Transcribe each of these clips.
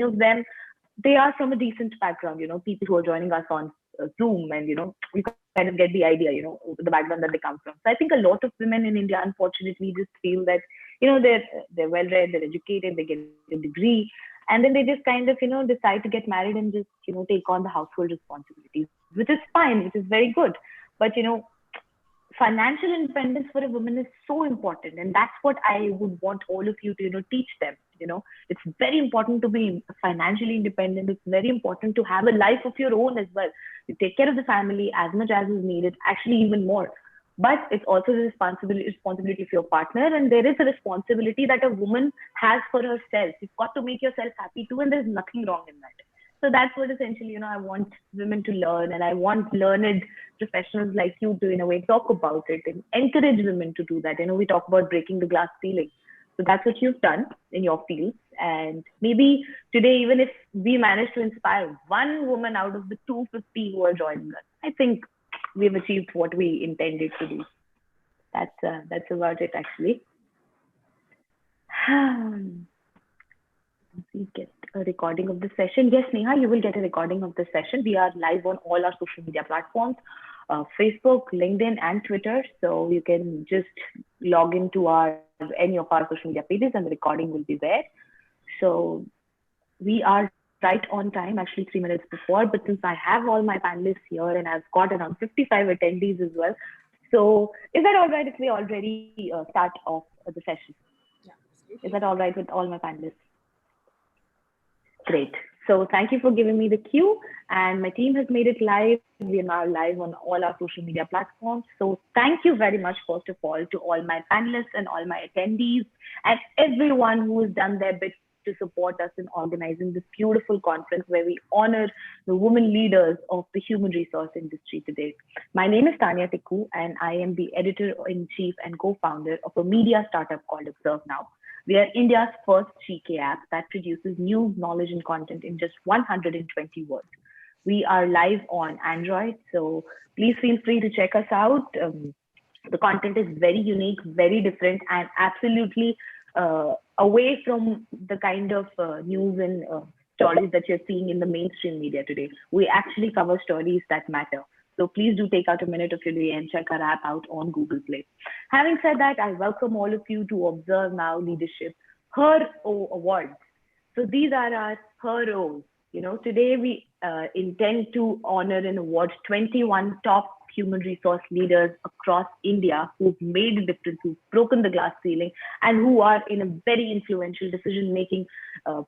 of them, they are from a decent background, people who are joining us on Zoom, and, you kind of get the idea, the background that they come from. So I think a lot of women in India, unfortunately, just feel that, they're well read, they're educated, they get a degree, and then they just kind of, decide to get married and just, take on the household responsibilities, which is fine, which is very good. But, financial independence for a woman is so important, and that's what I would want all of you to teach them. It's very important to be financially independent. It's very important to have a life of your own as well. You take care of the family as much as is needed, actually even more. But it's also the responsibility of your partner, and there is a responsibility that a woman has for herself. You've got to make yourself happy too, and there's nothing wrong in that. So that's what essentially, I want women to learn, and I want learned professionals like you to, in a way, talk about it and encourage women to do that. We talk about breaking the glass ceiling. So that's what you've done in your field. And maybe today, even if we manage to inspire one woman out of the 250 who are joining us, I think we've achieved what we intended to do. That's about it, actually. We get a recording of the session. Yes, Neha, you will get a recording of the session. We are live on all our social media platforms, Facebook, LinkedIn, and Twitter. So you can just log into any of our social media pages, and the recording will be there. So we are right on time, actually 3 minutes before. But since I have all my panelists here, and I've got around 55 attendees as well, so is that all right if we already start off the session? Yeah, absolutely. Is that all right with all my panelists? Great. So thank you for giving me the cue, and my team has made it live. We are now live on all our social media platforms. So thank you very much, first of all, to all my panelists and all my attendees and everyone who has done their bit to support us in organizing this beautiful conference where we honor the women leaders of the human resource industry today. My name is Tanya Tikku, and I am the editor-in-chief and co-founder of a media startup called ObserveNow. We are India's first GK app that produces news, knowledge, and content in just 120 words. We are live on Android, so please feel free to check us out. The content is very unique, very different, and absolutely away from the kind of news and stories that you're seeing in the mainstream media today. We actually cover stories that matter. So please do take out a minute of your day and check our app out on Google Play. Having said that, I welcome all of you to ObserveNow Leadership Her O Awards. So these are our Her O's. Today we intend to honor and award 21 top human resource leaders across India who've made a difference, who've broken the glass ceiling, and who are in a very influential decision-making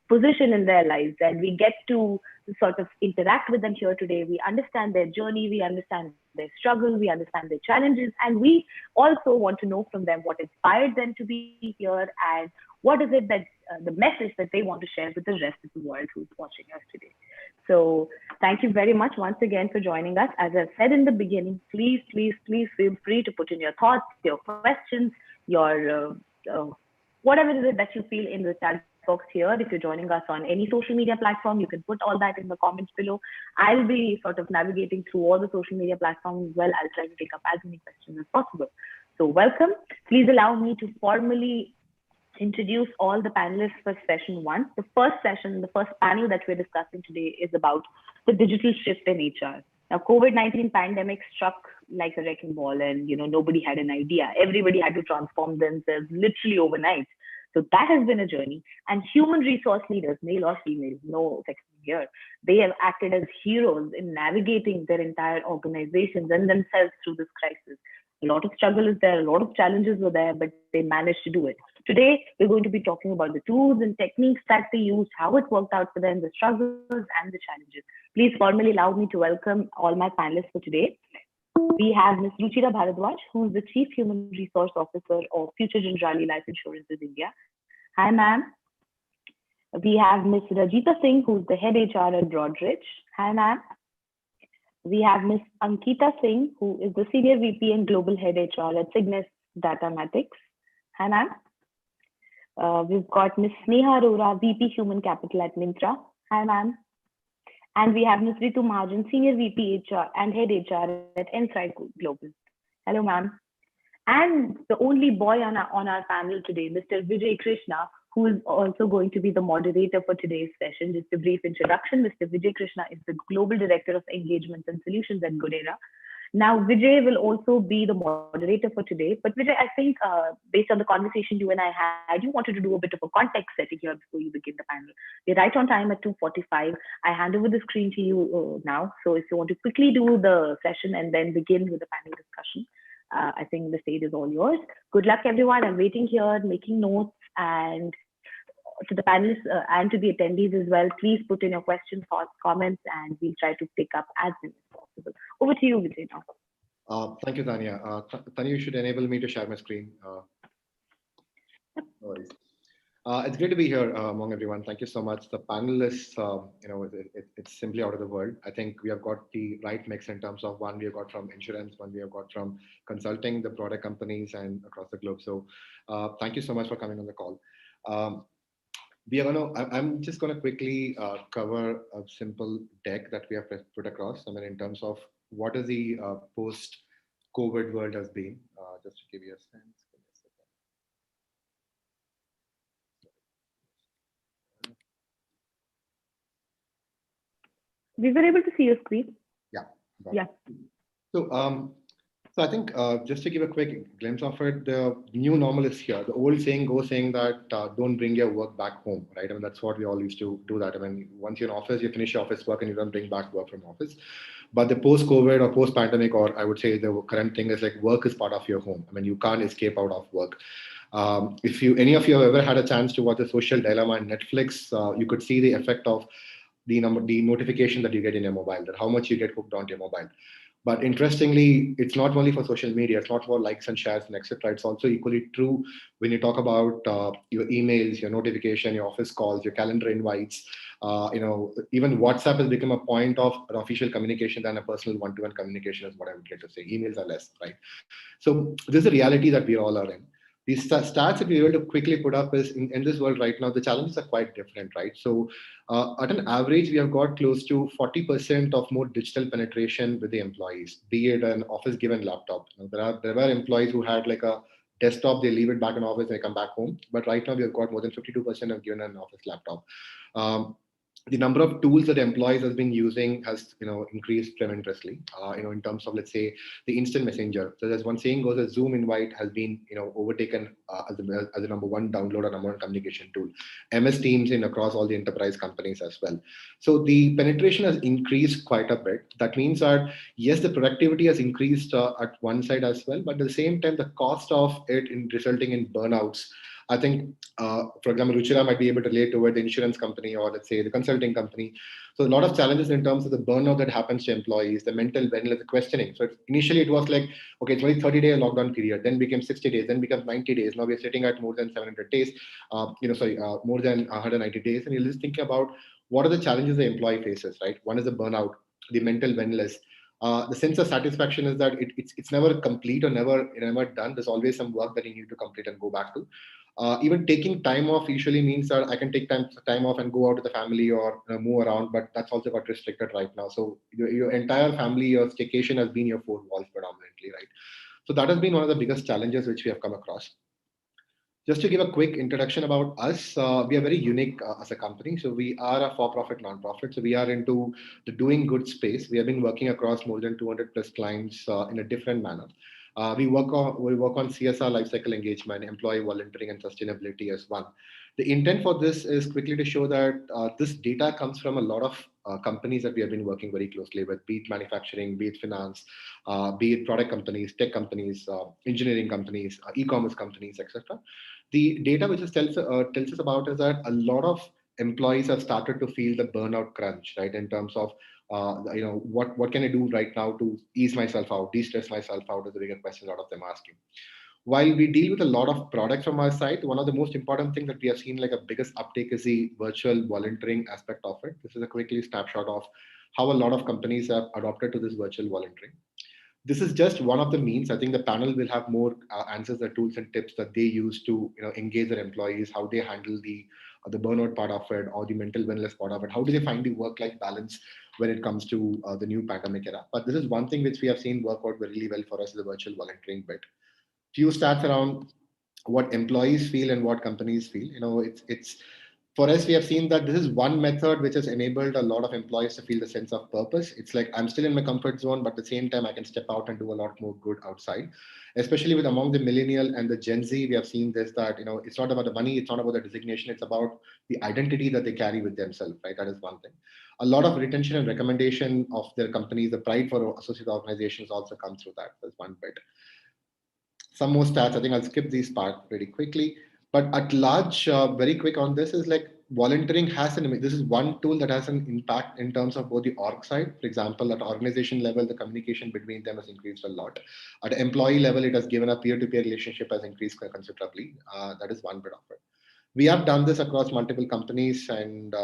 position in their lives. And we get to sort of interact with them here today. We understand their journey, we understand their struggle, we understand their challenges, and we also want to know from them what inspired them to be here and what is it that the message that they want to share with the rest of the world who's watching us today. So thank you very much once again for joining us. As I said in the beginning, please, please, please feel free to put in your thoughts, your questions, your whatever it is that you feel in the chat box here. If you're joining us on any social media platform, you can put all that in the comments below. I'll be sort of navigating through all the social media platforms as well. I'll try to take up as many questions as possible. So welcome. Please allow me to formally introduce all the panelists for session one. The first session, the first panel that we're discussing today is about the digital shift in HR. Now, COVID-19 pandemic struck like a wrecking ball, and nobody had an idea. Everybody had to transform themselves literally overnight. So that has been a journey. And human resource leaders, male or female, no sex here, they have acted as heroes in navigating their entire organizations and themselves through this crisis. A lot of struggle is there, a lot of challenges were there, but they managed to do it. Today, we're going to be talking about the tools and techniques that they used, how it worked out for them, the struggles and the challenges. Please formally allow me to welcome all my panelists for today. We have Ms. Ruchira Bharadwaj, who is the Chief Human Resource Officer of Future Generali Life Insurances India. Hi, ma'am. We have Ms. Rajita Singh, who's the Head HR at Broadridge. Hi, ma'am. We have Ms. Ankita Singh, who is the Senior VP and Global Head HR at Cygnus Datamatics. Hi, ma'am. We've got Ms. Sneha Arora, VP Human Capital at Myntra. Hi, ma'am. And we have Ms. Ritu Mahajan, Senior VP HR and Head HR at Insight Global. Hello, ma'am. And the only boy on our panel today, Mr. Vijay Krishna, who is also going to be the moderator for today's session. Just a brief introduction. Mr. Vijay Krishna is the Global Director of Engagements and Solutions at Godera. Now, Vijay will also be the moderator for today. But Vijay, I think based on the conversation you and I had, you wanted to do a bit of a context setting here before you begin the panel. We're right on time at 2:45. I hand over the screen to you now. So if you want to quickly do the session and then begin with the panel discussion, I think the stage is all yours. Good luck, everyone. I'm waiting here, making notes, and to the panelists and to the attendees as well, please put in your questions, thoughts, comments, and we'll try to pick up as many as possible. Over to you, Vijay, now. Thank you, Tanya. Tanya, you should enable me to share my screen. No worries. It's great to be here among everyone. Thank you so much. The panelists, it's simply out of the world. I think we have got the right mix in terms of one we have got from insurance, one we have got from consulting, the product companies, and across the globe. So thank you so much for coming on the call. I'm just going to quickly cover a simple deck that we have put across. I mean, in terms of what is the post-COVID world has been, just to give you a sense. We were able to see your screen. Yeah. Yeah. So I think just to give a quick glimpse of it, the new normal is here. The old saying goes saying that don't bring your work back home, right? I mean, that's what we all used to do that. I mean, once you're in office, you finish your office work and you don't bring back work from office. But the post-COVID or post-pandemic, or I would say the current thing is like work is part of your home. I mean, you can't escape out of work. If any of you have ever had a chance to watch The Social Dilemma on Netflix, you could see the effect of the notification that you get in your mobile, that how much you get hooked onto your mobile. But interestingly, it's not only for social media, it's not for likes and shares and etc. It's also equally true when you talk about your emails, your notification, your office calls, your calendar invites. Even WhatsApp has become a point of an official communication than a personal one-to-one communication is what I would get to say. Emails are less, right? So this is a reality that we all are in. These stats that we're able to quickly put up is in this world right now, the challenges are quite different, right? So at an average, we have got close to 40% of more digital penetration with the employees, be it an office given laptop. There were employees who had like a desktop, they leave it back in office, they come back home. But right now we have got more than 52% have given an office laptop. The number of tools that employees have been using has increased tremendously in terms of, let's say, the instant messenger. So there's one saying goes that Zoom invite has been overtaken as the number one download or number one communication tool. MS Teams in across all the enterprise companies as well. So the penetration has increased quite a bit. That means that yes, the productivity has increased at one side as well, but at the same time the cost of it in resulting in burnouts. I think, for example, Ruchira might be able to relate to it, the insurance company or let's say the consulting company. So a lot of challenges in terms of the burnout that happens to employees, the mental wellness, the questioning. So initially it was like, okay, it's only 30-day lockdown period, then became 60 days, then becomes 90 days. Now we're sitting at more than 700 days, more than 190 days. And you're just thinking about what are the challenges the employee faces, right? One is the burnout, the mental wellness. The sense of satisfaction is that it's never complete or never done. There's always some work that you need to complete and go back to. Even taking time off usually means that I can take time off and go out with the family or move around, but that's also got restricted right now. So your entire family, your staycation has been your four walls predominantly, right? So that has been one of the biggest challenges which we have come across. Just to give a quick introduction about us, we are very unique as a company. So we are a for-profit nonprofit. So we are into the doing good space. We have been working across more than 200 plus clients in a different manner. We work on CSR lifecycle engagement, employee volunteering, and sustainability as one. The intent for this is quickly to show that this data comes from a lot of companies that we have been working very closely with, be it manufacturing, be it finance, be it product companies, tech companies, engineering companies, e-commerce companies, etc. The data which tells us about is that a lot of employees have started to feel the burnout crunch, right? In terms of what can I do right now to ease myself out, de-stress myself out is the bigger question a lot of them are asking. While we deal with a lot of products from our side, one of the most important things that we have seen like a biggest uptake is the virtual volunteering aspect of it. This is a quickly snapshot of how a lot of companies have adopted to this virtual volunteering. This is just one of the means. I think the panel will have more answers and tools and tips that they use to engage their employees, how they handle the burnout part of it or the mental wellness part of it. How do they find the work-life balance when it comes to the new pandemic era? But this is one thing which we have seen work out really well for us, the virtual volunteering bit. Few stats around what employees feel and what companies feel. It's for us, we have seen that this is one method which has enabled a lot of employees to feel the sense of purpose. It's like I'm still in my comfort zone, but at the same time, I can step out and do a lot more good outside. Especially with among the millennial and the Gen Z, we have seen this, that it's not about the money, it's not about the designation, it's about the identity that they carry with themselves, right? That is one thing. A lot of retention and recommendation of their companies, the pride for associate organizations also come through that. That's one bit. Some more stats. I think I'll skip these part pretty quickly. But at large, very quick on this is like volunteering has an. This is one tool that has an impact in terms of both the org side. For example, at organization level, the communication between them has increased a lot. At employee level, it has given a peer-to-peer relationship has increased considerably. That is one bit of it. We have done this across multiple companies, and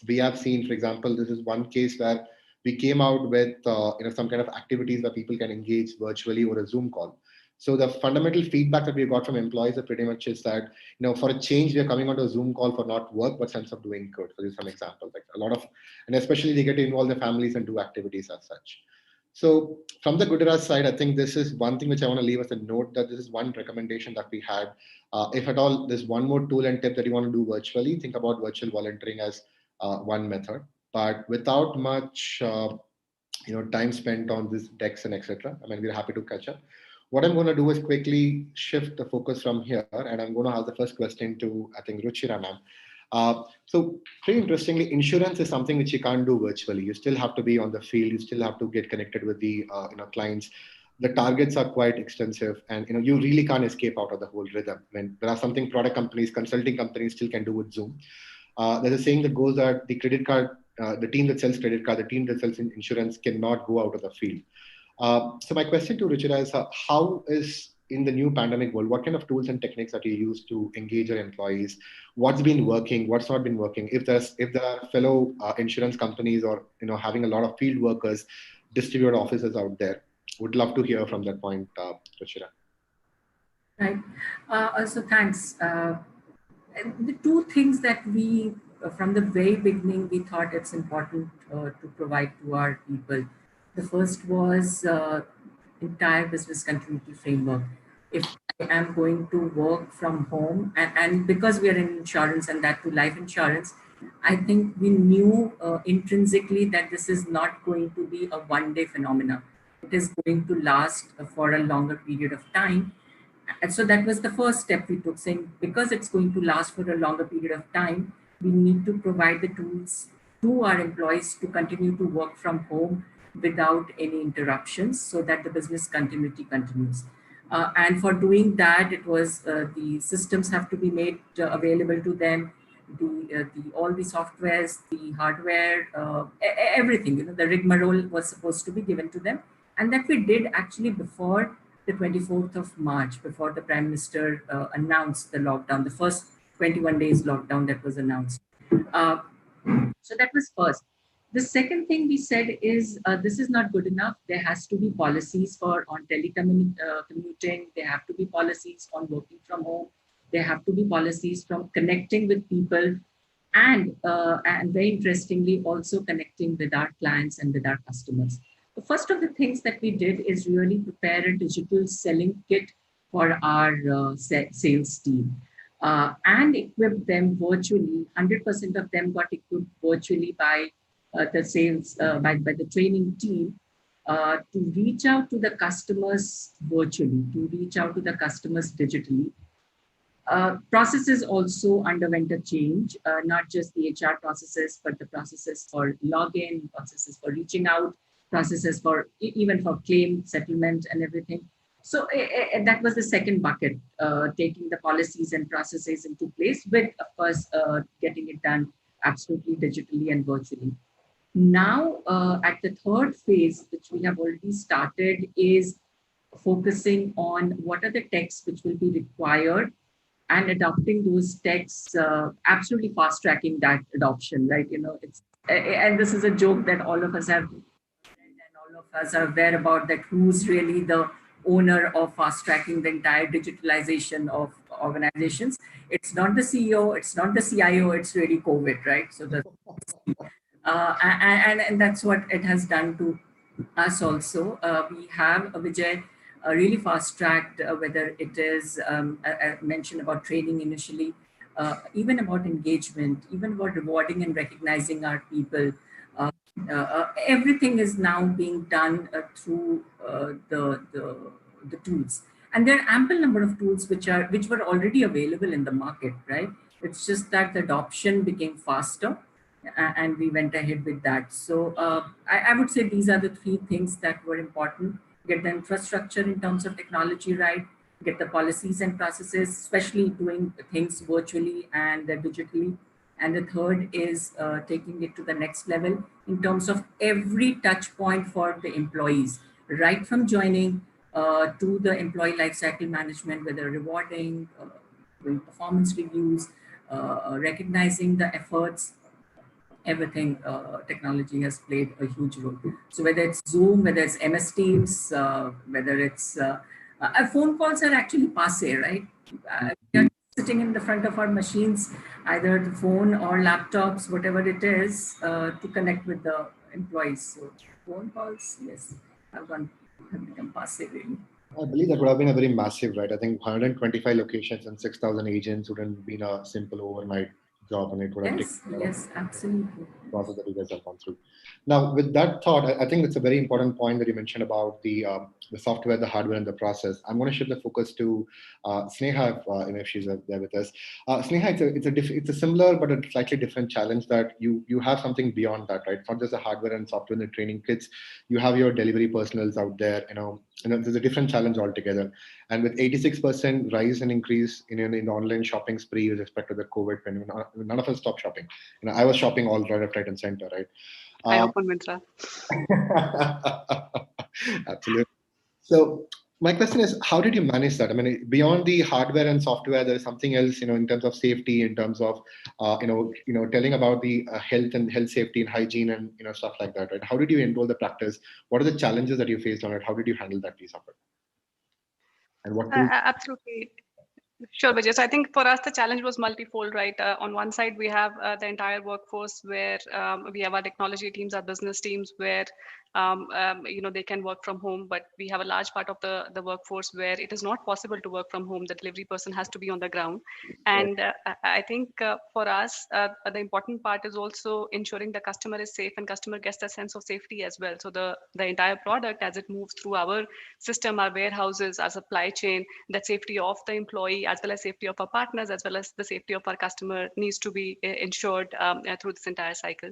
we have seen, for example, this is one case where we came out with some kind of activities where people can engage virtually over a Zoom call. So the fundamental feedback that we got from employees are pretty much is that, for a change, we are coming onto a Zoom call for not work, but sense of doing good. So there's some examples, like a lot of, and especially they get to involve their families and do activities as such. So from the Gujarat side, I think this is one thing which I want to leave as a note, that this is one recommendation that we had. If at all, there's one more tool and tip that you want to do virtually, think about virtual volunteering as one method. But without much time spent on this decks and etc. I mean, we're happy to catch up. What I'm going to do is quickly shift the focus from here, and I'm going to have the first question to, I think, Ruchira ma'am. So pretty interestingly, insurance is something which you can't do virtually. You still have to be on the field. You still have to get connected with the clients. The targets are quite extensive, and you really can't escape out of the whole rhythm. I mean, there are something product companies, consulting companies still can do with Zoom. There's a saying that goes that the credit card, the team that sells credit card, the team that sells insurance cannot go out of the field. So my question to Ruchira is, how is in the new pandemic world, what kind of tools and techniques that you use to engage your employees? What's been working? What's not been working? If there are fellow insurance companies or having a lot of field workers, distributed offices out there, would love to hear from that point, Ruchira. Right. So thanks. And the two things that we, from the very beginning, we thought it's important to provide to our people. The first was entire business continuity framework. If I am going to work from home, and because we are in insurance and that to life insurance, I think we knew intrinsically that this is not going to be a one-day phenomena. It is going to last for a longer period of time. And so that was the first step we took, saying because it's going to last for a longer period of time, we need to provide the tools to our employees to continue to work from home without any interruptions so that the business continuity continues. And for doing that, it was the systems have to be made available to them, the all the softwares, the hardware, everything. The rigmarole was supposed to be given to them, and that we did actually before the 24th of March, before the Prime Minister announced the lockdown, the first 21 days lockdown that was announced. Uh, so that was first. The second thing we said is this is not good enough. There has to be policies for on telecommuting. There have to be policies on working from home. There have to be policies from connecting with people, and very interestingly, also connecting with our clients and with our customers. The first of the things that we did is really prepare a digital selling kit for our sales team and equip them virtually. 100% of them got equipped virtually by the sales, by the training team to reach out to the customers virtually, to reach out to the customers digitally. Processes also underwent a change, not just the HR processes, but the processes for login, processes for reaching out, processes for even for claim settlement and everything. So that was the second bucket, taking the policies and processes into place with, of course, getting it done absolutely digitally and virtually. Now, at the third phase, which we have already started, is focusing on what are the texts which will be required and adopting those texts, absolutely fast tracking that adoption, right? It's and this is a joke that all of us have read and all of us are aware about, that who's really the owner of fast tracking the entire digitalization of organizations. It's not the CEO, it's not the CIO, it's really COVID, right? So the and that's what it has done to us also. We have Vijay really fast-tracked, whether it is, I mentioned about training initially, even about engagement, even about rewarding and recognizing our people. Everything is now being done through the tools, and there are ample number of tools which were already available in the market, right? It's just that the adoption became faster, and we went ahead with that. So I would say these are the three things that were important: get the infrastructure in terms of technology right, get the policies and processes, especially doing things virtually and digitally. And the third is taking it to the next level in terms of every touch point for the employees, right from joining to the employee lifecycle management, whether rewarding, doing performance reviews, recognizing the efforts. Everything technology has played a huge role. So whether it's Zoom, whether it's MS Teams, whether it's phone calls are actually passe, right? We are sitting in the front of our machines, either the phone or laptops, whatever it is, to connect with the employees. So phone calls, yes, have become passe really. I believe that would have been a very massive, right? I think 125 locations and 6,000 agents wouldn't have been a simple overnight job, and it would have taken Yes, a lot of yes, absolutely. process that you guys have gone through. Now, with that thought, I think it's a very important point that you mentioned about the software, the hardware, and the process. I'm going to shift the focus to Sneha, if she's there with us. Sneha, it's a similar but a slightly different challenge that you have something beyond that, right? It's not just the hardware and software and the training kits. You have your delivery personals out there. There's a different challenge altogether. And with 86% rise and increase in online shopping spree with respect to the COVID pandemic, none of us stopped shopping. I was shopping all right and center, right? I open Myntra. Absolutely. So my question is, how did you manage that? I mean, beyond the hardware and software, there is something else, in terms of safety, in terms of, telling about the health safety and hygiene and, stuff like that, right? How did you enroll the practice? What are the challenges that you faced on it? How did you handle that piece of it? And what tools? Absolutely. Sure, Vijay. So I think for us, the challenge was multifold, right? On one side, we have the entire workforce where we have our technology teams, our business teams, where they can work from home. But we have a large part of the workforce where it is not possible to work from home. The delivery person has to be on the ground. And I think for us, the important part is also ensuring the customer is safe and customer gets a sense of safety as well. So the entire product, as it moves through our system, our warehouses, our supply chain, that safety of the employee as well as safety of our partners as well as the safety of our customer needs to be ensured through this entire cycle.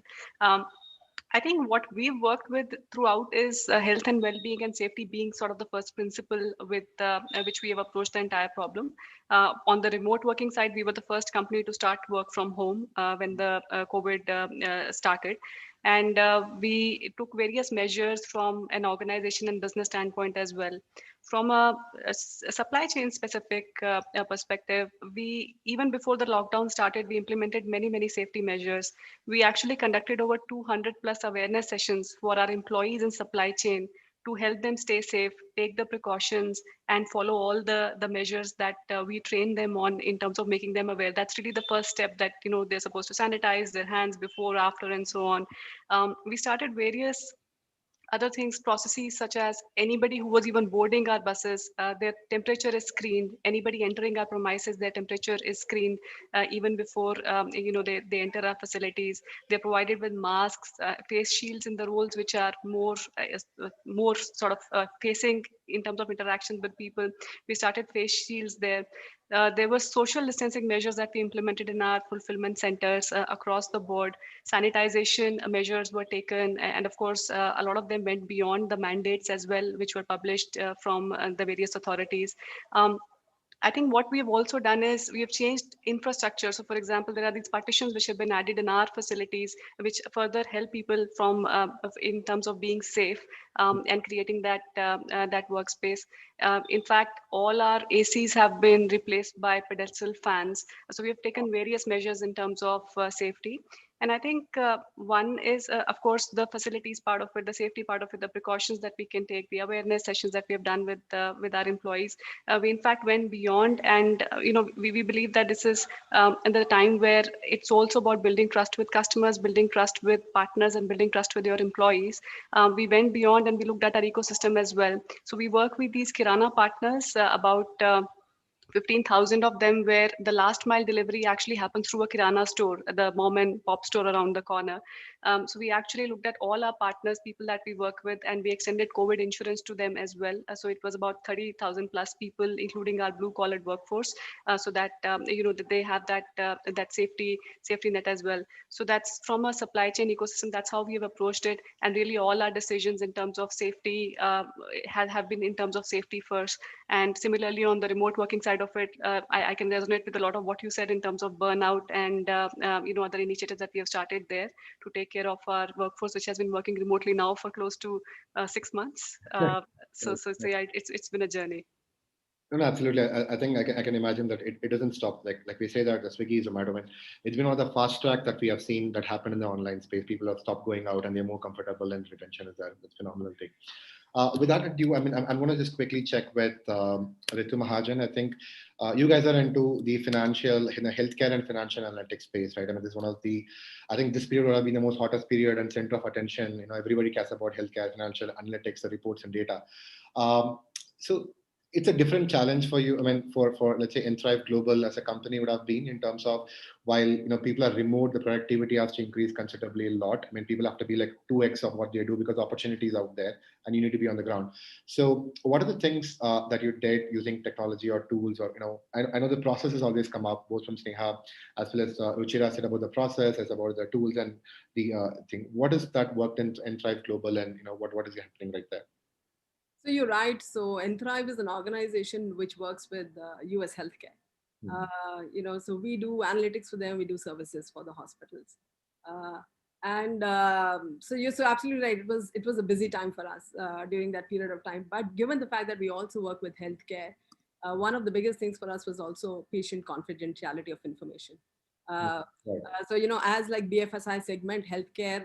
I think what we've worked with throughout is health and well-being and safety being sort of the first principle with which we have approached the entire problem. On the remote working side, we were the first company to start work from home when the COVID started. And we took various measures from an organization and business standpoint as well. From a supply chain specific perspective, we, even before the lockdown started, we implemented many safety measures. We actually conducted over 200 plus awareness sessions for our employees in supply chain to help them stay safe, take the precautions, and follow all the measures that we train them on in terms of making them aware. That's really the first step, that they're supposed to sanitize their hands before, after, and so on. We started various other things, processes such as anybody who was even boarding our buses, their temperature is screened. Anybody entering our premises, their temperature is screened even before they enter our facilities. They're provided with masks, face shields in the roles which are more sort of facing in terms of interaction with people. We started face shields there. There were social distancing measures that we implemented in our fulfillment centers across the board. Sanitization measures were taken, and of course, a lot of them went beyond the mandates as well, which were published from the various authorities. I think what we have also done is we have changed infrastructure. So for example, there are these partitions which have been added in our facilities, which further help people from in terms of being safe and creating that workspace. In fact, all our ACs have been replaced by pedestal fans. So we have taken various measures in terms of safety. And I think one is, of course, the facilities part of it, the safety part of it, the precautions that we can take, the awareness sessions that we have done with our employees. We in fact went beyond, and we believe that this is at the time where it's also about building trust with customers, building trust with partners, and building trust with your employees. We went beyond and we looked at our ecosystem as well. So we work with these Kirana partners, about 15,000 of them, where the last mile delivery actually happens through a Kirana store, the mom and pop store around the corner. So we actually looked at all our partners, people that we work with, and we extended COVID insurance to them as well. So it was about 30,000 plus people, including our blue collar workforce, so that that they have that safety net as well. So that's from a supply chain ecosystem. That's how we have approached it, and really all our decisions in terms of safety have been in terms of safety first. And similarly, on the remote working side of it, I can resonate with a lot of what you said in terms of burnout and other initiatives that we have started there to take care of our workforce, which has been working remotely now for close to 6 months. So yeah, it's been a journey. No, absolutely. I think I can imagine that it doesn't stop. Like we say that the Swiggy, Zomato, and it's been one of the fast track that we have seen that happen in the online space. People have stopped going out and they're more comfortable, and retention is there. That's a phenomenal thing. With that ado, I mean, I'm going to just quickly check with Ritu Mahajan. I think you guys are into the financial, healthcare and financial analytics space, right? I mean, this is one of the, I think this period would have been the most hottest period and center of attention. Everybody cares about healthcare, financial analytics, the reports and data. So it's a different challenge for you. I mean, for let's say Enthrive Global as a company would have been in terms of while people are remote, the productivity has to increase considerably a lot. I mean, people have to be like 2x of what they do because opportunities out there, and you need to be on the ground. So, what are the things that you did using technology or tools, or I know the processes always come up both from Sneha as well as Ruchira said about the process, as about the tools and the thing. What is that worked in Enthrive Global, and what is happening right there? So you're right. So Enthrive is an organization which works with US healthcare. So we do analytics for them, we do services for the hospitals. So you're so absolutely right. It was a busy time for us during that period of time. But given the fact that we also work with healthcare, one of the biggest things for us was also patient confidentiality of information. As like BFSI segment, healthcare,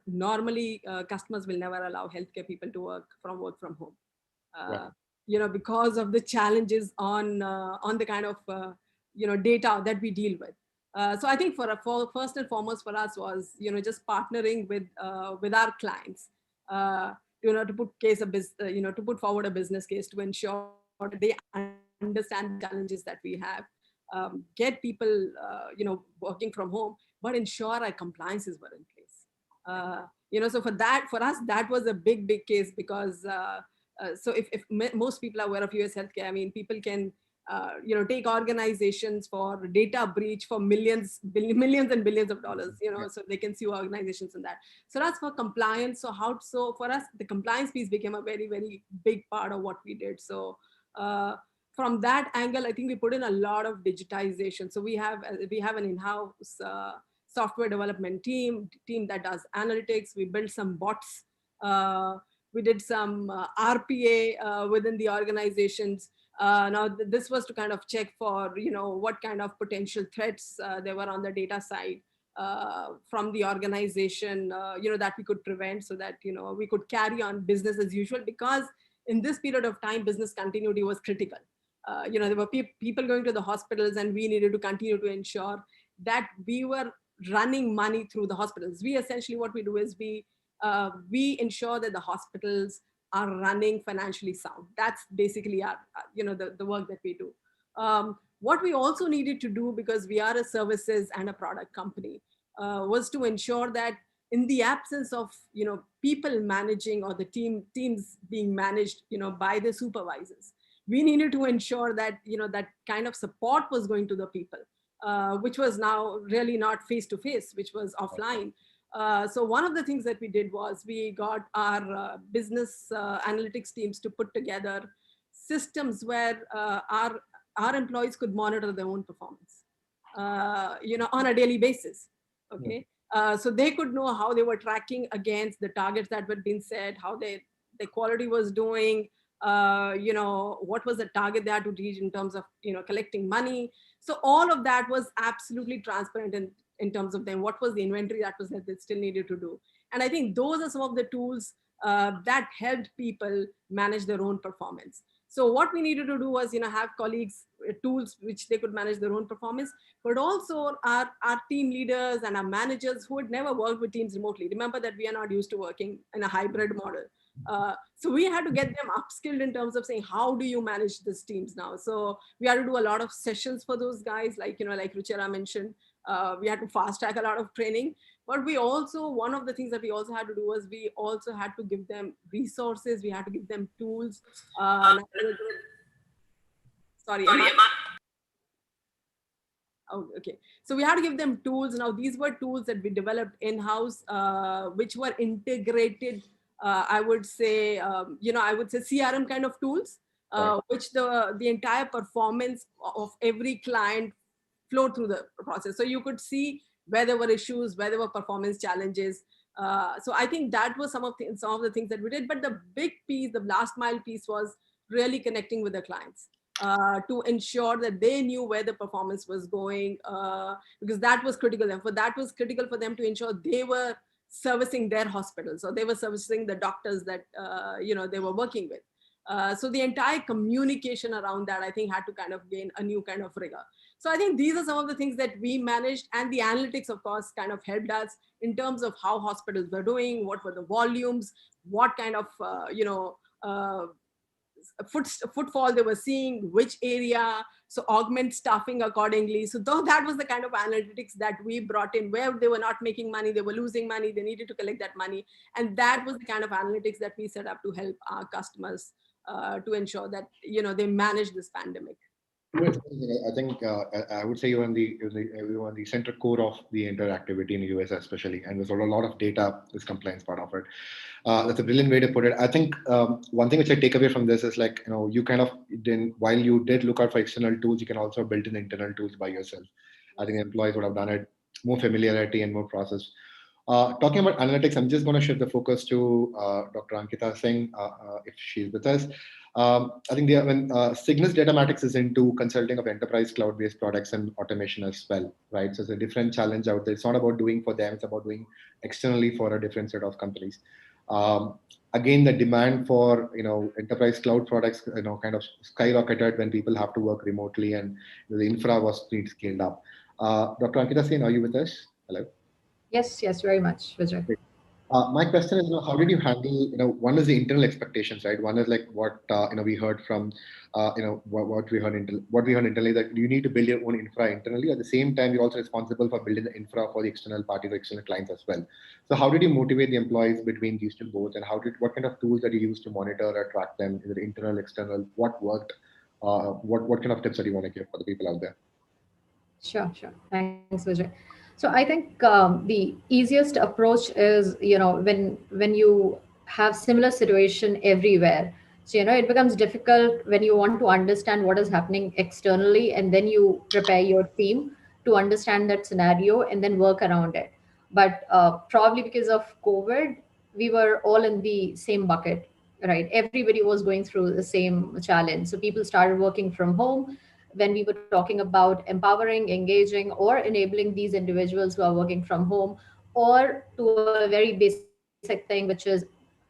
normally customers will never allow healthcare people to work from home. Because of the challenges on the kind of data that we deal with. So I think for first and foremost for us was just partnering with our clients, to put forward a business case to ensure that they understand the challenges that we have, get people working from home, but ensure our compliances were in place. So for us that was a big case because so if most people are aware of US healthcare, I mean, people can take organizations for data breach for millions and billions of dollars, so they can sue organizations in that. So that's for compliance. So for us, the compliance piece became a very, very big part of what we did. So from that angle, I think we put in a lot of digitization. So we have an in-house software development team that does analytics. We built some bots. We did some RPA within the organizations. Now, this was to kind of check for, what kind of potential threats there were on the data side from the organization, that we could prevent, so that, we could carry on business as usual, because in this period of time, business continuity was critical. There were people going to the hospitals, and we needed to continue to ensure that we were running money through the hospitals. We essentially, what we do is we ensure that the hospitals are running financially sound. That's basically our, the work that we do. What we also needed to do, because we are a services and a product company, was to ensure that in the absence of, people managing, or the teams being managed, by the supervisors, we needed to ensure that, that kind of support was going to the people, which was now really not face-to-face, which was offline. So one of the things that we did was we got our business analytics teams to put together systems where our employees could monitor their own performance, on a daily basis. Okay. So they could know how they were tracking against the targets that were being set, how their quality was doing, what was the target they had to reach in terms of, collecting money. So all of that was absolutely transparent in terms of then what was the inventory that was that they still needed to do. And I think those are some of the tools that helped people manage their own performance. So what we needed to do was, have colleagues tools which they could manage their own performance, but also our team leaders and our managers who had never worked with teams remotely. Remember that we are not used to working in a hybrid model. So we had to get them upskilled in terms of saying, how do you manage these teams now? So we had to do a lot of sessions for those guys, like, like Ruchira mentioned, we had to fast track a lot of training. But we also, one of the things that we also had to do was we also had to give them resources. We had to give them tools. Sorry, oh, okay. So we had to give them tools. Now, these were tools that we developed in-house, which were integrated, I would say, I would say CRM kind of tools, which the entire performance of every client flowed through the process. So you could see where there were issues, where there were performance challenges. So I think that was some of the things that we did. But the big piece, the last mile piece, was really connecting with the clients. To ensure that they knew where the performance was going, because that was critical. For that was critical for them to ensure they were servicing their hospitals, or they were servicing the doctors that they were working with. So the entire communication around that, I think, had to kind of gain a new kind of rigor. So I think these are some of the things that we managed, and the analytics, of course, kind of helped us in terms of how hospitals were doing, what were the volumes, what kind of footfall they were seeing, which area, so augment staffing accordingly. So though that was the kind of analytics that we brought in, where they were not making money, they were losing money, they needed to collect that money. And that was the kind of analytics that we set up to help our customers to ensure that, they manage this pandemic. I think I would say you're on the center core of the entire activity in the US, especially, and there's a lot of data is compliance part of it. That's a brilliant way to put it. I think one thing which I take away from this is, like, you kind of then, while you did look out for external tools, you can also build in internal tools by yourself. I think employees would have done it, more familiarity and more process. Talking about analytics, I'm just going to shift the focus to Dr. Ankita Singh, if she's with us. I think Cygnus Datamatics is into consulting of enterprise cloud-based products and automation as well, right? So it's a different challenge out there. It's not about doing for them; it's about doing externally for a different set of companies. Again, the demand for enterprise cloud products kind of skyrocketed when people have to work remotely, and the infra was scaled up. Dr. Ankita Singh, are you with us? Hello. Yes, very much, Vijay. My question is, how did you handle, one is the internal expectations, right? One is like what, we heard from, what we heard internally, that you need to build your own infra internally. At the same time, you're also responsible for building the infra for the external parties, or external clients as well. So how did you motivate the employees between these two both, and what kind of tools that you use to monitor or track them, either internal, external, what worked, what kind of tips that you want to give for the people out there? Sure. Thanks, Vijay. So I think the easiest approach is, when you have similar situation everywhere. So, it becomes difficult when you want to understand what is happening externally, and then you prepare your team to understand that scenario and then work around it. But probably because of COVID, we were all in the same bucket, right? Everybody was going through the same challenge. So people started working from home. When we were talking about empowering, engaging, or enabling these individuals who are working from home, or to a very basic thing, which is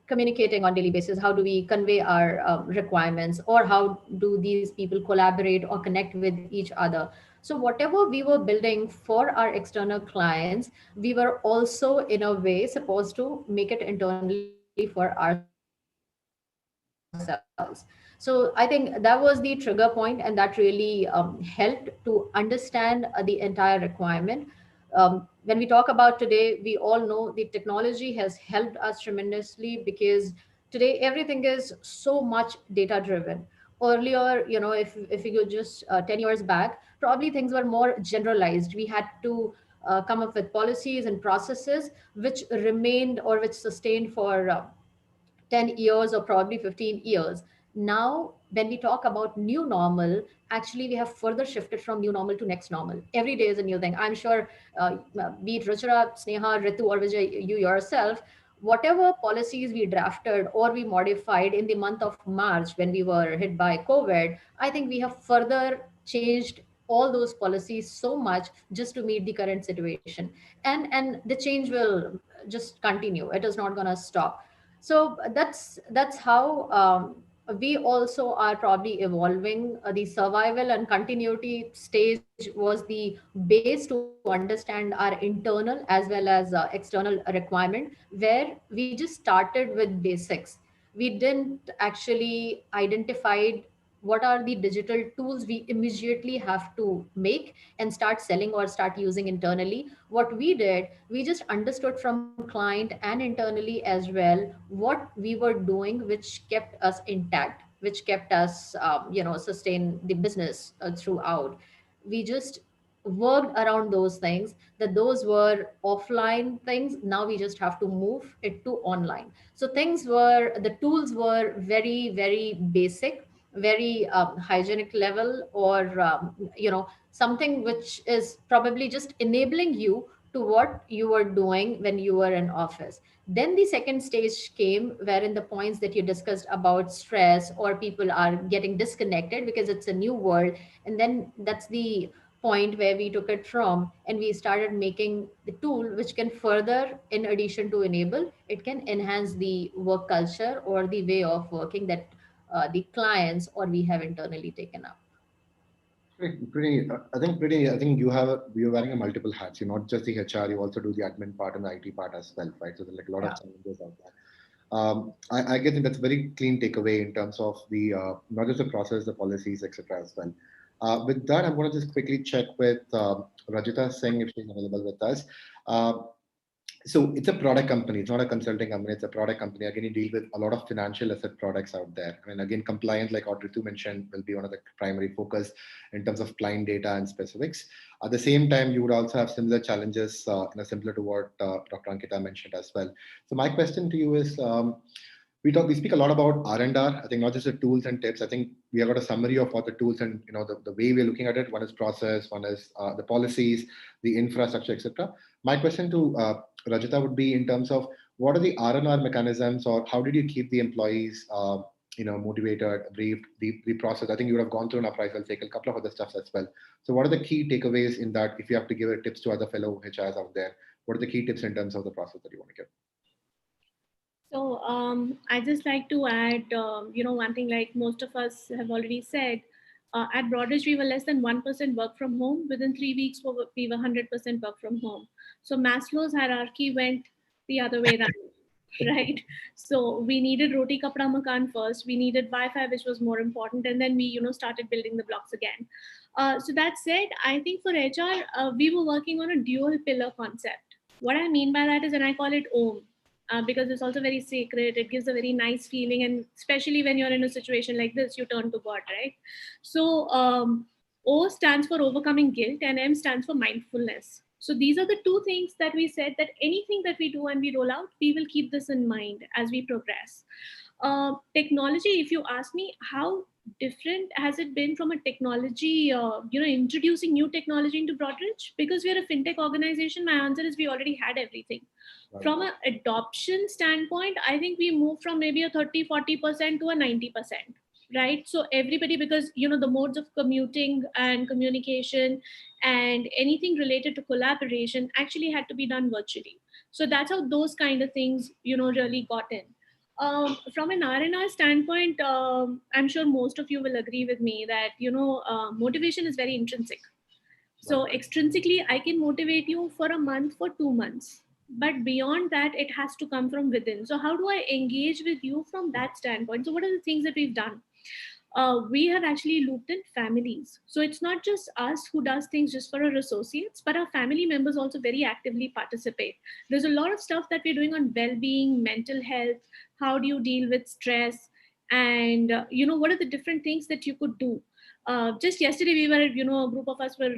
communicating on daily basis, how do we convey our requirements, or how do these people collaborate or connect with each other. So whatever we were building for our external clients, we were also in a way supposed to make it internally for ourselves. So I think that was the trigger point, and that really helped to understand the entire requirement. When we talk about today, we all know the technology has helped us tremendously, because today everything is so much data driven. Earlier, if you go just 10 years back, probably things were more generalized. We had to come up with policies and processes which remained, or which sustained for 10 years or probably 15 years. Now, when we talk about new normal, actually we have further shifted from new normal to next normal. Every day is a new thing. I'm sure, be it Ruchira, Sneha, Ritu, or Vijay, you yourself, whatever policies we drafted or we modified in the month of March when we were hit by COVID, I think we have further changed all those policies so much just to meet the current situation, and the change will just continue. It is not going to stop. So that's how we also are probably evolving. The survival and continuity stage was the base to understand our internal as well as external requirement, where we just started with basics. We didn't actually identify what are the digital tools we immediately have to make and start selling or start using internally. What we did, we just understood from client and internally as well what we were doing, which kept us intact, which kept us sustain the business throughout. We just worked around those things, that those were offline things, now we just have to move it to online. So things were, the tools were very very basic, very hygienic level, or something which is probably just enabling you to what you were doing when you were in office. Then the second stage came, wherein the points that you discussed about stress or people are getting disconnected because it's a new world. And then that's the point where we took it from, and we started making the tool which can further, in addition to enable, it can enhance the work culture or the way of working that the clients or we have internally taken up. I think you're wearing a multiple hats. You're not just the HR, you also do the admin part and the IT part as well, right? So there's like a lot of Yeah. challenges out there. I get that's a very clean takeaway in terms of the not just the process, the policies, etc. as well. With that, I'm going to just quickly check with Rajita Singh if she's available with us. Uh, so it's a product company. It's not a consulting company. It's a product company. Again, you deal with a lot of financial asset products out there. I mean, again, compliance, like what Ritu mentioned, will be one of the primary focus in terms of client data and specifics. At the same time, you would also have similar challenges, similar to what Dr. Ankita mentioned as well. So my question to you is, we speak a lot about R&R. I think not just the tools and tips. I think we have got a summary of what the tools and the way we're looking at it. One is process, one is the policies, the infrastructure, etc. My question to Rajita would be in terms of what are the R&R mechanisms, or how did you keep the employees motivated, briefed, the process? I think you would have gone through an appraisal cycle, a couple of other stuff as well. So what are the key takeaways in that? If you have to give tips to other fellow HRs out there, what are the key tips in terms of the process that you want to give? So I just like to add, one thing like most of us have already said. At Broadridge, we were less than 1% work from home. Within 3 weeks, we were 100% work from home. So Maslow's hierarchy went the other way around, right? So we needed roti kapda makan first. We needed Wi-Fi, which was more important, and then we, started building the blocks again. So that said, I think for HR, we were working on a dual pillar concept. What I mean by that is, and I call it OM. Because it's also very sacred. It gives a very nice feeling. And especially when you're in a situation like this, you turn to God, right? So O stands for overcoming guilt and M stands for mindfulness. So these are the two things that we said, that anything that we do and we roll out, we will keep this in mind as we progress. Technology, if you ask me, how different has it been from a technology, introducing new technology into Broadridge? Because we are a fintech organization, my answer is we already had everything. Right. From an adoption standpoint, I think we moved from maybe a 30-40% to a 90%, right? So everybody, because, the modes of commuting and communication and anything related to collaboration actually had to be done virtually. So that's how those kind of things, really got in. From an R&R standpoint, I'm sure most of you will agree with me that, motivation is very intrinsic. So extrinsically, I can motivate you for a month, for 2 months. But beyond that, it has to come from within. So how do I engage with you from that standpoint? So what are the things that we've done? We have actually looped in families. So it's not just us who does things just for our associates, but our family members also very actively participate. There's a lot of stuff that we're doing on well-being, mental health. How do you deal with stress? And, what are the different things that you could do? Just yesterday, we were, a group of us were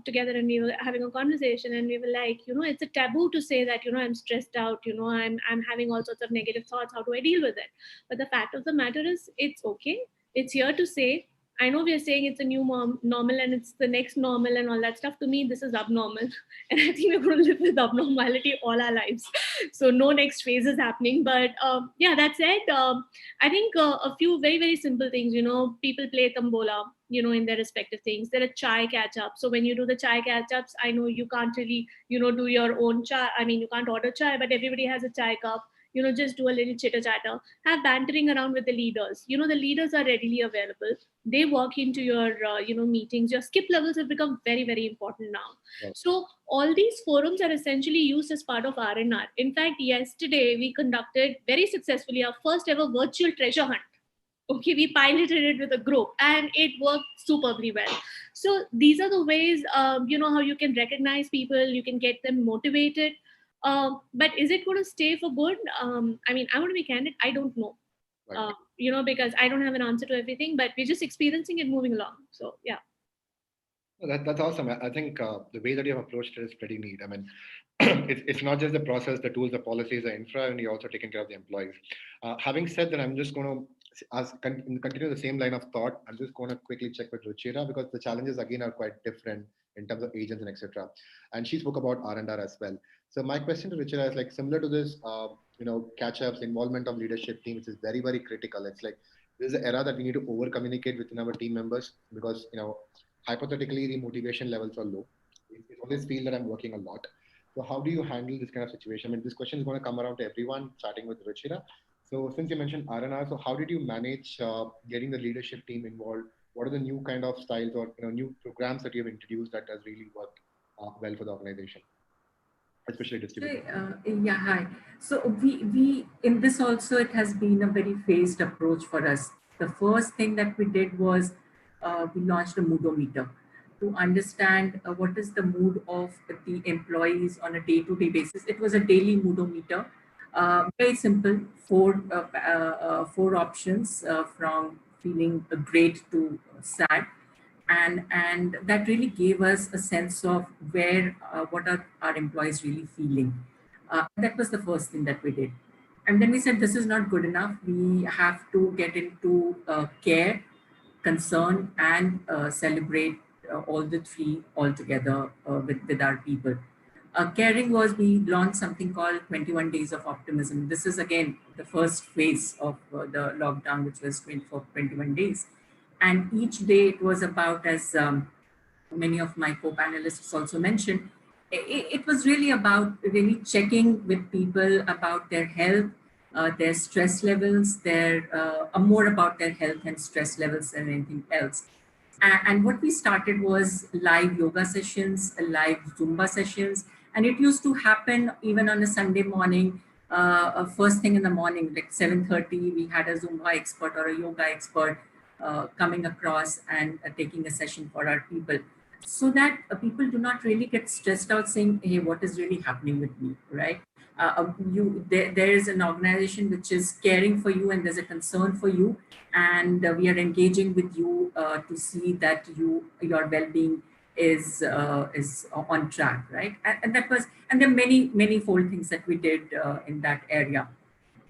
together and we were having a conversation, and we were like, it's a taboo to say that, I'm stressed out, I'm having all sorts of negative thoughts. How do I deal with it? But the fact of the matter is, it's okay. It's here to say, I know we are saying it's a new normal and it's the next normal and all that stuff. To me, this is abnormal. And I think we're going to live with abnormality all our lives. So no next phase is happening. But yeah, that said, I think a few very, very simple things, people play tambola, in their respective things. There are chai catch-ups. So when you do the chai catch-ups, I know you can't really, do your own chai. I mean, you can't order chai, but everybody has a chai cup. Just do a little chitter chatter, have bantering around with the leaders. The leaders are readily available. They walk into your meetings. Your skip levels have become very, very important now. Right. So all these forums are essentially used as part of R&R. In fact, yesterday we conducted very successfully our first ever virtual treasure hunt. Okay, we piloted it with a group and it worked superbly well. So these are the ways, how you can recognize people, you can get them motivated. But is it going to stay for good? I mean, I want to be candid, I don't know. Right. Because I don't have an answer to everything, but we're just experiencing it moving along. So yeah. That's awesome. I think the way that you have approached it is pretty neat. I mean, it's not just the process, the tools, the policies, the infra, and you're also taking care of the employees. Having said that, I'm just going to continue the same line of thought. I'm just going to quickly check with Ruchira because the challenges again are quite different in terms of agents and etc. And she spoke about R&R as well. So my question to Ruchira is like similar to this, catch-ups, involvement of leadership team, which is very, very critical. It's like this is an era that we need to over communicate within our team members because hypothetically the motivation levels are low. It always feel that I'm working a lot. So how do you handle this kind of situation? I mean, this question is going to come around to everyone, starting with Ruchira. So since you mentioned R&R, so how did you manage getting the leadership team involved? What are the new kind of styles or new programs that you have introduced that has really worked well for the organization, especially distributed? Yeah, hi. So we in this also it has been a very phased approach for us. The first thing that we did was we launched a moodometer to understand what is the mood of the employees on a day-to-day basis. It was a daily moodometer, very simple, four options from feeling great to sad, and that really gave us a sense of where what are our employees really feeling. That was the first thing that we did, and then we said this is not good enough. We have to get into care, concern, and celebrate all the three all together with our people. Caring was we launched something called 21 Days of Optimism. This is again the first phase of the lockdown, which was 21 days. And each day it was about, as many of my co-panelists also mentioned, it was really about really checking with people about their health, their stress levels, more about their health and stress levels than anything else. And what we started was live yoga sessions, live Zumba sessions, and it used to happen even on a Sunday morning. First thing in the morning, like 7:30, we had a Zumba expert or a yoga expert coming across and taking a session for our people, so that people do not really get stressed out saying, hey, what is really happening with me, right? There is an organization which is caring for you and there's a concern for you, and we are engaging with you to see that your well-being is on track, right? And that was, and there are many fold things that we did in that area.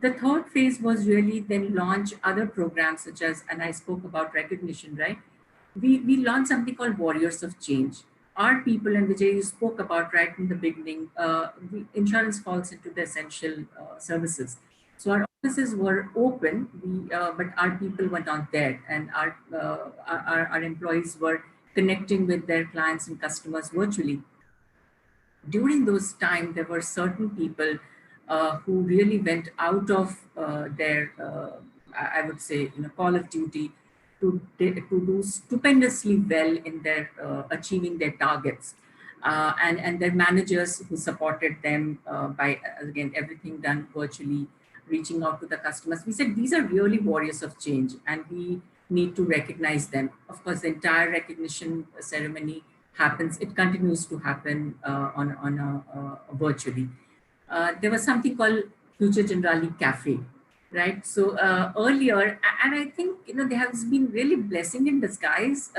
The third phase was really then launch other programs such as, and I spoke about recognition, right? We launched something called Warriors of Change. Our people, and Vijay, you spoke about right from the beginning, insurance falls into the essential services. So our offices were open, but our people were not there, and our employees were connecting with their clients and customers virtually. During those times, there were certain people who really went out of I would say, call of duty to do stupendously well in their achieving their targets. And their managers who supported them by, again, everything done virtually, reaching out to the customers. We said these are really warriors of change and we need to recognize them. Of course, the entire recognition ceremony happens, it continues to happen virtually. There was something called Future Generali Cafe, right? So earlier, and I think, there has been really blessing in disguise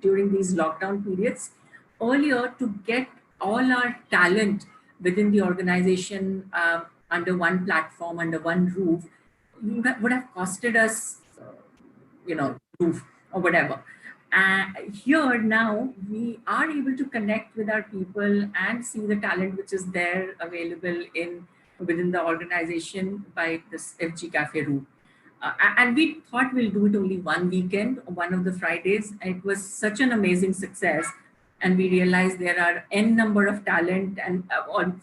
during these lockdown periods. Earlier, to get all our talent within the organization under one platform, under one roof, would have costed us, roof. or whatever. Here now we are able to connect with our people and see the talent which is there available in within the organization by this FG Cafe route. And we thought we'll do it only one weekend, one of the Fridays. It was such an amazing success. And we realized there are n number of talent and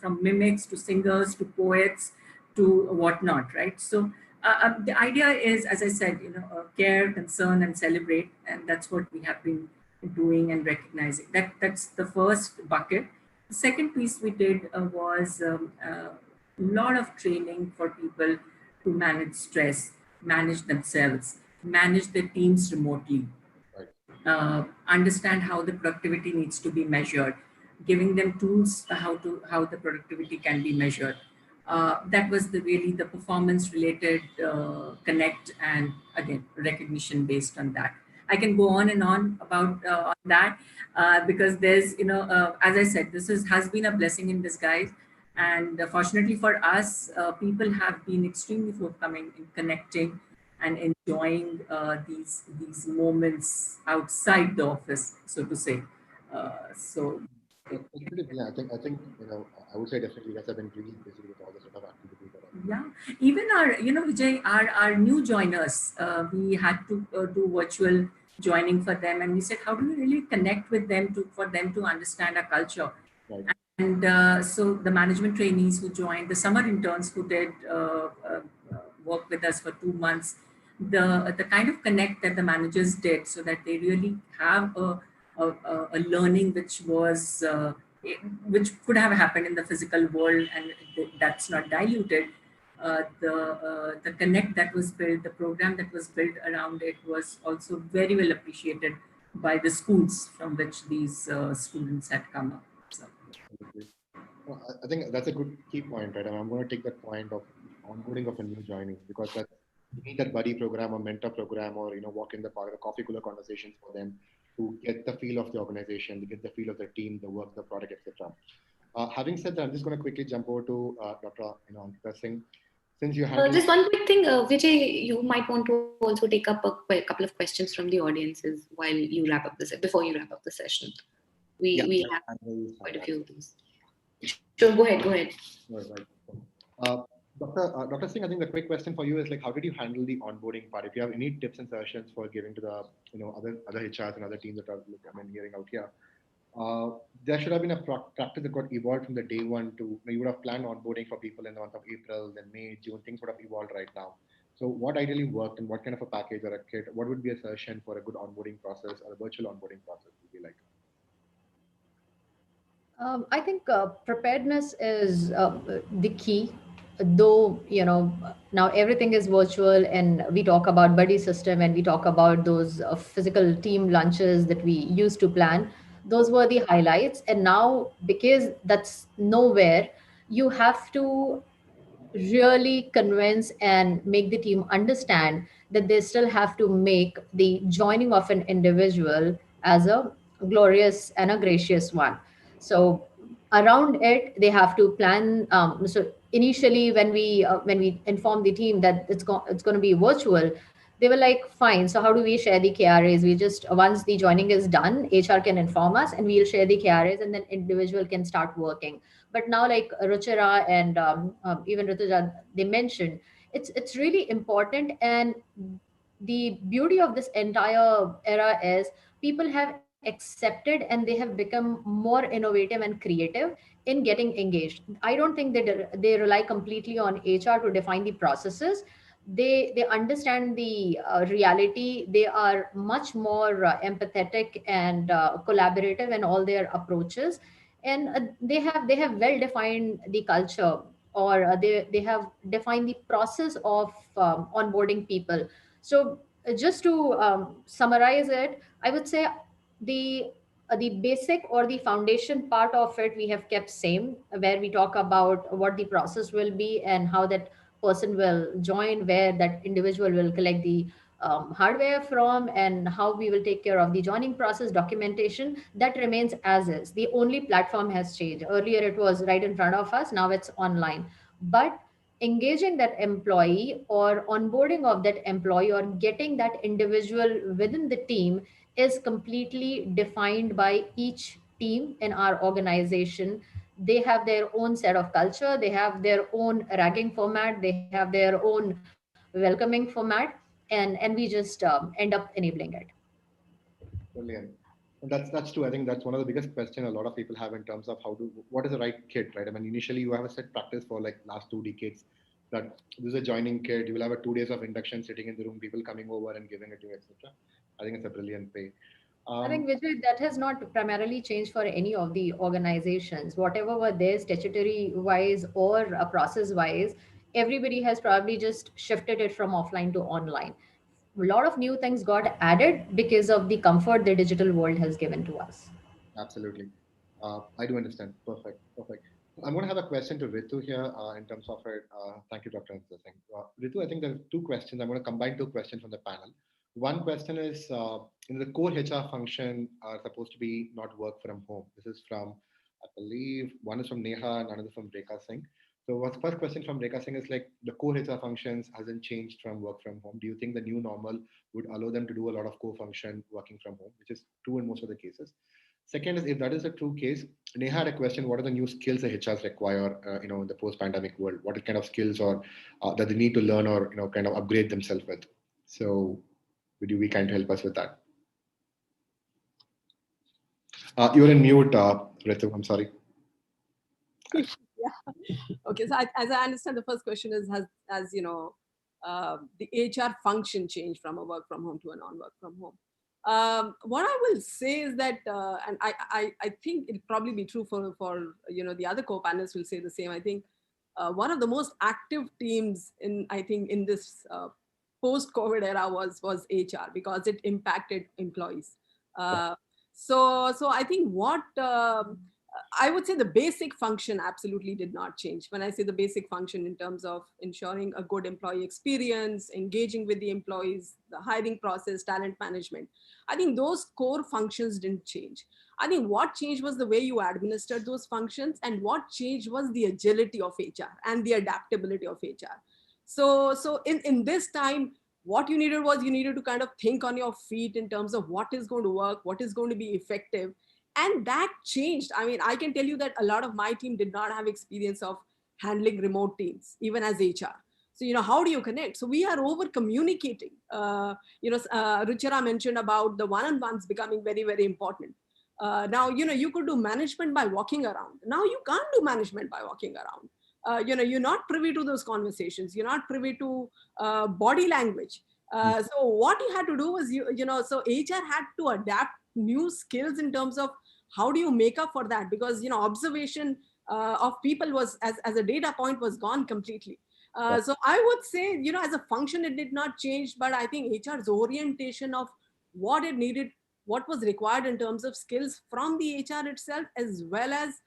from mimics to singers to poets to whatnot, right? So the idea is, as I said, care, concern, and celebrate, and that's what we have been doing and recognizing. That's the first bucket. The second piece we did was a lot of training for people to manage stress, manage themselves, manage their teams remotely, understand how the productivity needs to be measured, giving them tools how the productivity can be measured. That was really the performance related connect, and again recognition based on that. I can go on and on about on that because there's as I said, this has been a blessing in disguise, and fortunately for us, people have been extremely forthcoming in connecting and enjoying these moments outside the office, so to say. So Yeah, I think I would say definitely you guys have been really busy with all the sort of activities that are. yeah, even our Vijay, our new joiners, we had to do virtual joining for them, and we said how do we really connect with them to for them to understand our culture. Right. And so the management trainees who joined, the summer interns who did work with us for 2 months, the kind of connect that the managers did, so that they really have a learning which was which could have happened in the physical world, and that's not diluted. The connect that was built, the program that was built around it, was also very well appreciated by the schools from which these students had come up. So. Well, I think that's a good key point, right? And I'm going to take that point of onboarding of a new joinee, because that you need that buddy program or mentor program, or walk in the park, a coffee cooler conversations for them to get the feel of the organization, to get the feel of the team, the work, the product, etc. Having said that, I'm just going to quickly jump over to Dr. Ankita Singh. Since you handle Just one quick thing, Vijay, you might want to also take up a couple of questions from the audiences while you wrap up this before you wrap up the session. We have quite a few of these. Sure, go ahead. Right. Dr. Singh, I think the quick question for you is like, how did you handle the onboarding part? If you have any tips and suggestions for giving to the other HRs and other teams that are hearing out here, there should have been a practice that got evolved from the day one to you would have planned onboarding for people in the month of April, then May, June. Things would have evolved right now. So, what ideally worked, and what kind of a package or a kit? What would be a suggestion for a good onboarding process or a virtual onboarding process would be like? I think preparedness is the key. Though, now everything is virtual, and we talk about buddy system and we talk about those physical team lunches that we used to plan. Those were the highlights. And now, because that's nowhere, you have to really convince and make the team understand that they still have to make the joining of an individual as a glorious and a gracious one. So around it, they have to plan. So initially, when we informed the team that it's going to be virtual, they were like, fine. So how do we share the KRAs? We just, once the joining is done, HR can inform us and we'll share the KRAs, and then individual can start working. But now, like Ruchira and even Rituja, they mentioned, it's really important. And the beauty of this entire era is people have accepted and they have become more innovative and creative in getting engaged. I don't think they rely completely on HR to define the processes. They understand the reality. They are much more empathetic and collaborative in all their approaches, and they have well defined the culture, or they have defined the process of onboarding people. So just to summarize it, I would say the basic or the foundation part of it we have kept same, where we talk about what the process will be and how that person will join, where that individual will collect the hardware from, and how we will take care of the joining process documentation. That remains as is. The only platform has changed. Earlier it was right in front of us, now it's online. But engaging that employee or onboarding of that employee or getting that individual within the team is completely defined by each team in our organization. They have their own set of culture, they have their own ragging format, they have their own welcoming format, and we just end up enabling it. Brilliant. And that's true. I think that's one of the biggest questions a lot of people have in terms of what is the right kit, right? I mean, initially you have a set practice for like last 2 decades that this is a joining kit. You will have a 2 days of induction sitting in the room, people coming over and giving it to you, etc. I think it's a brilliant way. I think, Vijay, that has not primarily changed for any of the organizations. Whatever were there statutory wise or process wise, everybody has probably just shifted it from offline to online. A lot of new things got added because of the comfort the digital world has given to us. Absolutely. I do understand. Perfect. Perfect. I'm going to have a question to Ritu here in terms of it. Thank you, Dr. Singh. Ritu, I think there are 2 questions. I'm going to combine 2 questions from the panel. One question is in the core HR function are supposed to be not work from home. This is from, I believe, one is from Neha and another from Rekha Singh. So what's first question from Rekha Singh is like the core HR functions hasn't changed from work from home. Do you think the new normal would allow them to do a lot of core function working from home, which is true in most of the cases? Second is if that is a true case, Neha had a question: what are the new skills the HRs require, in the post-pandemic world? What kind of skills or that they need to learn or kind of upgrade themselves with? So, would you be kind to help us with that? You're in mute, Ritu. I'm sorry. Yeah. Okay. So as I understand, the first question is has the HR function changed from a work from home to a non-work from home? What I will say is that, and I think it'll probably be true for the other co-panelists will say the same. I think one of the most active teams in this post-COVID era was HR, because it impacted employees. So I think what I would say the basic function absolutely did not change. When I say the basic function in terms of ensuring a good employee experience, engaging with the employees, the hiring process, talent management, I think those core functions didn't change. I think what changed was the way you administered those functions, and what changed was the agility of HR and the adaptability of HR. So in this time, what you needed was you needed to kind of think on your feet in terms of what is going to work, what is going to be effective. And that changed. I mean, I can tell you that a lot of my team did not have experience of handling remote teams, even as HR. So, how do you connect? So we are over communicating. Ruchira mentioned about the one-on-ones becoming very, very important. Now, you could do management by walking around. Now you can't do management by walking around. You're not privy to those conversations. You're not privy to body language. So what you had to do was, so HR had to adapt new skills in terms of how do you make up for that, because observation of people was as a data point was gone completely. So I would say, as a function it did not change, but I think HR's orientation of what it needed, what was required in terms of skills from the HR itself, as well as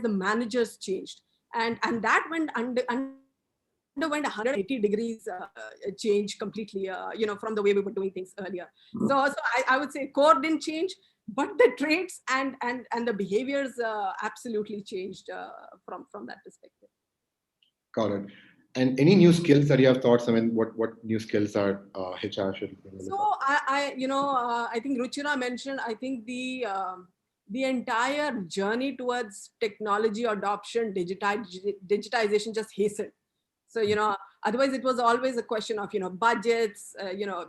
the managers changed, and that underwent 180 degrees change completely, from the way we were doing things earlier. So I would say core didn't change, but the traits and the behaviors absolutely changed from that perspective. Got it. And any new skills that you have thoughts? I mean, what new skills are HR should? So I think Ruchira mentioned. I think the entire journey towards technology adoption, digitization just hastened. So, otherwise it was always a question of, budgets,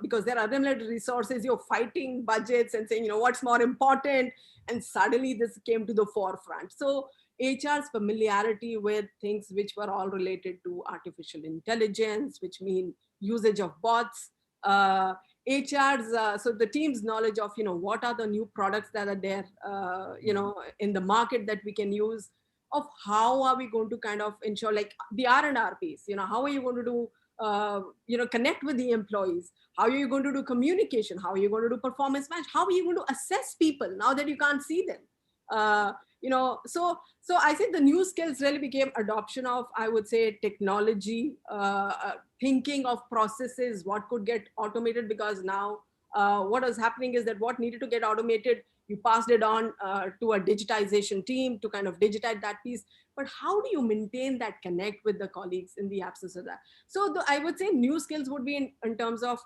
because there are limited resources, you're fighting budgets and saying, what's more important. And suddenly this came to the forefront. So HR's familiarity with things which were all related to artificial intelligence, which mean usage of bots, so the team's knowledge of, what are the new products that are there, in the market that we can use, of how are we going to kind of ensure like the R&R piece, how are you going to do, connect with the employees? How are you going to do communication? How are you going to do performance match? How are you going to assess people now that you can't see them? So I think the new skills really became adoption of, I would say, technology, thinking of processes, what could get automated, because now what is happening is that what needed to get automated You passed it on to a digitization team to kind of digitize that piece. But how do you maintain that connect with the colleagues in the absence of that? So I would say new skills would be in terms of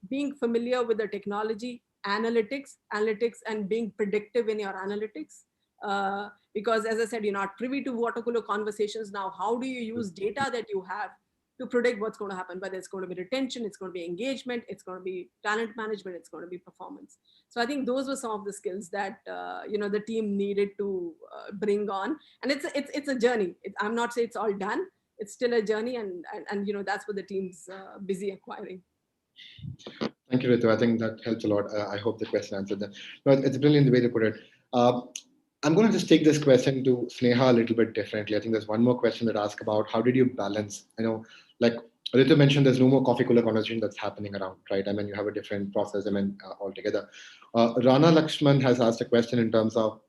being familiar with the technology, analytics, and being predictive in your analytics. Because as I said, you're not privy to water cooler conversations now. How do you use data that you have to predict what's going to happen? Whether it's going to be retention, it's going to be engagement, it's going to be talent management, it's going to be performance. So I think those were some of the skills that the team needed to bring on, and it's a journey. I'm not saying it's all done. It's still a journey, and that's what the team's busy acquiring. Thank you, Ritu. I think that helps a lot. I hope the question answered that. No, it's a brilliant way to put it. I'm going to just take this question to Sneha a little bit differently. I think there's one more question that asks about how did you balance, like Ritu mentioned, there's no more coffee cooler conversation that's happening around, right? I mean, you have a different process, altogether. Rana Lakshman has asked a question in terms of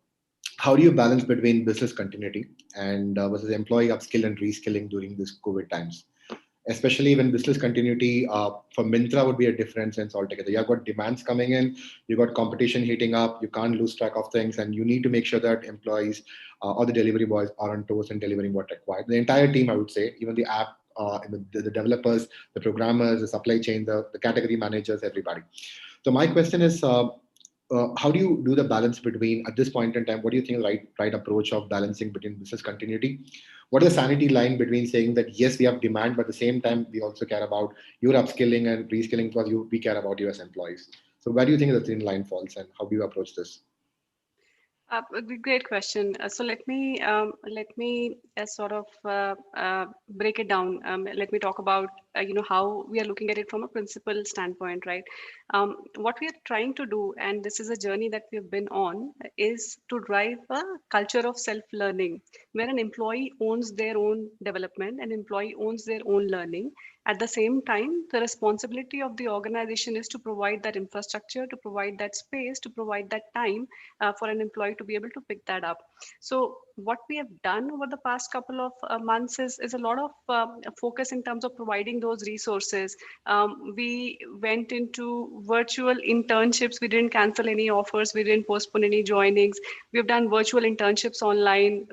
how do you balance between business continuity and versus employee upskill and reskilling during this COVID times? Especially when business continuity for Myntra would be a different sense altogether. You've got demands coming in, you've got competition heating up, you can't lose track of things, and you need to make sure that employees or the delivery boys are on toes and delivering what required. The entire team, I would say, even the app, the developers, the programmers, the supply chain, the category managers, everybody. So my question is, how do you do the balance between, at this point in time, what do you think is the right approach of balancing between business continuity? What is the sanity line between saying that, yes, we have demand, but at the same time, we also care about your upskilling and reskilling because we care about you as employees. So where do you think the thin line falls and how do you approach this? Great question. So let me sort of break it down. Let me talk about how we are looking at it from a principal standpoint, right? What we are trying to do, and this is a journey that we've been on, is to drive a culture of self-learning, where an employee owns their own development, an employee owns their own learning. At the same time, the responsibility of the organization is to provide that infrastructure, to provide that space, to provide that time for an employee to be able to pick that up. So what we have done over the past couple of months is a lot of focus in terms of providing those resources. We went into virtual internships. We didn't cancel any offers. We didn't postpone any joinings. We've done virtual internships online.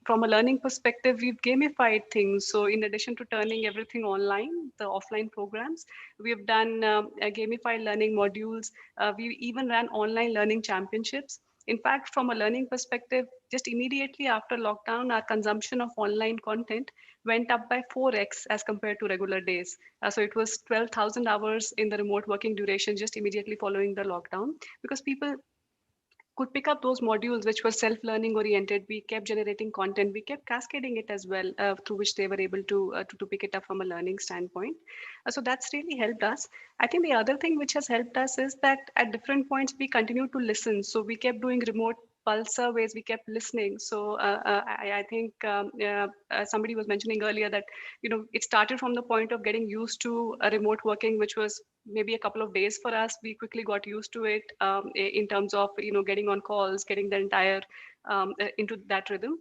From a learning perspective, we've gamified things. So in addition to turning everything online, the offline programs, we've done gamified learning modules. We even ran online learning championships. In fact, from a learning perspective, just immediately after lockdown, our consumption of online content went up by 4x as compared to regular days. So it was 12,000 hours in the remote working duration just immediately following the lockdown, because people could pick up those modules which were self-learning oriented. We kept generating content. We kept cascading it as well, through which they were able to pick it up from a learning standpoint. So that's really helped us. I think the other thing which has helped us is that at different points we continue to listen. So we kept doing remote pulse surveys. We kept listening. So I think somebody was mentioning earlier that it started from the point of getting used to remote working, which was maybe a couple of days for us. We quickly got used to it in terms of getting on calls, getting the entire into that rhythm.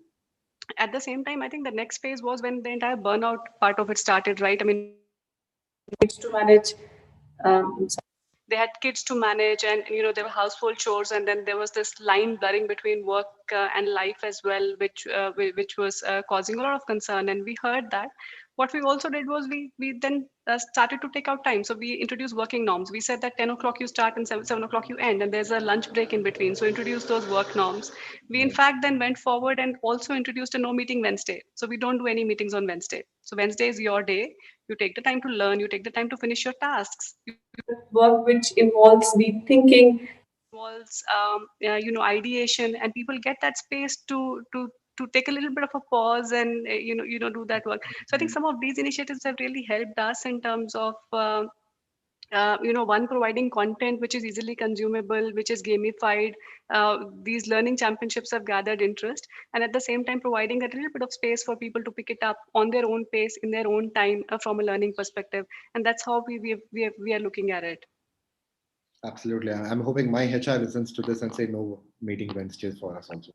At the same time, I think the next phase was when the entire burnout part of it started, right? I mean, kids to manage. They had kids to manage, and there were household chores, and then there was this line blurring between work and life as well, which was causing a lot of concern. And we heard that. What we also did was we then started to take out time. So we introduced working norms. We said that 10 o'clock you start and 7 o'clock you end, and there's a lunch break in between. So introduce those work norms. We in fact then went forward and also introduced a no meeting Wednesday. So we don't do any meetings on Wednesday. So Wednesday is your day. You take the time to learn. You take the time to finish your tasks. Work which involves deep thinking, involves ideation, and people get that space to take a little bit of a pause and do that work. So I think some of these initiatives have really helped us in terms of one, providing content which is easily consumable, which is gamified. These learning championships have gathered interest, and at the same time providing a little bit of space for people to pick it up on their own pace, in their own time, from a learning perspective. And that's how we are looking at it. Absolutely. I'm hoping my HR listens to this and say no meeting Wednesdays for us also.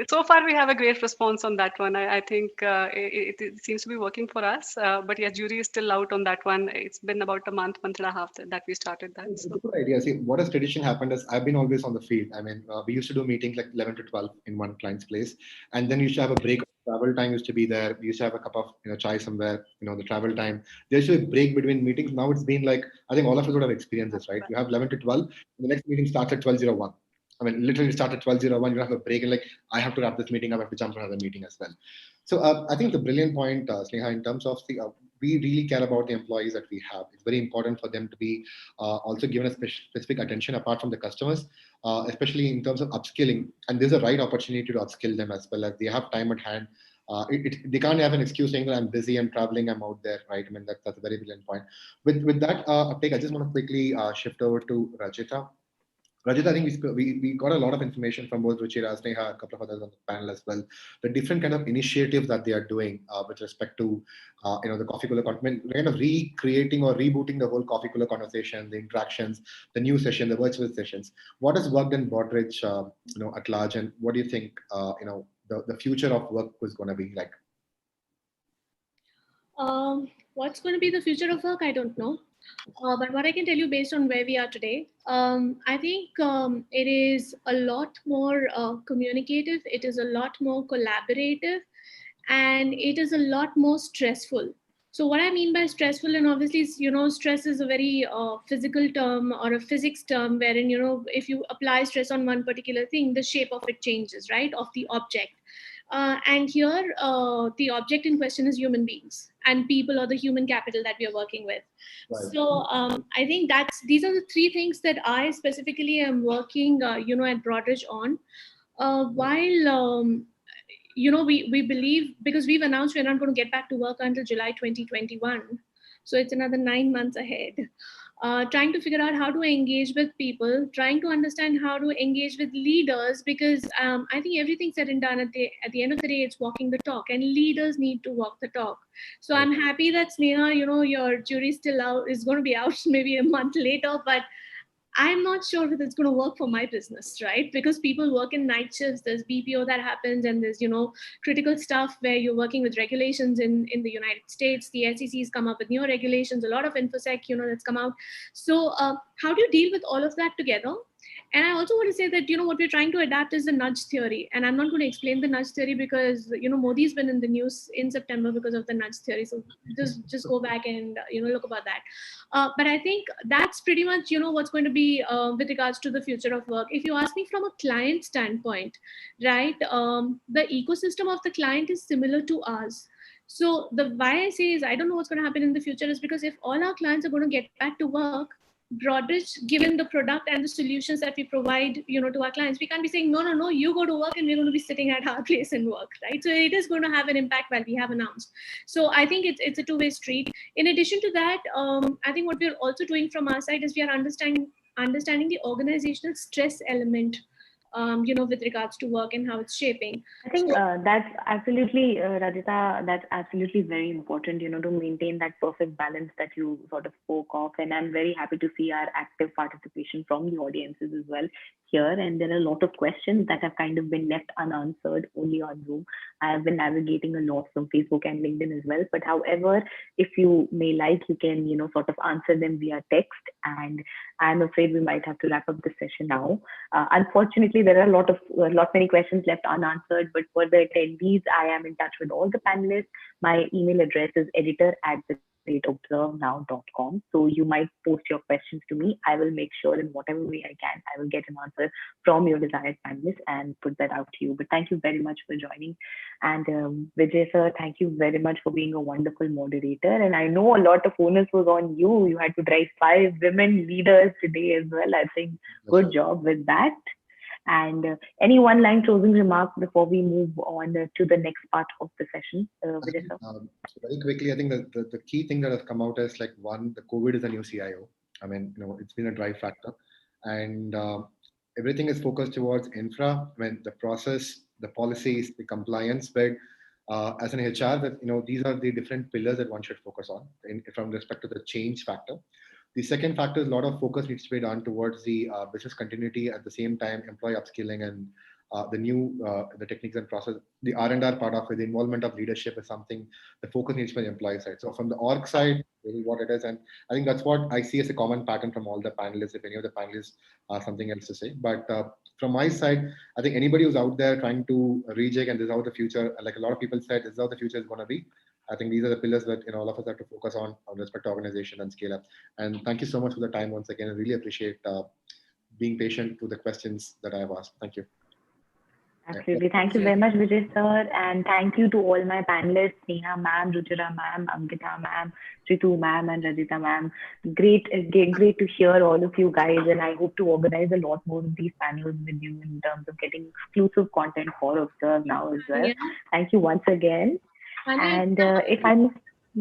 So far, we have a great response on that one. I think it seems to be working for us. But yeah, jury is still out on that one. It's been about a month and a half that we started that. It's So. a good idea. See, what has tradition happened is I've been always on the field. I mean, we used to do meetings like 11 to 12 in one client's place, and then you used to have a break. Travel time used to be there. We used to have a cup of chai somewhere. The travel time. There used to be a break between meetings. Now it's been like I think all of us would have experienced this, right? You have 11 to 12. The next meeting starts at 12:01. I mean, literally start at 12:01. You have a break, and like I have to wrap this meeting. I have to jump to another meeting as well. So I think the brilliant point, Sneha, in terms of the we really care about the employees that we have. It's very important for them to be also given a specific attention apart from the customers, especially in terms of upskilling. And there's a right opportunity to upskill them as well as they have time at hand. They can't have an excuse saying that I'm busy, I'm traveling, I'm out there, right? I mean, that's a very brilliant point. With that uptake, I just want to quickly shift over to Rajita. Rajit, I think we got a lot of information from both Ruchira, Sneha, a couple of others on the panel as well. The different kind of initiatives that they are doing with respect to the coffee cooler, kind of recreating or rebooting the whole coffee cooler conversation, the interactions, the new session, the virtual sessions. What has worked in Broadridge, at large, and what do you think the future of work was going to be like? What's going to be the future of work? I don't know. But what I can tell you based on where we are today, I think it is a lot more communicative, it is a lot more collaborative, and it is a lot more stressful. So what I mean by stressful, and obviously, stress is a very physical term or a physics term, wherein, if you apply stress on one particular thing, the shape of it changes, right, of the object. And here, the object in question is human beings and people, or the human capital that we are working with. Right. So I think these are the three things that I specifically am working, at Broadridge on. While we believe, because we've announced we're not going to get back to work until July 2021, so it's another 9 months ahead. Trying to figure out how to engage with people, trying to understand how to engage with leaders, because I think everything said and done, at the end of the day, it's walking the talk, and leaders need to walk the talk. So I'm happy that Sneha, your jury's still out, is going to be out maybe a month later, but I'm not sure whether it's going to work for my business, right? Because people work in night shifts, there's BPO that happens, and there's, critical stuff where you're working with regulations in the United States. The SEC's come up with new regulations, a lot of InfoSec, that's come out. So how do you deal with all of that together? And I also want to say that, what we're trying to adapt is the nudge theory. And I'm not going to explain the nudge theory because, Modi's been in the news in September because of the nudge theory. So just go back and, look about that. But I think that's pretty much, what's going to be with regards to the future of work. If you ask me from a client standpoint, right, the ecosystem of the client is similar to ours. So why I say is I don't know what's going to happen in the future is because if all our clients are going to get back to work, Broadridge, given the product and the solutions that we provide, to our clients, we can't be saying, no, you go to work and we're going to be sitting at our place and work, right? So it is going to have an impact while we have announced. So I think it's a two-way street. In addition to that, I think what we're also doing from our side is we are understanding the organizational stress element, with regards to work and how it's shaping. I think that's absolutely, Rajita, that's absolutely very important, to maintain that perfect balance that you sort of spoke of. And I'm very happy to see our active participation from the audiences as well here. And there are a lot of questions that have kind of been left unanswered only on Zoom. I have been navigating a lot from Facebook and LinkedIn as well. But however, if you may like, you can, sort of answer them via text. And I'm afraid we might have to wrap up the session now. Unfortunately, there are a lot many questions left unanswered, but for the attendees, I am in touch with all the panelists. My email address is editor@observenow.com. So you might post your questions to me. I will make sure in whatever way I can, I will get an answer from your desired panelists and put that out to you. But thank you very much for joining. And Vijay sir, thank you very much for being a wonderful moderator. And I know a lot of onus was on you. You had to drive 5 women leaders today as well. I think good job with that. And any one-line closing remarks before we move on to the next part of the session, Vijay sir? Very quickly, I think the key thing that has come out is like one, the COVID is a new CIO. I mean, it's been a drive factor, and everything is focused towards infra. I mean, the process, the policies, the compliance bit. As an HR, that these are the different pillars that one should focus on from respect to the change factor. The second factor is a lot of focus needs to be done towards the business continuity, at the same time employee upskilling and the techniques and process, the R&R part of it, the involvement of leadership is something the focus needs from the employee side. So from the org side, this is what it is, and I think that's what I see as a common pattern from all the panelists. If any of the panelists something else to say, but from my side, I think anybody who's out there trying to rejig and this is how the future, like a lot of people said, this is how the future is going to be. I think these are the pillars that all of us have to focus on respect to organization and scale up. And thank you so much for the time once again. I really appreciate being patient to the questions that I have asked. Thank you. Absolutely. Thank you very much, Vijay sir. And thank you to all my panelists, Neha ma'am, Ruchira ma'am, Ankita ma'am, Ritu ma'am, and Rajita ma'am. Great to hear all of you guys. And I hope to organize a lot more of these panels with you in terms of getting exclusive content for Observe Now as well. Yeah. Thank you once again. And if I'm,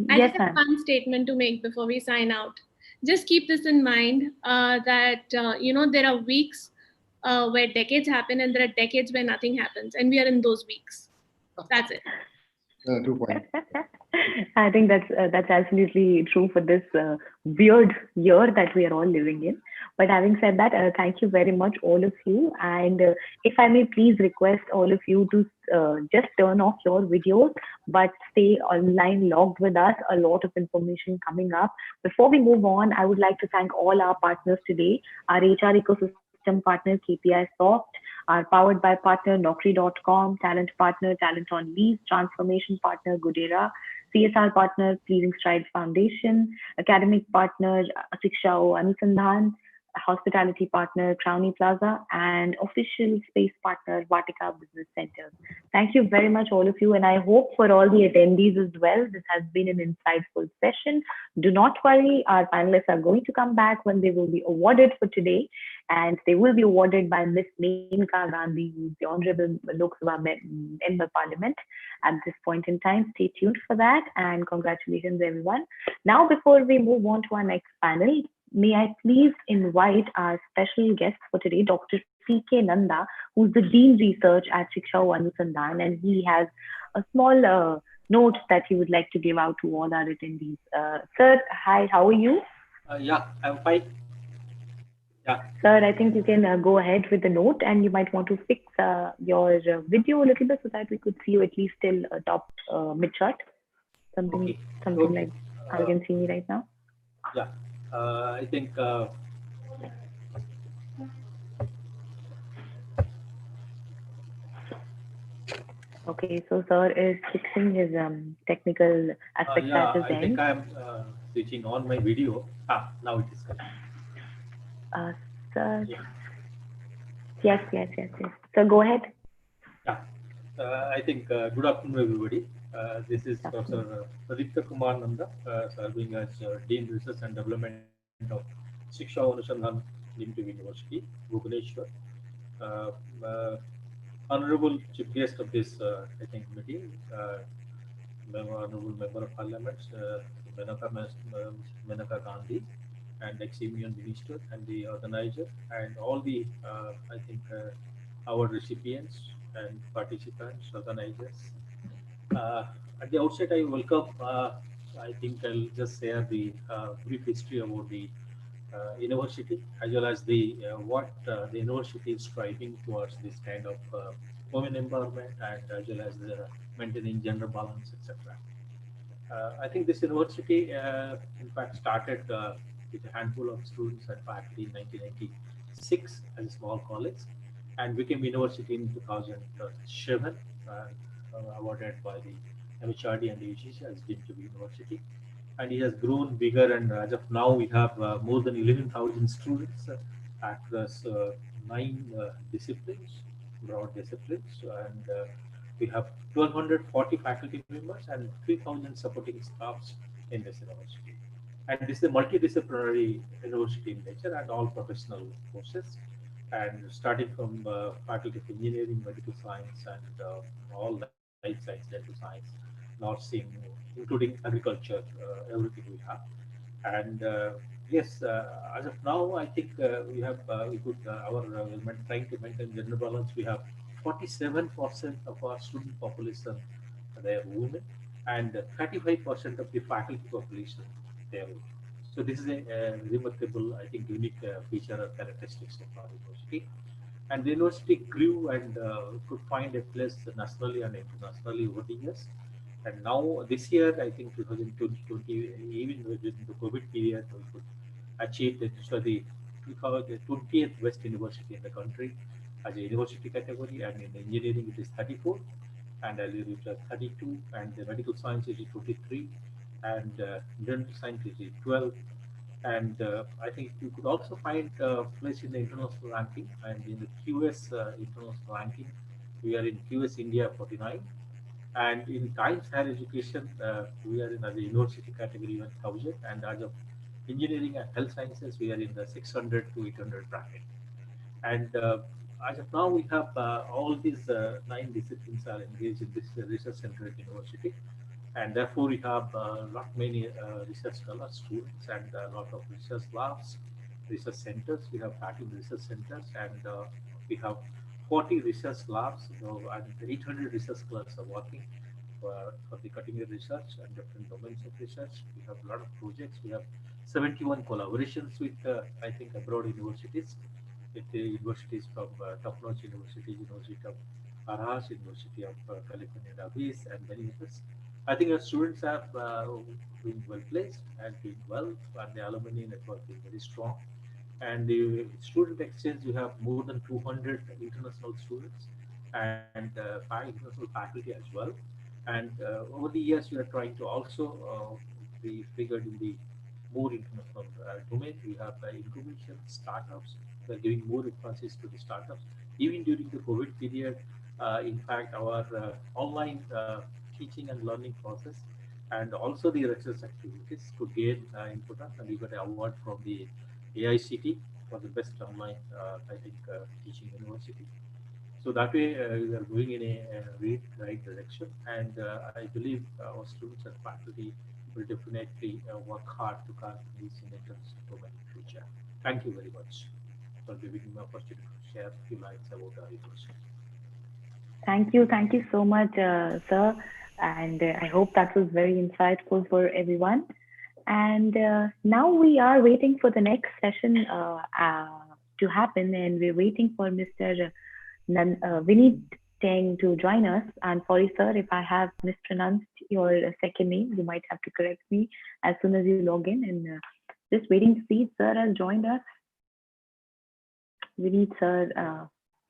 I yes, just have ma'am. one statement to make before we sign out. Just keep this in mind that, there are weeks where decades happen and there are decades where nothing happens. And we are in those weeks. That's it. 2 points. I think that's absolutely true for this weird year that we are all living in. But having said that, thank you very much, all of you. And if I may please request all of you to just turn off your videos, but stay online logged with us. A lot of information coming up. Before we move on, I would like to thank all our partners today, our HR ecosystem partner, KPI Soft, our powered by partner, Naukri.com, talent partner, Talent on Lease, transformation partner, Goodera, CSR partner, Pleasing Stride Foundation, academic partner, Shiksha Anusandhan, hospitality partner, Crowny Plaza, and official space partner, Vatika Business Center. Thank you very much, all of you, and I hope for all the attendees as well. This has been an insightful session. Do not worry, our panelists are going to come back when they will be awarded for today, and they will be awarded by Miss Menka Gandhi, who is the Honorable Lok Sabha Member Parliament at this point in time. Stay tuned for that, and congratulations, everyone. Now, before we move on to our next panel, may I please invite our special guest for today, Dr. C.K. Nanda, who's the Dean Research at Shiksha Anusandhan, and he has a small note that he would like to give out to all our attendees. Sir, hi, how are you? Yeah, I'm fine. Yeah. Sir, I think you can go ahead with the note, and you might want to fix your video a little bit so that we could see you at least till top mid shot. Something like how you can see me right now. Yeah, I think. Okay, so sir is fixing his technical aspects yeah, at his I end. think I'm switching on my video. Now it is correct. Sir. Yeah. Yes. So go ahead. Yeah, I think good afternoon, everybody. This is Professor Pradipta Kumar Nanda, serving as Dean Research and Development of Shiksha Anusandhan Limited University, Bhubaneswar. Honorable Chief Guest of this, I think, meeting, Honorable Member of Parliament, Menaka Gandhi, and ex-Union Minister, and the organizer, and all the, I think, our recipients and participants, organizers. At the outset, I welcome, I think I'll just share the brief history about the university, as well as the what the university is striving towards this kind of women empowerment, and as well as maintaining gender balance, etc. I think this university, in fact, started with a handful of students and faculty in 1996 as a small college, and became university in 2007, awarded by the MHRD and the UGC as deemed to be university. And it has grown bigger, and as of now, we have more than 11,000 students across 9 disciplines, broad disciplines, and we have 1,240 faculty members and 3,000 supporting staffs in this university. And this is a multidisciplinary university in nature and all professional courses. And starting from faculty of engineering, medical science, and all life science, dental science, nursing, including agriculture, everything we have. And yes, as of now, I think we have we could trying to maintain gender balance. We have 47% of our student population they are women, and 35% of the faculty population they are women. So this is a remarkable, I think, unique feature or characteristics of our university. And the university grew and could find a place nationally and internationally over the years. And now this year, I think 2020, even within the COVID period, we could achieve the, so the we call it the 20th best university in the country as a university category, and in engineering it is 34, and earlier it was 32, and the medical science is 23, and dental science is 12, and I think you could also find place in the international ranking, and in the QS international ranking, we are in QS India 49, and in Times Higher Education, we are in the university category 1000, and as of engineering and health sciences, we are in the 600 to 800 bracket. And as of now, we have all these 9 disciplines are engaged in this research center at university, and therefore we have lot many research scholars, students, and a lot of research labs, research centers. We have 13 research centers, and we have 40 research labs, and 800 research scholars are working for the cutting edge research and different domains of research. We have a lot of projects. We have 71 collaborations with, I think, abroad universities, with the universities from top-notch universities, University of Arhas, University of California, Davis, and many others. I think our students are being well placed and doing well, and the alumni network is very strong. And the student exchange, you have more than 200 international students and 5 international faculty as well. And over the years, we are trying to also be figured in the more international domain. We have incubation startups. We are giving more emphasis to the startups. Even during the COVID period, in fact, our online teaching and learning process, and also the research activities to gain input, and we got an award from the AICT for the best online, I think, teaching university. So that way, we are going in a right direction, and I believe our students and faculty will definitely work hard to carve these in international domain in future. Thank you very much for giving me the opportunity to share a few lines about our university. Thank you so much, sir. And I hope that was very insightful for everyone. And now we are waiting for the next session to happen, and we're waiting for Mr. Vineet Teng to join us. And sorry, sir, if I have mispronounced your second name, you might have to correct me as soon as you log in. And just waiting to see if sir has joined us. Vineet, sir,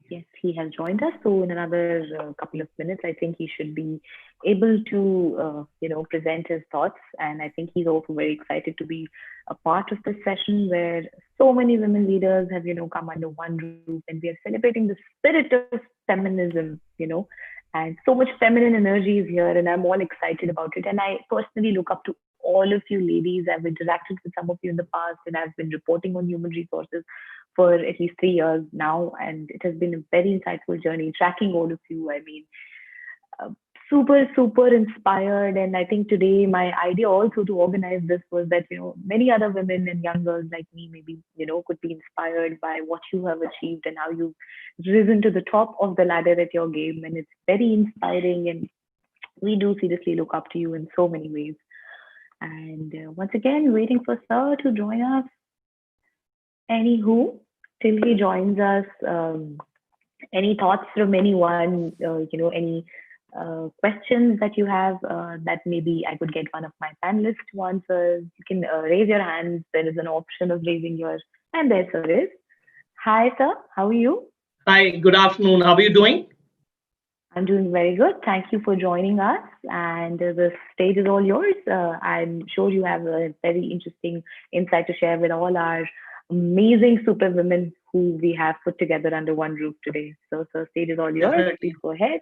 yes, he has joined us. So in another couple of minutes, I think he should be able to, present his thoughts. And I think he's also very excited to be a part of this session where so many women leaders have, come under one roof, and we are celebrating the spirit of feminism, and so much feminine energy is here, and I'm all excited about it. And I personally look up to all of you ladies. I've interacted with some of you in the past, and I've been reporting on human resources for at least 3 years now, and it has been a very insightful journey tracking all of you. I mean, super inspired. And I think today my idea also to organize this was that many other women and young girls like me maybe could be inspired by what you have achieved and how you've risen to the top of the ladder at your game. And it's very inspiring, and we do seriously look up to you in so many ways. And once again, waiting for sir to join us. Anywho, till he joins us, any thoughts from anyone, any questions that you have that maybe I could get one of my panelists to answer? You can raise your hands. There is an option of raising yours. And there, sir is. Hi, sir. How are you? Hi, good afternoon. How are you doing? I'm doing very good. Thank you for joining us. And the stage is all yours. I'm sure you have a very interesting insight to share with all our amazing super women who we have put together under one roof today. So, stage is all yours. Definitely. Please go ahead.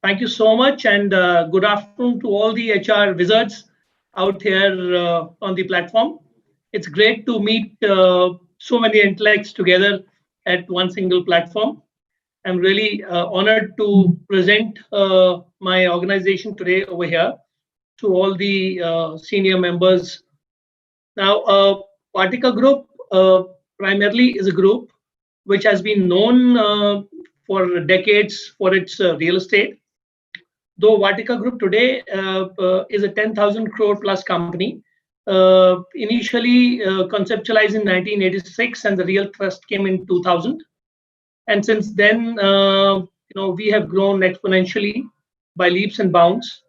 Thank you so much, and good afternoon to all the HR wizards out here on the platform. It's great to meet so many intellects together at one single platform. I'm really honored to present my organization today over here to all the senior members. Now, Vatika Group primarily is a group which has been known for decades for its real estate. Though Vatika Group today is a 10,000 crore plus company, initially conceptualized in 1986, and the real trust came in 2000. And since then, we have grown exponentially by leaps and bounds.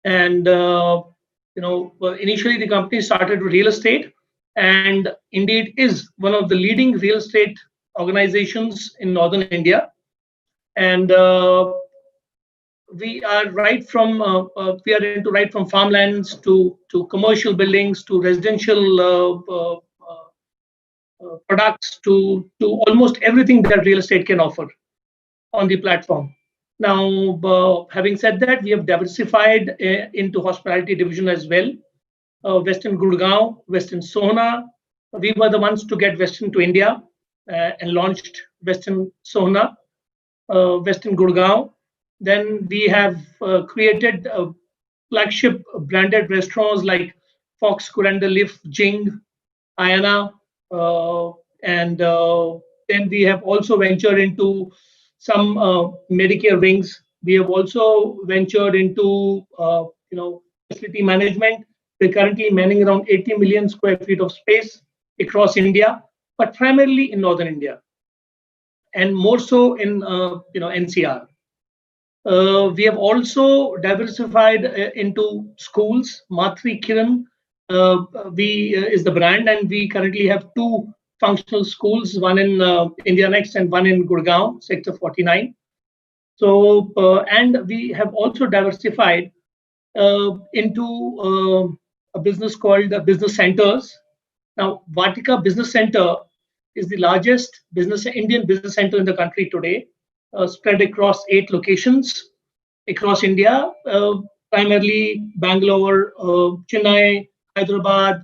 And initially the company started with real estate, and indeed is one of the leading real estate organizations in northern India. And we are into right from farmlands to commercial buildings to residential products to almost everything that real estate can offer on the platform. Now, having said that, we have diversified into hospitality division as well. Western Gurgaon, Western Sohna. We were the ones to get Western to India and launched Western Sohna, Western Gurgaon. Then we have created flagship branded restaurants like Fox, Kuranda, Leaf, Jing, Ayana, and then we have also ventured into some Medicare wings. We have also ventured into facility management. We're currently manning around 80 million square feet of space across India, but primarily in northern India, and more so in NCR. We have also diversified into schools. Matri Kiran is the brand, and we currently have two functional schools, one in India Next and one in Gurgaon, Sector 49. So, and we have also diversified into a business called Business Centers. Now, Vatika Business Center is the largest Indian business center in the country today, spread across 8 locations across India, primarily Bangalore, Chennai, Hyderabad,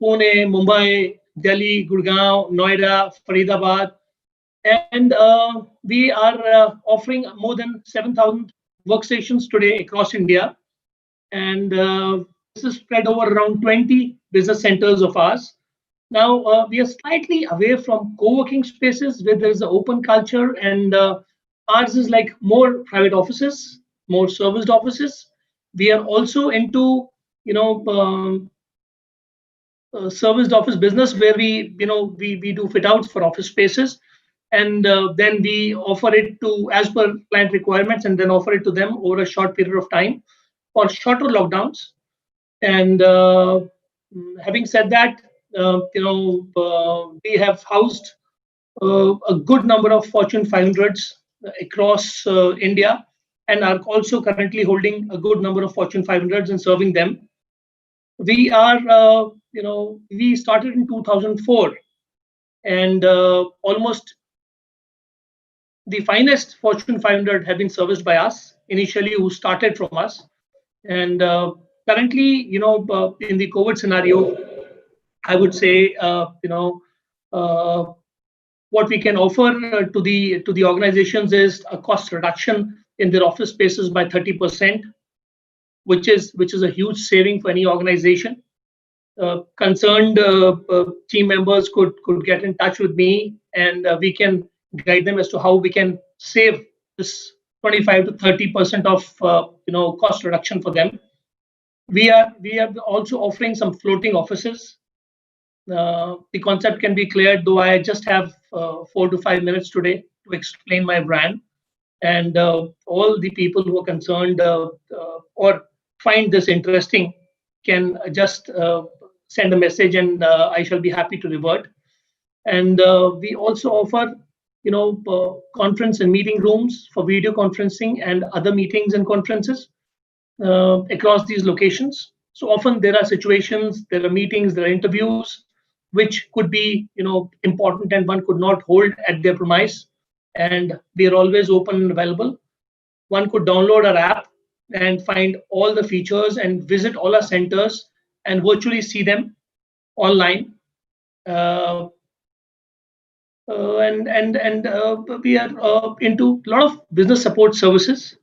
Pune, Mumbai, Delhi, Gurgaon, Noida, Faridabad. And we are offering more than 7,000 workstations today across India. And this is spread over around 20 business centers of ours. Now, we are slightly away from co-working spaces where there is an open culture, and ours is like more private offices, more serviced offices. We are also into, serviced office business where we do fit outs for office spaces, and then we offer it to as per client requirements, and then offer it to them over a short period of time for shorter lockdowns. And having said that, we have housed a good number of Fortune 500s across India, and are also currently holding a good number of Fortune 500s and serving them. We are, we started in 2004, and almost the finest Fortune 500 have been serviced by us initially, who started from us. And currently, in the COVID scenario, I would say, what we can offer to the organizations is a cost reduction in their office spaces by 30%, which is a huge saving for any organization. Concerned team members could get in touch with me, and we can guide them as to how we can save this 25 to 30% of cost reduction for them. We are also offering some floating offices. The concept can be cleared, though I just have 4 to 5 minutes today to explain my brand. And all the people who are concerned or find this interesting can just send a message, and I shall be happy to revert. And we also offer, conference and meeting rooms for video conferencing and other meetings and conferences across these locations. So often there are situations, there are meetings, there are interviews, which could be, important, and one could not hold at their premise. And we are always open and available. One could download our app and find all the features and visit all our centers and virtually see them online. And we are into a lot of business support services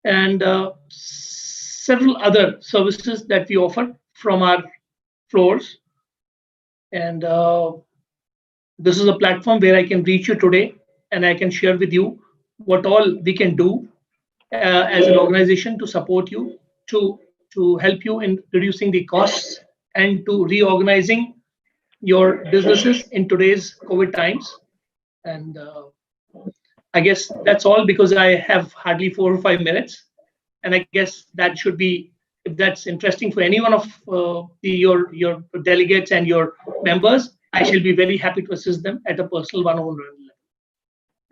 and several other services that we offer from our floors. And this is a platform where I can reach you today, and I can share with you what all we can do as an organization to support you, to help you in reducing the costs and to reorganizing your businesses in today's COVID times. And I guess that's all because I have hardly 4 or 5 minutes. And I guess that should be, if that's interesting for any one of your delegates and your members, I shall be very happy to assist them at a personal one-on-one level.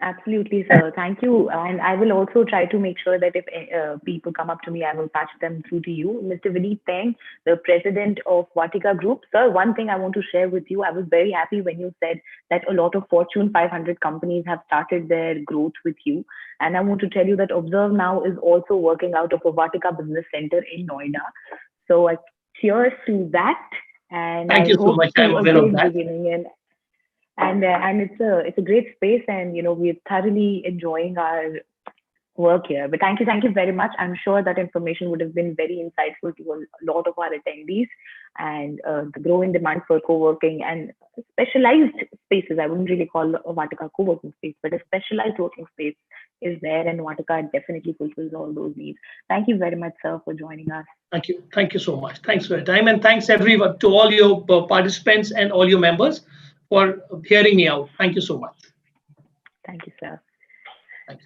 Absolutely, sir. Thank you. And I will also try to make sure that if people come up to me, I will patch them through to you. Mr. Vineet Teng, the president of Vatika Group. Sir, one thing I want to share with you, I was very happy when you said that a lot of Fortune 500 companies have started their growth with you. And I want to tell you that ObserveNow is also working out of a Vatika Business Center in Noida. So cheers to that. And Thank I you so hope much. to I'm a aware of great that. beginning. And it's a great space, and we're thoroughly enjoying our work here. But thank you very much. I'm sure that information would have been very insightful to a lot of our attendees, and the growing demand for co-working and specialized spaces. I wouldn't really call a Vatika co-working space, but a specialized working space is there, and Vatika definitely fulfills all those needs. Thank you very much, sir, for joining us. Thank you. Thank you so much. Thanks for your time, and thanks everyone to all your participants and all your members for hearing me out. Thank you so much. Thank you, sir.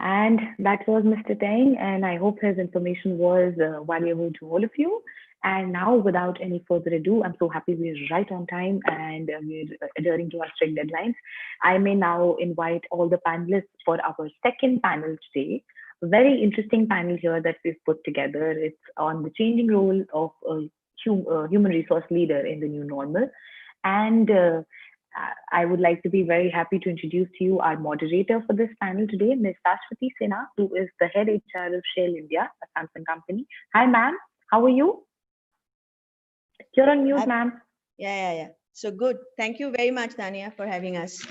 And that was Mr. Teng, and I hope his information was valuable to all of you. And now, without any further ado, I'm so happy we're right on time and we're adhering to our strict deadlines. I may now invite all the panelists for our second panel today. A very interesting panel here that we've put together. It's on the changing role of a human resource leader in the new normal. And I would like to be very happy to introduce to you our moderator for this panel today, Ms. Sashwati Sinha, who is the head HR of Shell India, a Samsung company. Hi, ma'am. How are you? You're on mute, ma'am. Yeah. So good. Thank you very much, Tania, for having us.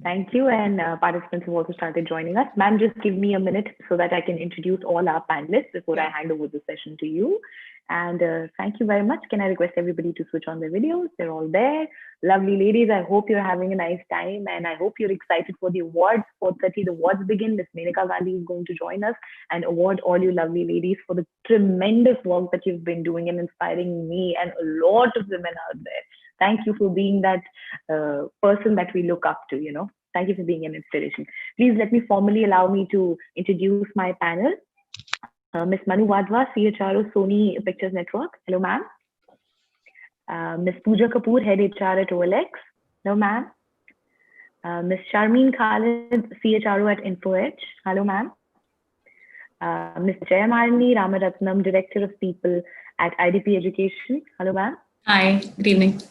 Thank you. And participants have also started joining us. Ma'am, just give me a minute so that I can introduce all our panelists before I hand over the session to you. And thank you very much. Can I request everybody to switch on their videos? They're all there. Lovely ladies, I hope you're having a nice time, and I hope you're excited for the awards. 4:30, the awards begin. Ms. Menaka Gandhi is going to join us and award all you lovely ladies for the tremendous work that you've been doing and inspiring me and a lot of women out there. Thank you for being that person that we look up to, Thank you for being an inspiration. Please let me formally allow me to introduce my panel. Ms. Manu Wadhwa, CHRO, Sony Pictures Network. Hello, ma'am. Ms. Pooja Kapoor, Head HR at OLX. Hello, ma'am. Ms. Sharmeen Khalid, CHRO at InfoEdge. Hello, ma'am. Ms. Jayamalini Ramaratnam, Director of People at IDP Education. Hello, ma'am. Hi, good evening.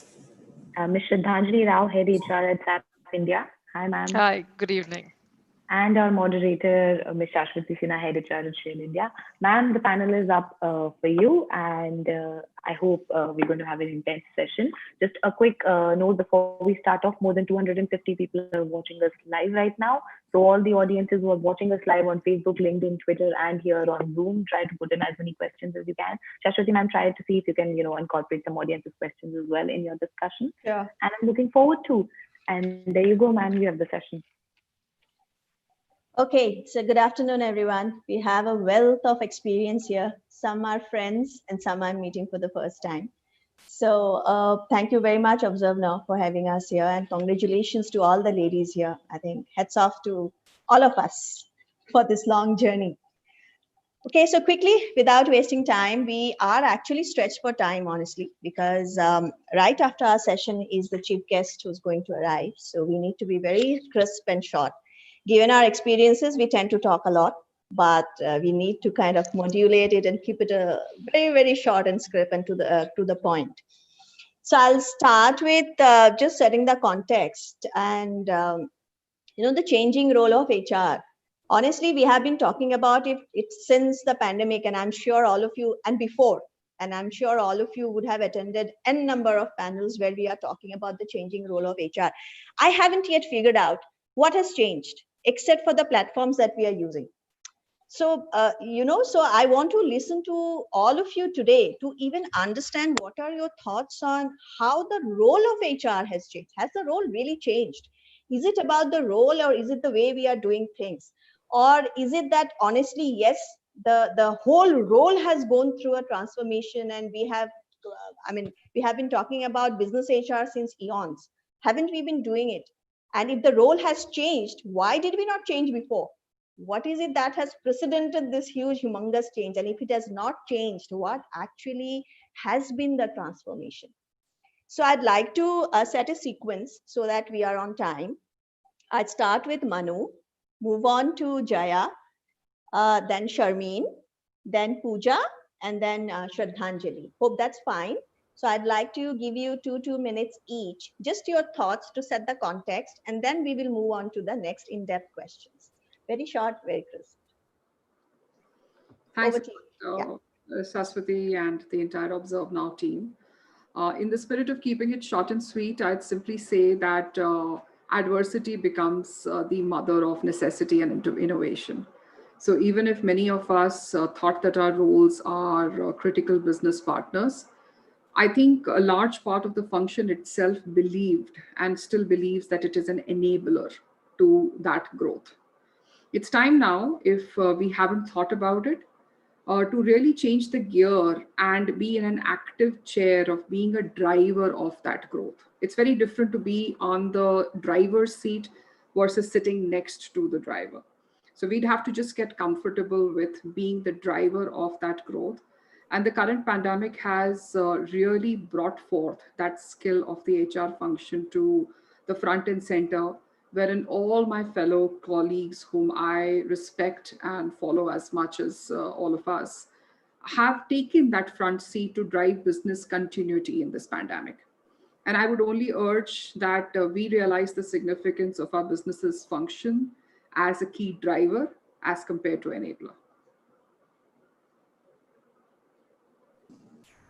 Ms. Shraddhanjali Rao, Head HR at SAP India. Hi, ma'am. Hi, good evening. And our moderator, Ms. Sashwati Sinha, Head HR at Shell India. Ma'am, the panel is up for you, and I hope we're going to have an intense session. Just a quick note before we start off, more than 250 people are watching us live right now. So all the audiences who are watching us live on Facebook, LinkedIn, Twitter, and here on Zoom, try to put in as many questions as you can. Shashwati ma'am, try to see if you can, incorporate some audience's questions as well in your discussion. Yeah. And I'm looking forward to. And there you go, ma'am, you have the session. Okay, so good afternoon, everyone. We have a wealth of experience here. Some are friends and some I'm meeting for the first time. So thank you very much, ObserveNow, for having us here. And congratulations to all the ladies here. I think hats off to all of us for this long journey. Okay, so quickly, without wasting time, we are actually stretched for time, honestly, because right after our session is the chief guest who's going to arrive. So we need to be very crisp and short. Given our experiences, we tend to talk a lot, but we need to kind of modulate it and keep it very, very short and crisp and to the point. So I'll start with just setting the context and, the changing role of HR. Honestly, we have been talking about it since the pandemic, and I'm sure all of you, and before, and I'm sure all of you would have attended n number of panels where we are talking about the changing role of HR. I haven't yet figured out what has changed, except for the platforms that we are using. So, so I want to listen to all of you today to even understand what are your thoughts on how the role of HR has changed. Has the role really changed? Is it about the role, or is it the way we are doing things? Or is it that honestly, yes, the whole role has gone through a transformation, and we have, we have been talking about business HR since eons. Haven't we been doing it? And if the role has changed, why did we not change before? What is it that has precedented this huge, humongous change? And if it has not changed, what actually has been the transformation? So I'd like to set a sequence so that we are on time. I'd start with Manu, move on to Jaya, then Sharmeen, then Pooja, and then Shraddhanjali. Hope that's fine. So I'd like to give you 2 minutes each, just your thoughts to set the context, and then we will move on to the next in-depth questions. Very short, very crisp. Thanks, Over to you. Saswati and the entire ObserveNow team. In the spirit of keeping it short and sweet, I'd simply say that adversity becomes the mother of necessity and innovation. So even if many of us thought that our roles are critical business partners, I think a large part of the function itself believed and still believes that it is an enabler to that growth. It's time now, if we haven't thought about it, to really change the gear and be in an active chair of being a driver of that growth. It's very different to be on the driver's seat versus sitting next to the driver. So we'd have to just get comfortable with being the driver of that growth. And the current pandemic has really brought forth that skill of the HR function to the front and center, wherein all my fellow colleagues whom I respect and follow as much as all of us have taken that front seat to drive business continuity in this pandemic. And I would only urge that we realize the significance of our business's function as a key driver as compared to enabler.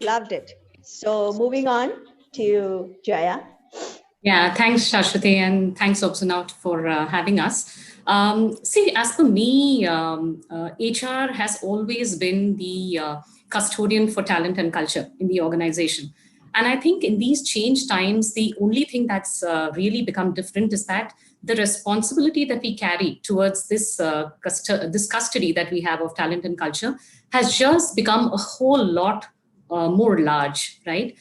Loved it. So moving on to Jaya. Yeah, thanks, Shashwati, and thanks, ObserveNow, for having us. See, as per me, HR has always been the custodian for talent and culture in the organization. And I think in these change times, the only thing that's really become different is that the responsibility that we carry towards this custody that we have of talent and culture has just become a whole lot more large, right?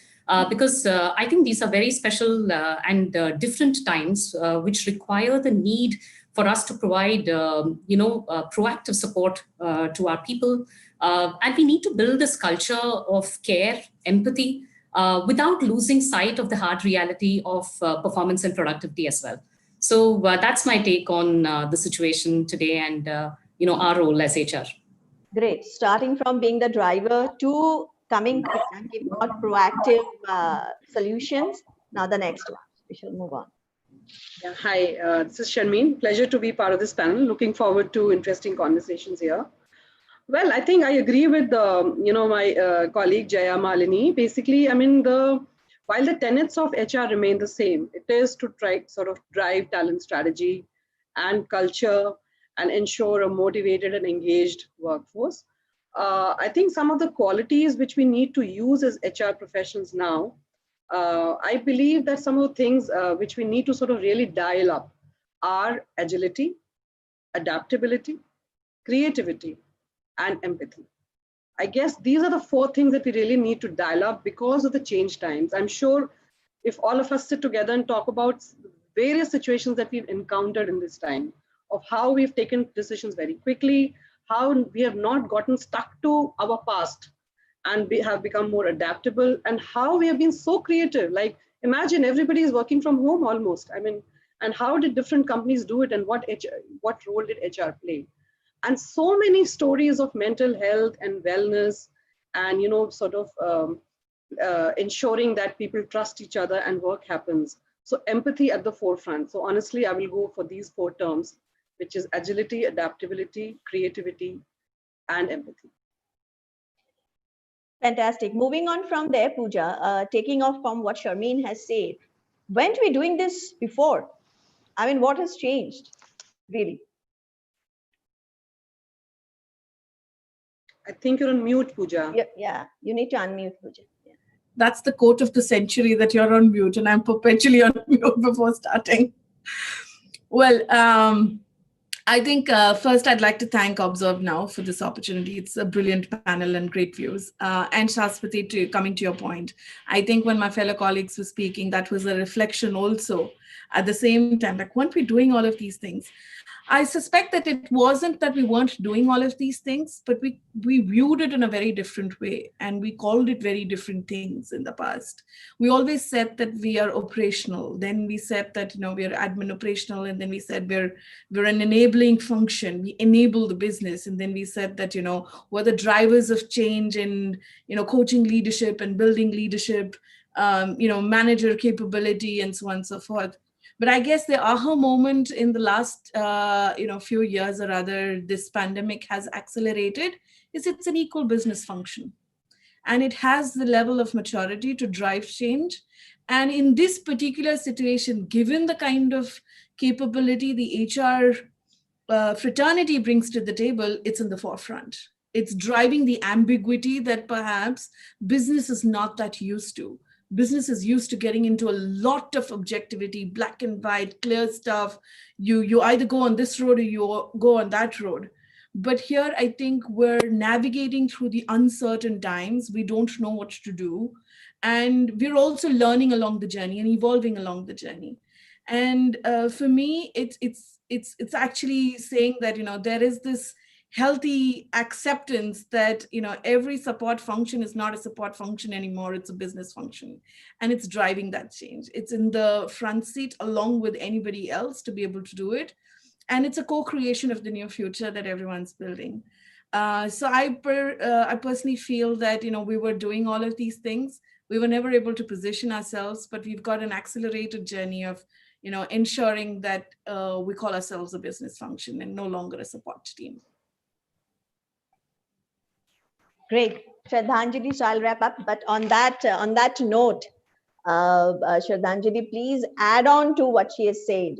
Because I think these are very special and different times which require the need for us to provide, proactive support to our people. And we need to build this culture of care, empathy, without losing sight of the hard reality of performance and productivity as well. So that's my take on the situation today and, our role as HR. Great. Starting from being the driver to coming and giving out proactive solutions. Now the next one. We shall move on. Yeah, hi, this is Sharmeen. Pleasure to be part of this panel. Looking forward to interesting conversations here. Well, I think I agree with my colleague Jaya Malini. Basically, I mean, while the tenets of HR remain the same, it is to try sort of drive talent strategy and culture and ensure a motivated and engaged workforce. I think some of the qualities which we need to use as HR professionals now, I believe that some of the things which we need to sort of really dial up are agility, adaptability, creativity, and empathy. I guess these are the 4 things that we really need to dial up because of the change times. I'm sure if all of us sit together and talk about various situations that we've encountered in this time, of how we've taken decisions very quickly, how we have not gotten stuck to our past and we have become more adaptable, and how we have been so creative. Like, imagine everybody is working from home almost. I mean, and how did different companies do it, and what role did HR play? And so many stories of mental health and wellness and, ensuring that people trust each other and work happens. So empathy at the forefront. So honestly, I will go for these 4 terms, which is agility, adaptability, creativity, and empathy. Fantastic. Moving on from there, Pooja, taking off from what Sharmeen has said, weren't we doing this before? I mean, what has changed, really? I think you're on mute, Pooja. Yeah, you need to unmute, Pooja. Yeah. That's the quote of the century, that you're on mute, and I'm perpetually on mute before starting. Well, I think first I'd like to thank ObserveNow for this opportunity. It's a brilliant panel and great views. And Shaswati, coming to your point, I think when my fellow colleagues were speaking, that was a reflection also at the same time, like weren't we doing all of these things? I suspect that it wasn't that we weren't doing all of these things, but we viewed it in a very different way and we called it very different things in the past. We always said that we are operational. Then we said that, we are admin operational. And then we said we're an enabling function. We enable the business. And then we said that, we're the drivers of change and, coaching leadership and building leadership, manager capability and so on and so forth. But I guess the aha moment in the last, few years or rather, this pandemic has accelerated is it's an equal business function. And it has the level of maturity to drive change. And in this particular situation, given the kind of capability the HR fraternity brings to the table, it's in the forefront. It's driving the ambiguity that perhaps business is not that used to. Business is used to getting into a lot of objectivity, black and white, clear stuff. You either go on this road or you go on that road. But here, I think we're navigating through the uncertain times. We don't know what to do. And we're also learning along the journey and evolving along the journey. And for me, it's actually saying that, there is this healthy acceptance that every support function is not a support function anymore. It's a business function, and it's driving that change. It's in the front seat along with anybody else to be able to do it, and it's a co-creation of the new future that everyone's building. So I personally feel that we were doing all of these things. We were never able to position ourselves, but we've got an accelerated journey of ensuring that we call ourselves a business function and no longer a support team. Great, Shraddhanjali. So I'll wrap up. But on that note, Shraddhanjali, please add on to what she has said.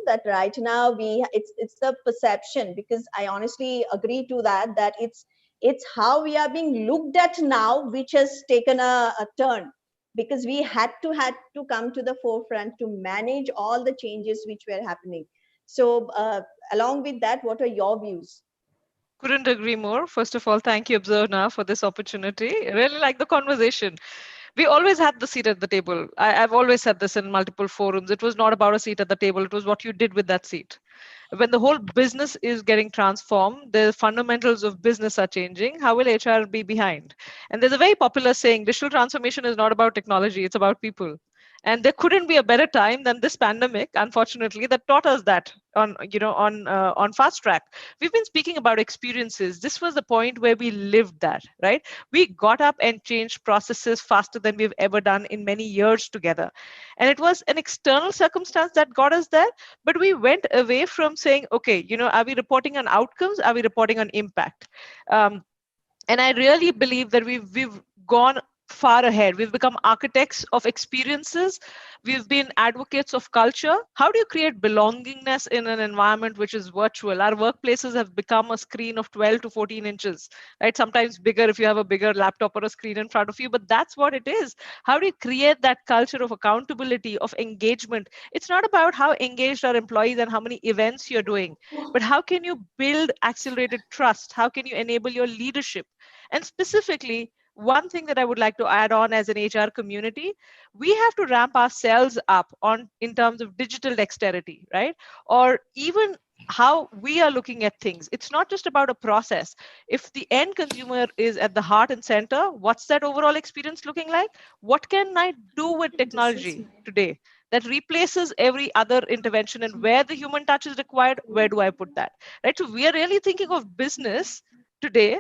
That right now it's the perception, because I honestly agree to that. That it's how we are being looked at now, which has taken a turn, because we had to come to the forefront to manage all the changes which were happening. So along with that, what are your views? Couldn't agree more. First of all, thank you, ObserveNow, for this opportunity. I really like the conversation. We always had the seat at the table. I've always said this in multiple forums. It was not about a seat at the table. It was what you did with that seat. When the whole business is getting transformed, the fundamentals of business are changing. How will HR be behind? And there's a very popular saying, digital transformation is not about technology, it's about people. And there couldn't be a better time than this pandemic, unfortunately, that taught us that on fast track. We've been speaking about experiences. This was the point where we lived that, right? We got up and changed processes faster than we've ever done in many years together. And it was an external circumstance that got us there. But we went away from saying, okay, are we reporting on outcomes? Are we reporting on impact? And I really believe that we've gone far ahead. We've become architects of experiences. We've been advocates of culture. How do you create belongingness in an environment which is virtual? Our workplaces have become a screen of 12 to 14 inches, right? Sometimes bigger if you have a bigger laptop or a screen in front of you, but that's what it is. How do you create that culture of accountability, of engagement? It's not about how engaged are employees and how many events you're doing, but how can you build accelerated trust? How can you enable your leadership? And specifically, one thing that I would like to add on as an HR community, we have to ramp ourselves up in terms of digital dexterity, right? Or even how we are looking at things. It's not just about a process. If the end consumer is at the heart and center, what's that overall experience looking like? What can I do with technology today that replaces every other intervention, and where the human touch is required, where do I put that, right? So we are really thinking of business today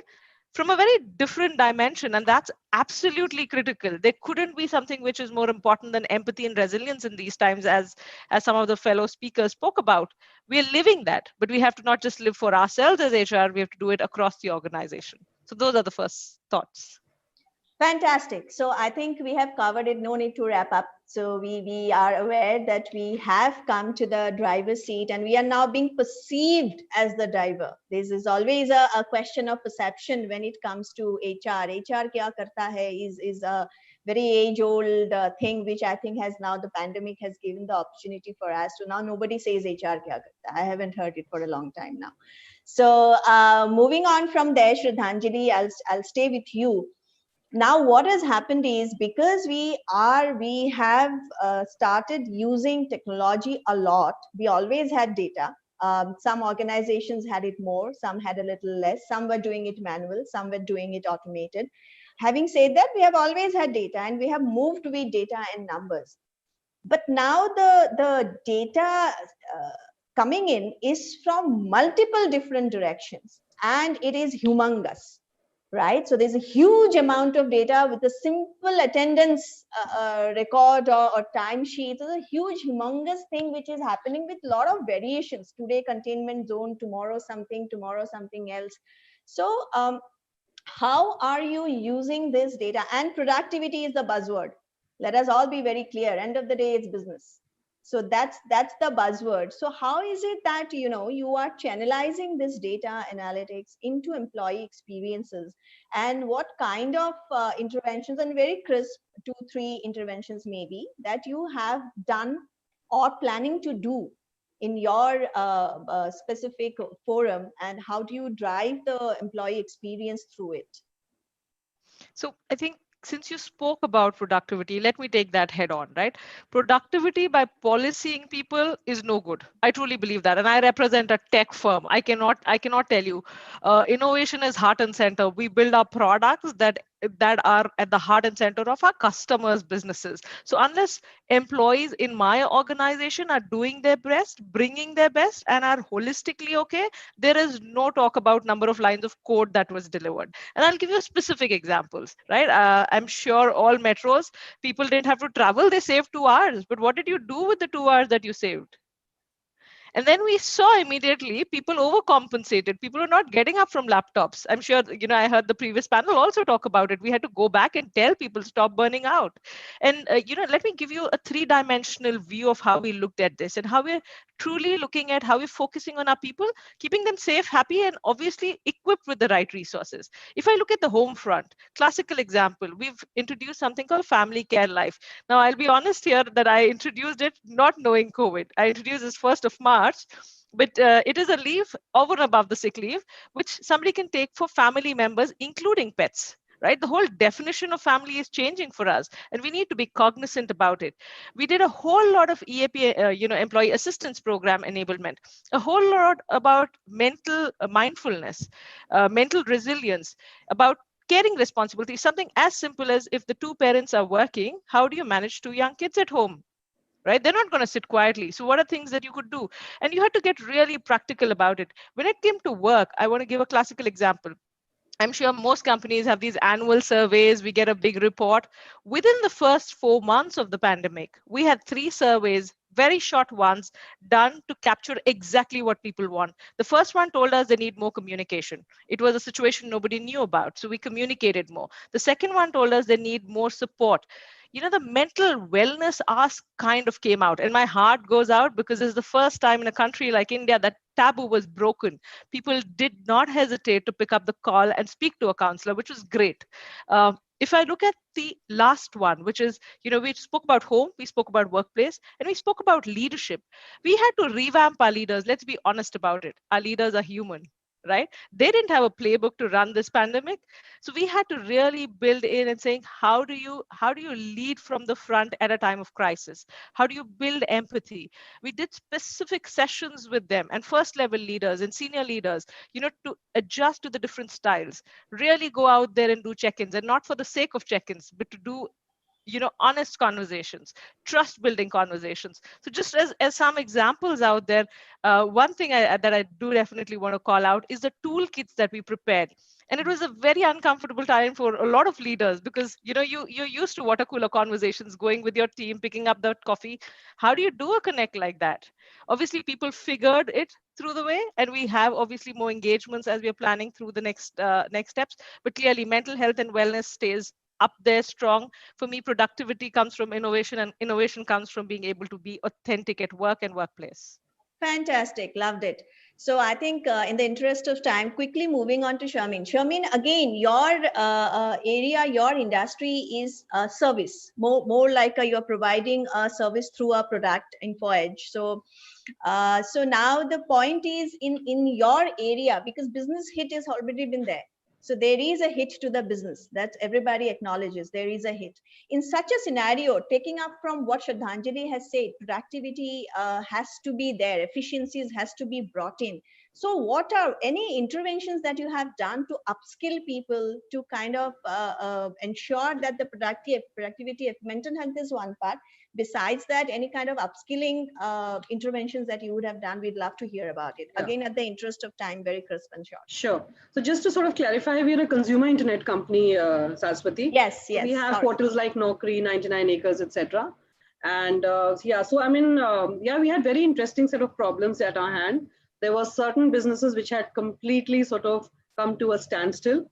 from a very different dimension, and that's absolutely critical. There couldn't be something which is more important than empathy and resilience in these times, as some of the fellow speakers spoke about. We're living that, but we have to not just live for ourselves as HR, we have to do it across the organization. So those are the first thoughts. Fantastic. So I think we have covered it. No need to wrap up. So we are aware that we have come to the driver's seat and we are now being perceived as the driver. This is always a question of perception when it comes to HR. HR kya karta hai is very age-old thing, which I think has now the pandemic has given the opportunity for us to now nobody says HR kya karta. I haven't heard it for a long time now. So moving on from there, Shraddhanjali, I'll stay with you. Now what has happened is because we have started using technology a lot. We always had data. Some organizations had it more, some had a little less, some were doing it manual, some were doing it automated. Having said that, we have always had data and we have moved with data and numbers. But now the data coming in is from multiple different directions and it is humongous, right? So there's a huge amount of data with a simple attendance record or timesheet. There's a huge, humongous thing which is happening with a lot of variations. Today, containment zone, tomorrow something else. So how are you using this data? And productivity is the buzzword. Let us all be very clear. End of the day, it's business. So that's the buzzword. So how is it that you are channelizing this data analytics into employee experiences, and what kind of interventions, and very crisp 2-3 interventions maybe, that you have done or planning to do in your specific forum, and how do you drive the employee experience through it? So I think since you spoke about productivity, let me take that head on, right? Productivity by policing people is no good. I truly believe that. And I represent a tech firm. I cannot tell you. Innovation is heart and center. We build our products that are at the heart and center of our customers' businesses. So unless employees in my organization are doing their best, bringing their best, and are holistically okay, there is no talk about number of lines of code that was delivered. And I'll give you specific examples, right? I'm sure all metros, people didn't have to travel, they saved 2 hours. But what did you do with the 2 hours that you saved? And then we saw immediately people overcompensated. People are not getting up from laptops. I'm sure, I heard the previous panel also talk about it. We had to go back and tell people stop burning out. And, let me give you a 3-dimensional view of how we looked at this and how we're truly looking at how we're focusing on our people, keeping them safe, happy, and obviously equipped with the right resources. If I look at the home front, classical example, we've introduced something called Family Care Life. Now, I'll be honest here that I introduced it not knowing COVID. I introduced this 1st of March, but it is a leave over and above the sick leave, which somebody can take for family members, including pets. Right, the whole definition of family is changing for us, and we need to be cognizant about it. We did a whole lot of EAP, employee assistance program enablement, a whole lot about mental mindfulness, mental resilience, about caring responsibility. Something as simple as if the 2 parents are working, how do you manage 2 young kids at home? Right? They're not going to sit quietly. So what are things that you could do? And you had to get really practical about it. When it came to work, I want to give a classical example. I'm sure most companies have these annual surveys. We get a big report. Within the first 4 months of the pandemic, we had 3 surveys, very short ones, done to capture exactly what people want. The first one told us they need more communication. It was a situation nobody knew about, so we communicated more. The second one told us they need more support. The mental wellness ask kind of came out, and my heart goes out because it's the first time in a country like India that taboo was broken. People did not hesitate to pick up the call and speak to a counselor, which was great. If I look at the last one, which is, we spoke about home, we spoke about workplace, and we spoke about leadership. We had to revamp our leaders. Let's be honest about it. Our leaders are human, right? They didn't have a playbook to run this pandemic. So we had to really build in and saying, how do you lead from the front at a time of crisis? How do you build empathy? We did specific sessions with them and first level leaders and senior leaders, to adjust to the different styles, really go out there and do check-ins, and not for the sake of check-ins, but to do honest conversations, trust building conversations. So just as some examples out there, one thing that I do definitely want to call out is the toolkits that we prepared. And it was a very uncomfortable time for a lot of leaders because you're used to water cooler conversations, going with your team, picking up that coffee. How do you do a connect like that? Obviously people figured it through the way, and we have obviously more engagements as we are planning through the next steps. But clearly mental health and wellness stays up there strong. For me, productivity comes from innovation, and innovation comes from being able to be authentic at work and workplace. Fantastic. Loved it. So I think in the interest of time, quickly moving on to Sharmin. Sharmin, again, your area, your industry is service, more like you're providing a service through a product, InfoEdge. So now the point is in your area, because business hit has already been there. So there is a hit to the business that everybody acknowledges. There is a hit. In such a scenario, taking up from what Shraddhanjali has said, productivity has to be there, efficiencies has to be brought in. So what are any interventions that you have done to upskill people to kind of ensure that the productivity, mental health is one part. Besides that, any kind of upskilling interventions that you would have done, we'd love to hear about it. Yeah. Again, at the interest of time, very crisp and short. Sure. So just to sort of clarify, we're a consumer internet company, Saraswati. Yes, yes. We have sorry. portals like Naukri, 99 Acres, etc. And yeah, so I mean, yeah, we had very interesting set of problems at our hand. There were certain businesses which had completely sort of come to a standstill,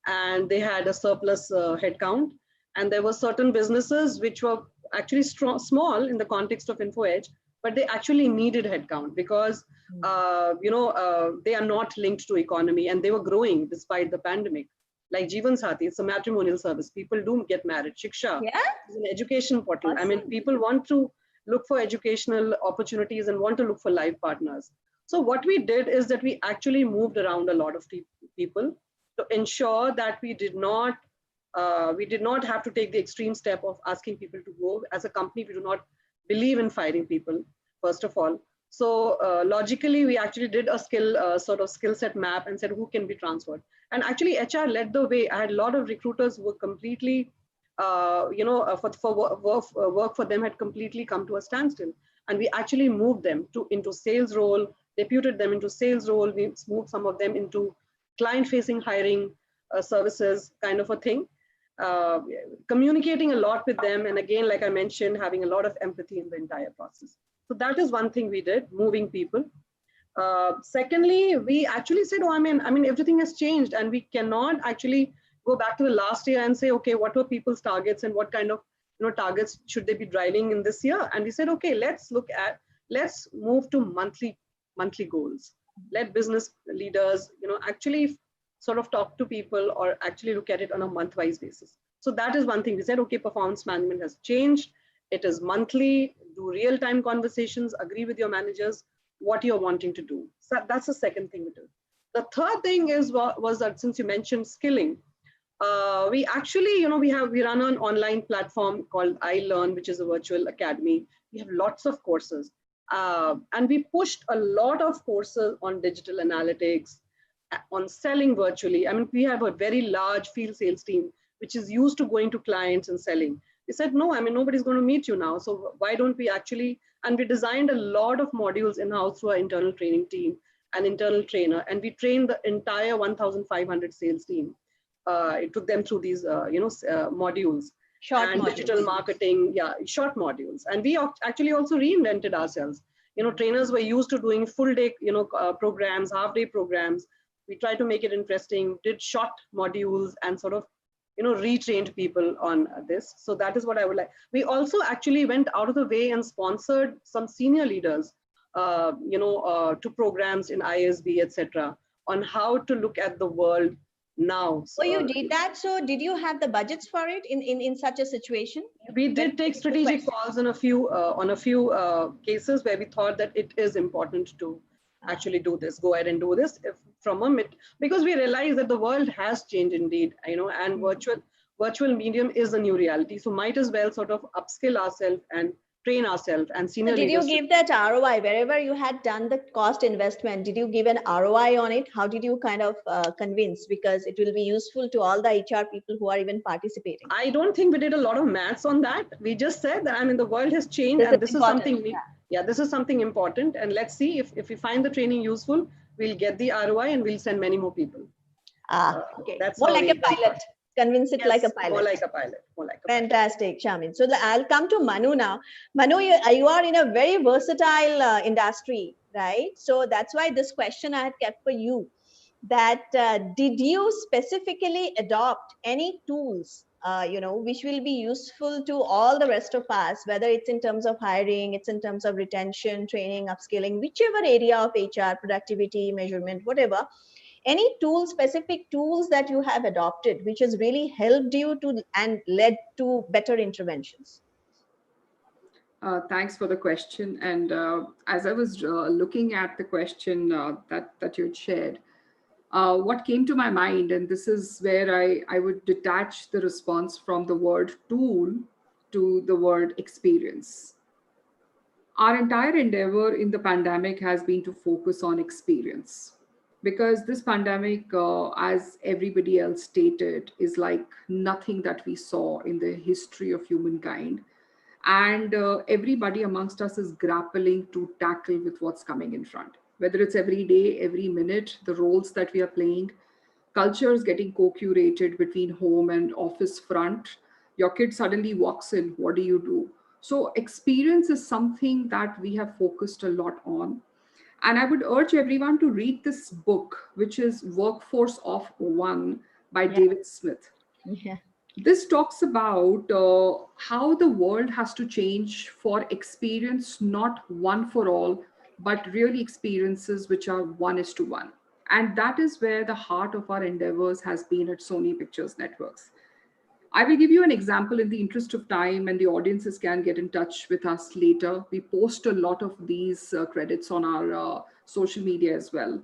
and they had a surplus headcount. And there were certain businesses which were actually small in the context of InfoEdge, but they actually needed headcount because they are not linked to economy, and they were growing despite the pandemic. Like Jeevan Sathi, it's a matrimonial service. People do get married. Shiksha is an education portal. Awesome. I mean, people want to look for educational opportunities and want to look for life partners. So what we did is that we actually moved around a lot of people to ensure that we did not have to take the extreme step of asking people to go. As a company, we do not believe in firing people, first of all. So logically, we actually did a skill set map and said who can be transferred. And actually, HR led the way. I had a lot of recruiters who were completely, work for them had completely come to a standstill. And we actually moved them into sales role, deputed them into sales role. We moved some of them into client-facing hiring services, kind of a thing. Communicating a lot with them. And again, like I mentioned, having a lot of empathy in the entire process. So that is one thing we did, moving people. Secondly, we actually said, I mean, everything has changed, and we cannot actually go back to the last year and say, okay, what were people's targets and what kind of targets should they be driving in this year? And we said, okay, let's move to monthly goals. Let business leaders, actually sort of talk to people or actually look at it on a month-wise basis. So that is one thing. We said, okay, performance management has changed. It is monthly, do real-time conversations, agree with your managers what you're wanting to do. So that's the second thing we do. The third thing was that since you mentioned skilling, we actually, we run an online platform called iLearn, which is a virtual academy. We have lots of courses. And we pushed a lot of courses on digital analytics, on selling virtually. I mean, we have a very large field sales team, which is used to going to clients and selling. We said, no, I mean, nobody's going to meet you now. So why don't we actually, and we designed a lot of modules in-house through our internal training team, an internal trainer, and we trained the entire 1,500 sales team. It took them through these, modules. Short and modules. Digital marketing, short modules. And we actually also reinvented ourselves. Trainers were used to doing full day, programs, half day programs. We tried to make it interesting, did short modules and sort of, retrained people on this. So that is what I would like. We also actually went out of the way and sponsored some senior leaders, to programs in ISB, etc., on how to look at the world now. So you did that. So did you have the budgets for it in such a situation? We did take strategic calls on a few cases where we thought that it is important to actually do this, go ahead and do this because we realize that the world has changed indeed, and virtual medium is a new reality. So might as well sort of upskill ourselves and train ourselves and senior so did leaders. You give that ROI wherever you had done the cost investment? Did you give an ROI on it? How did you kind of convince? Because it will be useful to all the HR people who are even participating. I don't think we did a lot of maths on that. We just said that, the world has changed, and this is something this is something important. And let's see if we find the training useful, we'll get the ROI and we'll send many more people. Okay. That's more like a pilot. Convince it like a pilot. More like a pilot. Fantastic, Sharmin. So I'll come to Manu now. Manu, you are in a very versatile industry, right? So that's why this question I had kept for you. That did you specifically adopt any tools which will be useful to all the rest of us, whether it's in terms of hiring, it's in terms of retention, training, upskilling, whichever area of HR, productivity, measurement, whatever. Any tool, specific tools that you have adopted, which has really helped you to and led to better interventions? Thanks for the question. And as I was looking at the question that you had shared, what came to my mind, and this is where I would detach the response from the word tool to the word experience. Our entire endeavor in the pandemic has been to focus on experience, because this pandemic, as everybody else stated, is like nothing that we saw in the history of humankind. And everybody amongst us is grappling to tackle with what's coming in front, whether it's every day, every minute, the roles that we are playing, cultures getting co-curated between home and office front. Your kid suddenly walks in, what do you do? So experience is something that we have focused a lot on. And I would urge everyone to read this book, which is Workforce of One by David Smith. Yeah. This talks about how the world has to change for experience, not one for all, but really experiences which are one is to one. And that is where the heart of our endeavors has been at Sony Pictures Networks. I will give you an example in the interest of time, and the audiences can get in touch with us later. We post a lot of these credits on our social media as well.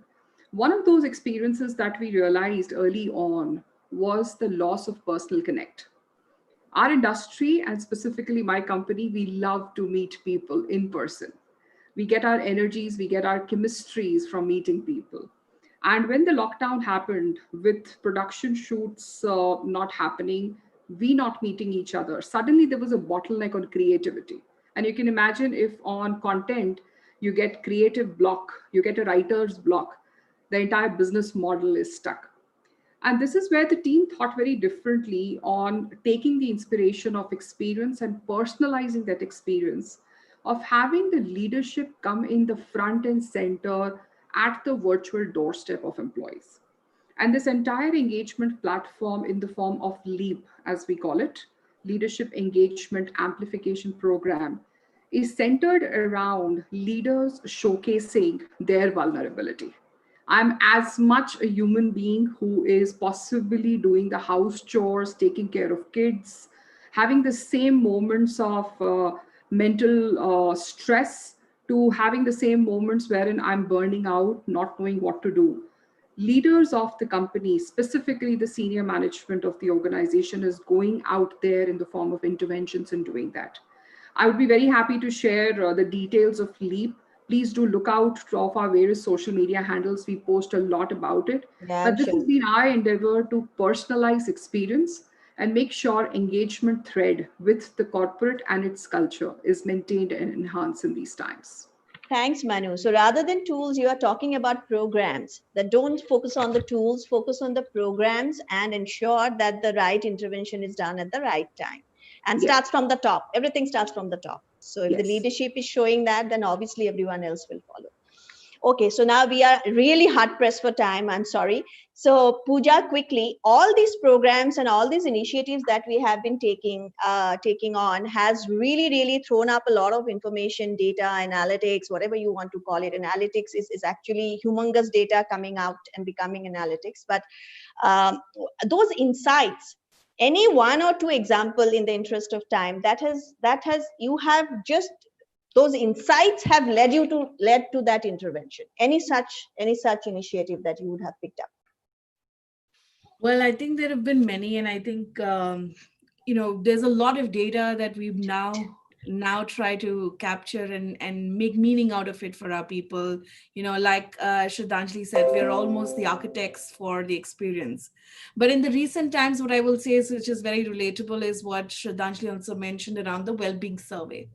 One of those experiences that we realized early on was the loss of personal connect. Our industry, and specifically my company, we love to meet people in person. We get our energies, we get our chemistries from meeting people. And when the lockdown happened, with production shoots not happening, we not meeting each other, suddenly there was a bottleneck on creativity. And you can imagine if on content, you get creative block, you get a writer's block, the entire business model is stuck. And this is where the team thought very differently on taking the inspiration of experience and personalizing that experience, of having the leadership come in the front and center at the virtual doorstep of employees. And this entire engagement platform, in the form of LEAP, as we call it, Leadership Engagement Amplification Program, is centered around leaders showcasing their vulnerability. I'm as much a human being who is possibly doing the house chores, taking care of kids, having the same moments of mental stress, to having the same moments wherein I'm burning out, not knowing what to do. Leaders of the company, specifically the senior management of the organization, is going out there in the form of interventions and doing that. I would be very happy to share the details of LEAP. Please do look out of our various social media handles. We post a lot about it. Yeah, But this has been our endeavor to personalize experience and make sure engagement thread with the corporate and its culture is maintained and enhanced in these times. Thanks, Manu. So rather than tools, you are talking about programs that don't focus on the tools, focus on the programs and ensure that the right intervention is done at the right time and starts from the top. Everything starts from the top. So if the leadership is showing that, then obviously everyone else will follow. Okay, so now we are really hard pressed for time. I'm sorry. So Pooja, quickly, all these programs and all these initiatives that we have been taking on has really thrown up a lot of information, data, analytics, whatever you want to call it. Analytics is actually humongous data coming out and becoming analytics. But those insights, any one or two example in the interest of time that has you have just those insights have led to that intervention. Any such initiative that you would have picked up? Well, I think there have been many, and I think there's a lot of data that we've now try to capture and make meaning out of it for our people. Like Shraddhanjali said, we're almost the architects for the experience. But in the recent times, what I will say is, which is very relatable, is what Shraddhanjali also mentioned around the well-being survey.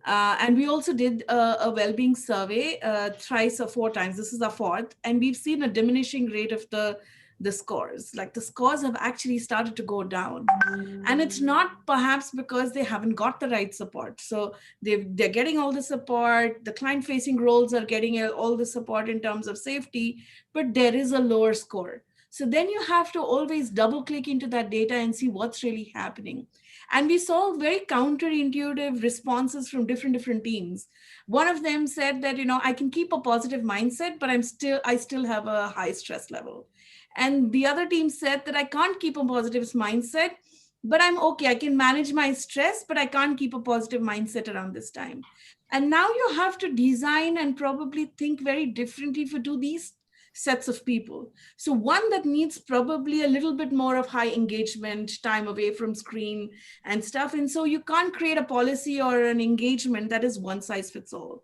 And we also did a well-being survey thrice or four times. This is our fourth, and we've seen a diminishing rate of the scores. Like the scores have actually started to go down, and it's not perhaps because they haven't got the right support. So they're getting all the support. The client-facing roles are getting all the support in terms of safety, but there is a lower score. So then you have to always double click into that data and see what's really happening. And we saw very counterintuitive responses from different teams. One of them said that, I can keep a positive mindset, but I still have a high stress level. And the other team said that I can't keep a positive mindset, but I'm okay. I can manage my stress, but I can't keep a positive mindset around this time. And now you have to design and probably think very differently for these sets of people. So one that needs probably a little bit more of high engagement, time away from screen and stuff. And so you can't create a policy or an engagement that is one size fits all.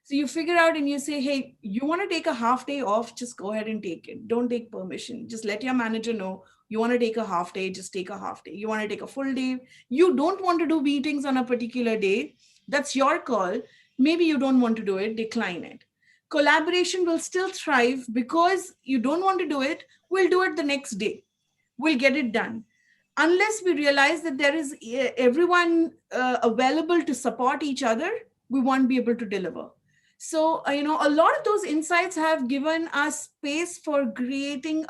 So you figure out and you say, hey, you want to take a half day off, just go ahead and take it. Don't take permission. Just let your manager know you want to take a half day, just take a half day. You want to take a full day. You don't want to do meetings on a particular day. That's your call. Maybe you don't want to do it, decline it. Collaboration will still thrive because you don't want to do it. We'll do it the next day. We'll get it done. Unless we realize that there is everyone available to support each other, we won't be able to deliver. So, a lot of those insights have given us space for creating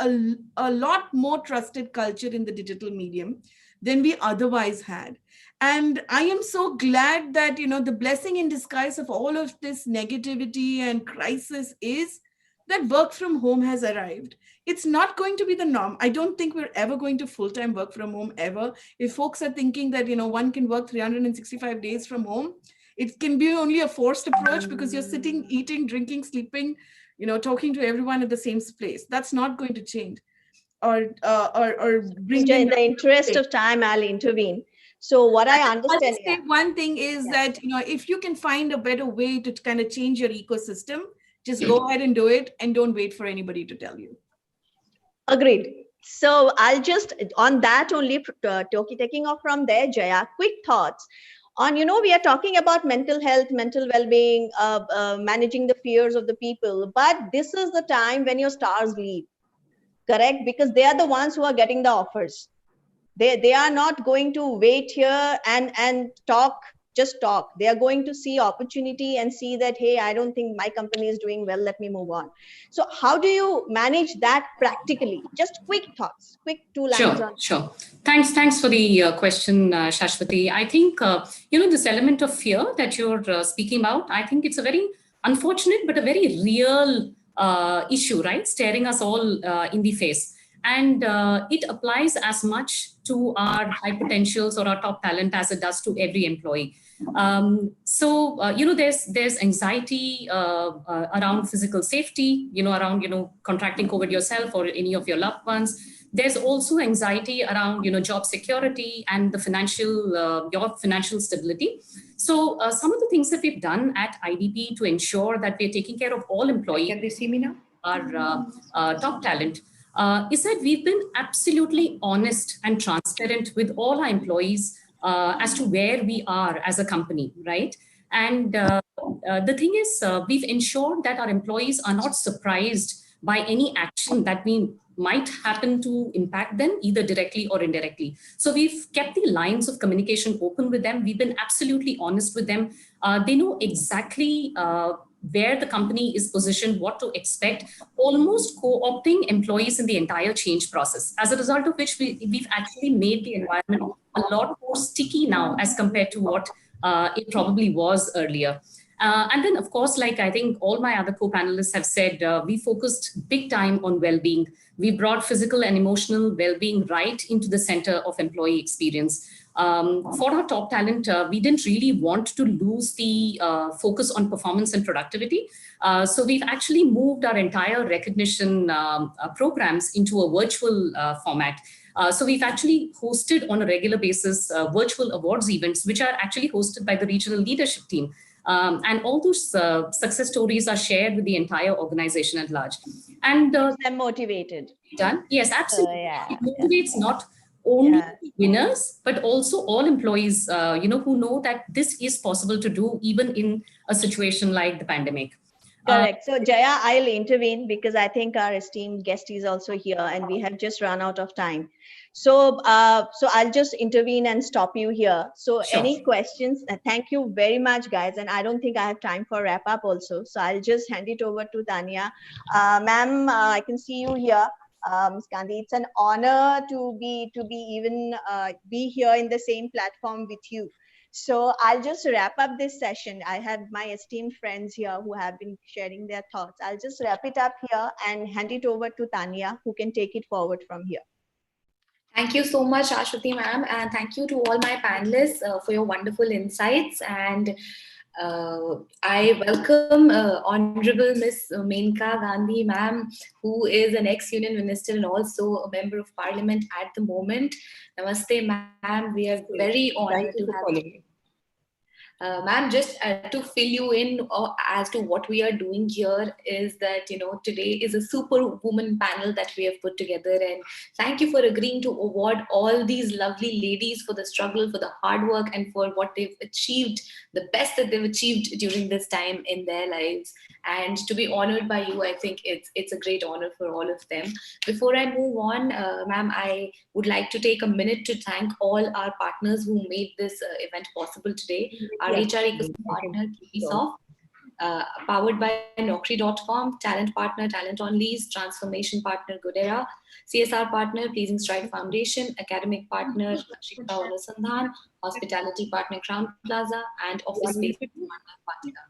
a lot more trusted culture in the digital medium than we otherwise had. And I am so glad that, the blessing in disguise of all of this negativity and crisis is that work from home has arrived. It's not going to be the norm. I don't think we're ever going to full-time work from home ever. If folks are thinking that, one can work 365 days from home, it can be only a forced approach because you're sitting, eating, drinking, sleeping, talking to everyone at the same place. That's not going to change. Or bring in the interest of time, I'll intervene. So what I understand, I'll just say one thing is that, if you can find a better way to kind of change your ecosystem, just go ahead and do it and don't wait for anybody to tell you. Agreed. So I'll just, on that only, taking off from there, Jaya, quick thoughts on, we are talking about mental health, mental well-being, managing the fears of the people, but this is the time when your stars leave, correct? Because they are the ones who are getting the offers. They are not going to wait here and just talk. They are going to see opportunity and see that, hey, I don't think my company is doing well, let me move on. So how do you manage that practically? Just quick thoughts, quick 2 lines. Sure. Thanks for the question, Shashwati. I think, this element of fear that you're speaking about, I think it's a very unfortunate, but a very real issue, right? Staring us all in the face. And it applies as much to our high potentials or our top talent as it does to every employee. There's anxiety around physical safety, around, contracting COVID yourself or any of your loved ones. There's also anxiety around, job security and the your financial stability. So some of the things that we've done at IDP to ensure that we're taking care of all employees. Can they see me now? Our top talent. Is that we've been absolutely honest and transparent with all our employees as to where we are as a company, right? And the thing is, we've ensured that our employees are not surprised by any action that we might happen to impact them either directly or indirectly. So we've kept the lines of communication open with them. We've been absolutely honest with them. They know exactly where the company is positioned, what to expect, almost co-opting employees in the entire change process. As a result of which we've actually made the environment a lot more sticky now as compared to what it probably was earlier. And then, of course, like I think all my other co-panelists have said, we focused big time on well-being. We brought physical and emotional well-being right into the center of employee experience. For our top talent, we didn't really want to lose the focus on performance and productivity. So we've actually moved our entire recognition programs into a virtual format. So we've actually hosted on a regular basis virtual awards events, which are actually hosted by the regional leadership team. And all those success stories are shared with the entire organization at large. And them motivated. Done. Yes, absolutely. It motivates not only winners, but also all employees, who know that this is possible to do even in a situation like the pandemic. Correct. So Jaya, I'll intervene because I think our esteemed guest is also here and we have just run out of time. So I'll just intervene and stop you here. So Sure. Any questions? Thank you very much, guys. And I don't think I have time for wrap up also. So I'll just hand it over to Tanya. Ma'am, I can see you here. Ms. Gandhi. It's an honor to be even be here in the same platform with you. So I'll just wrap up this session. I have my esteemed friends here who have been sharing their thoughts. I'll just wrap it up here and hand it over to Tanya, who can take it forward from here. Thank you so much, Ashwati ma'am, and thank you to all my panelists for your wonderful insights. And I welcome Honorable Miss Menka Gandhi ma'am, who is an ex-Union Minister and also a Member of Parliament at the moment. Namaste ma'am, we are very honored to have you. Ma'am, just to fill you in as to what we are doing here is that, today is a superwoman panel that we have put together. And thank you for agreeing to award all these lovely ladies for the struggle, for the hard work, and for what they've achieved, the best that they've achieved during this time in their lives. And to be honored by you, I think it's a great honor for all of them. Before I move on, ma'am, I would like to take a minute to thank all our partners who made this event possible today. Our HR ecosystem partner, KPSoft, powered by Naukri.com, talent partner, Talent on Lease, transformation partner, Goodera, CSR partner, Pleasing Stride Foundation, academic partner, Shiksha Anusandhan, hospitality partner, Crown Plaza, and office space partner, Patika.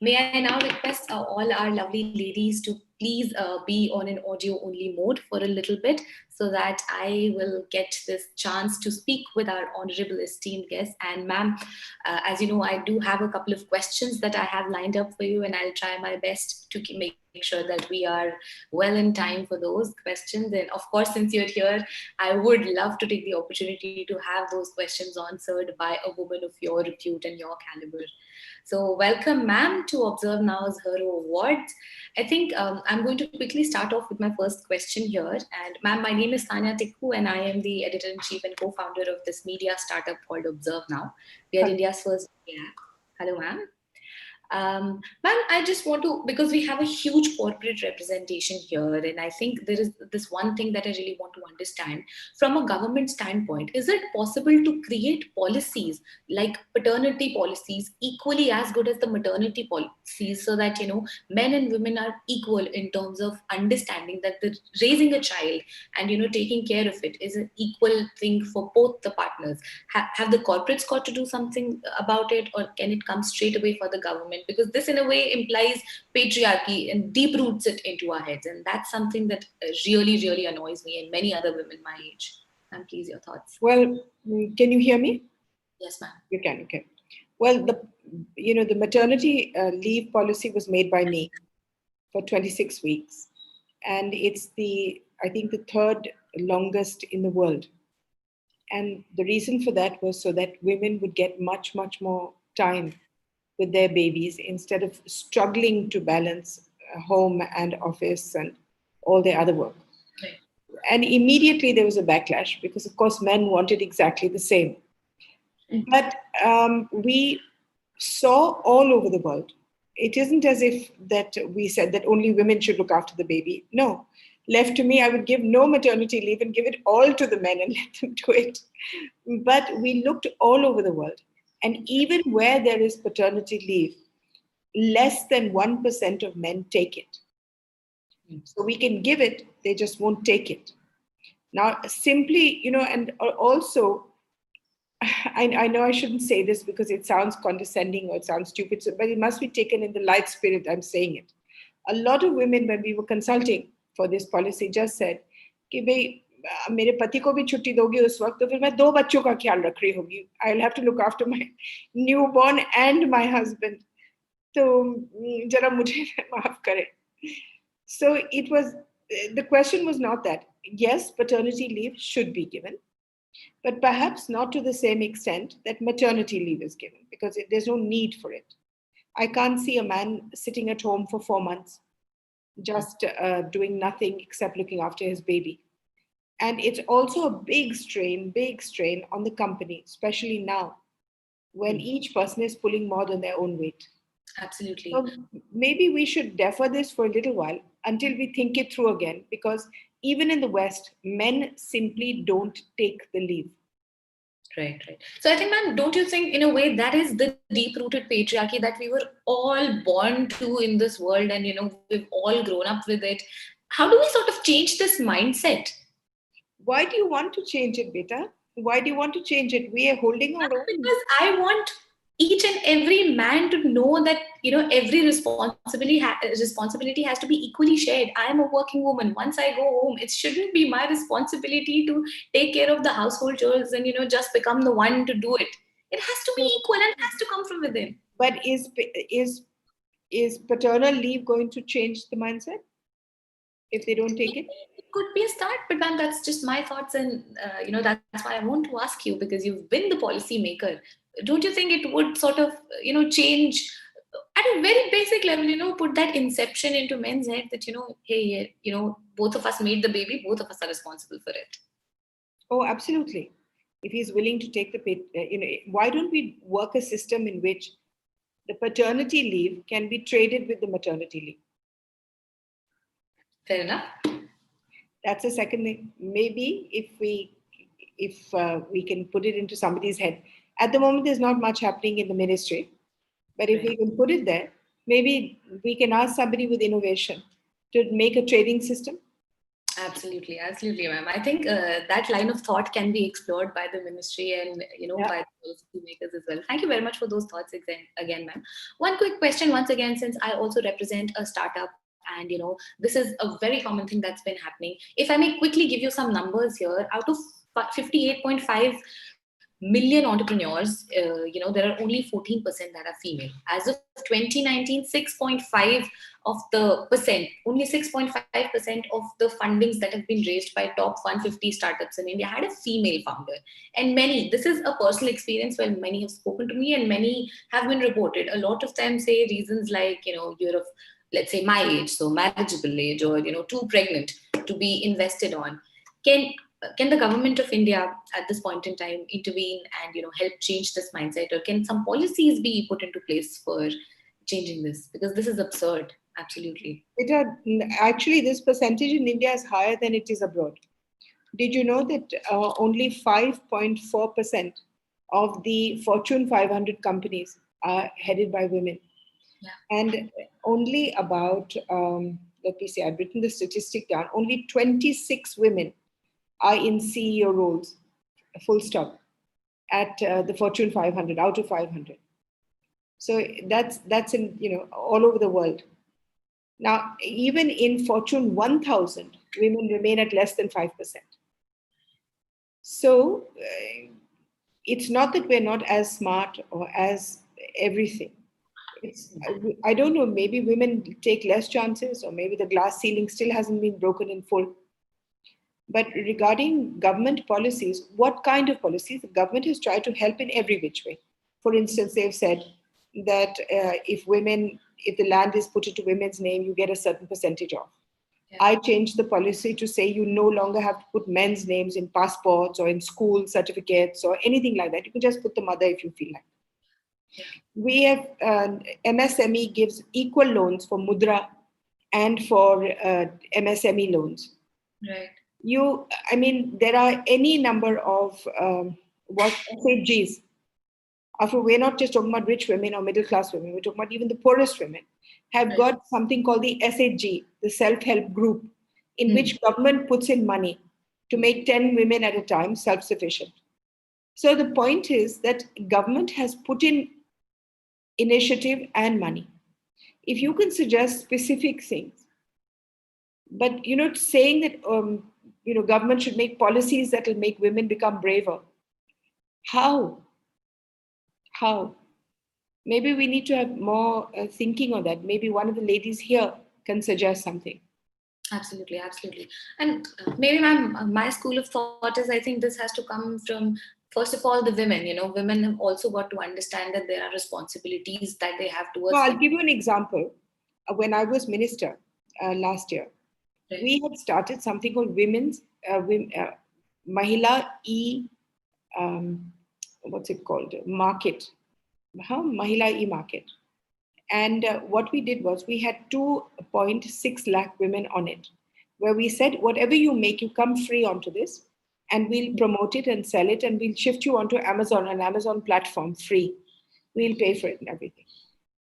May I now request all our lovely ladies to please be on an audio only mode for a little bit so that I will get this chance to speak with our honorable esteemed guests. And ma'am, as you know, I do have a couple of questions that I have lined up for you, and I'll try my best to make sure that we are well in time for those questions. And of course, since you're here, I would love to take the opportunity to have those questions answered by a woman of your repute and your caliber. So welcome, ma'am, to Observe Now's Hero Awards. I think I'm going to quickly start off with my first question here. And ma'am, my name is Tanya Tikku, and I am the editor-in-chief and co-founder of this media startup called Observe Now. We are India's first media app. Hello, ma'am. Ma'am, I just want to, because we have a huge corporate representation here, and I think there is this one thing that I really want to understand from a government standpoint. Is it possible to create policies like paternity policies equally as good as the maternity policies so that, men and women are equal in terms of understanding that raising a child and, taking care of it is an equal thing for both the partners? Have the corporates got to do something about it, or can it come straight away for the government? Because this in a way implies patriarchy and deep roots it into our heads. And that's something that really, really annoys me and many other women my age. And please, your thoughts. Well, can you hear me? Yes, ma'am. You can, okay. Well, the maternity leave policy was made by me for 26 weeks. And it's I think the third longest in the world. And the reason for that was so that women would get much, much more time with their babies instead of struggling to balance home and office and all their other work. Right. And immediately there was a backlash because, of course, men wanted exactly the same. But we saw all over the world. It isn't as if that we said that only women should look after the baby. No. Left to me, I would give no maternity leave and give it all to the men and let them do it. But we looked all over the world. And even where there is paternity leave, less than 1% of men take it. So we can give it, they just won't take it. Now, simply, and also, I know I shouldn't say this because it sounds condescending or it sounds stupid, but it must be taken in the light spirit I'm saying it. A lot of women, when we were consulting for this policy, just said, कि भाई मेरे पति को भी छुट्टी दोगे उस वक्त तो फिर मैं 2 बच्चों का ख्याल रख रही होगी. I'll have to look after my newborn and my husband. तो जरा मुझे माफ करें. So the question was not that. Yes, paternity leave should be given, but perhaps not to the same extent that maternity leave is given, because there's no need for it. I can't see a man sitting at home for 4 months, just doing nothing except looking after his baby. And it's also a big strain on the company, especially now, when each person is pulling more than their own weight. Absolutely. So maybe we should defer this for a little while until we think it through again, because even in the West, men simply don't take the leave. Right. So I think, ma'am, don't you think in a way that is the deep-rooted patriarchy that we were all born to in this world, and we've all grown up with it? how do we sort of change this mindset? Why do you want to change it, beta? Why do you want to change it? We are holding our own. Because I want each and every man to know that, you know, every responsibility has to be equally shared. I am a working woman. Once I go home, it shouldn't be my responsibility to take care of the household chores and, you know, just become the one to do it. It has to be equal and has to come from within. But is paternal leave going to change the mindset if they don't take it? It could be a start, but man, that's just my thoughts, and you know, that's why I want to ask you, because you've been the policy maker. Don't you think it would sort of, you know, change at a very basic level, you know, put that inception into men's head that, you know, hey, you know, both of us made the baby, both of us are responsible for it. Oh, absolutely. If he's willing to take the, you know, why don't we work a system in which the paternity leave can be traded with the maternity leave? Fair enough. That's the second thing. Maybe if we can put it into somebody's head. At the moment, there's not much happening in the ministry, but if we can put it there, maybe we can ask somebody with innovation to make a trading system. Absolutely, absolutely, ma'am. I think that line of thought can be explored by the ministry and, you know, by the policy makers as well. Thank you very much for those thoughts again, ma'am. One quick question once again, since I also represent a startup, and, you know, this is a very common thing that's been happening. If I may quickly give you some numbers here, out of 58.5 million entrepreneurs, you know, there are only 14% that are female. As of 2019, 6.5 of the percent, only 6.5% of the fundings that have been raised by top 150 startups in India had a female founder. And many, this is a personal experience where many have spoken to me and many have been reported. A lot of them say reasons like, you know, you're of, let's say, my age, so marriageable age, or, you know, too pregnant to be invested on. Can the government of India at this point in time intervene and, you know, help change this mindset, or can some policies be put into place for changing this? Because this is absurd. Absolutely. Actually, this percentage in India is higher than it is abroad. Did you know that only 5.4% of the Fortune 500 companies are headed by women? Yeah. And only about, let me see, I've written the statistic down, only 26 women are in CEO roles, full stop, at the Fortune 500, out of 500. So that's in, you know, all over the world. Now, even in Fortune 1000, women remain at less than 5%. So it's not that we're not as smart or as everything. I don't know, maybe women take less chances, or maybe the glass ceiling still hasn't been broken in full. But regarding government policies, what kind of policies? The government has tried to help in every which way. For instance, they've said that if the land is put into women's name, you get a certain percentage off. Yeah. I changed the policy to say you no longer have to put men's names in passports or in school certificates or anything like that. You can just put the mother if you feel like. Yeah. We have MSME gives equal loans for Mudra and for MSME loans. Right. There are any number of SHGs. After, we're not just talking about rich women or middle class women, we're talking about even the poorest women have got something called the SHG, the self-help group, in which government puts in money to make 10 women at a time self-sufficient. So the point is that government has put in initiative and money. If you can suggest specific things, but saying that government should make policies that will make women become braver. How? Maybe we need to have more thinking on that. Maybe one of the ladies here can suggest something. Absolutely. And maybe my school of thought is, I think this has to come from, first of all, the women. Women have also got to understand that there are responsibilities that they have towards. I'll give you an example. When I was minister last year, we had started something called Women's Mahila Market. Mahila E-Market. And what we did was we had 2.6 lakh women on it, where we said, whatever you make, you come free onto this, and we'll promote it and sell it, and we'll shift you onto Amazon, an Amazon platform, free. We'll pay for it and everything.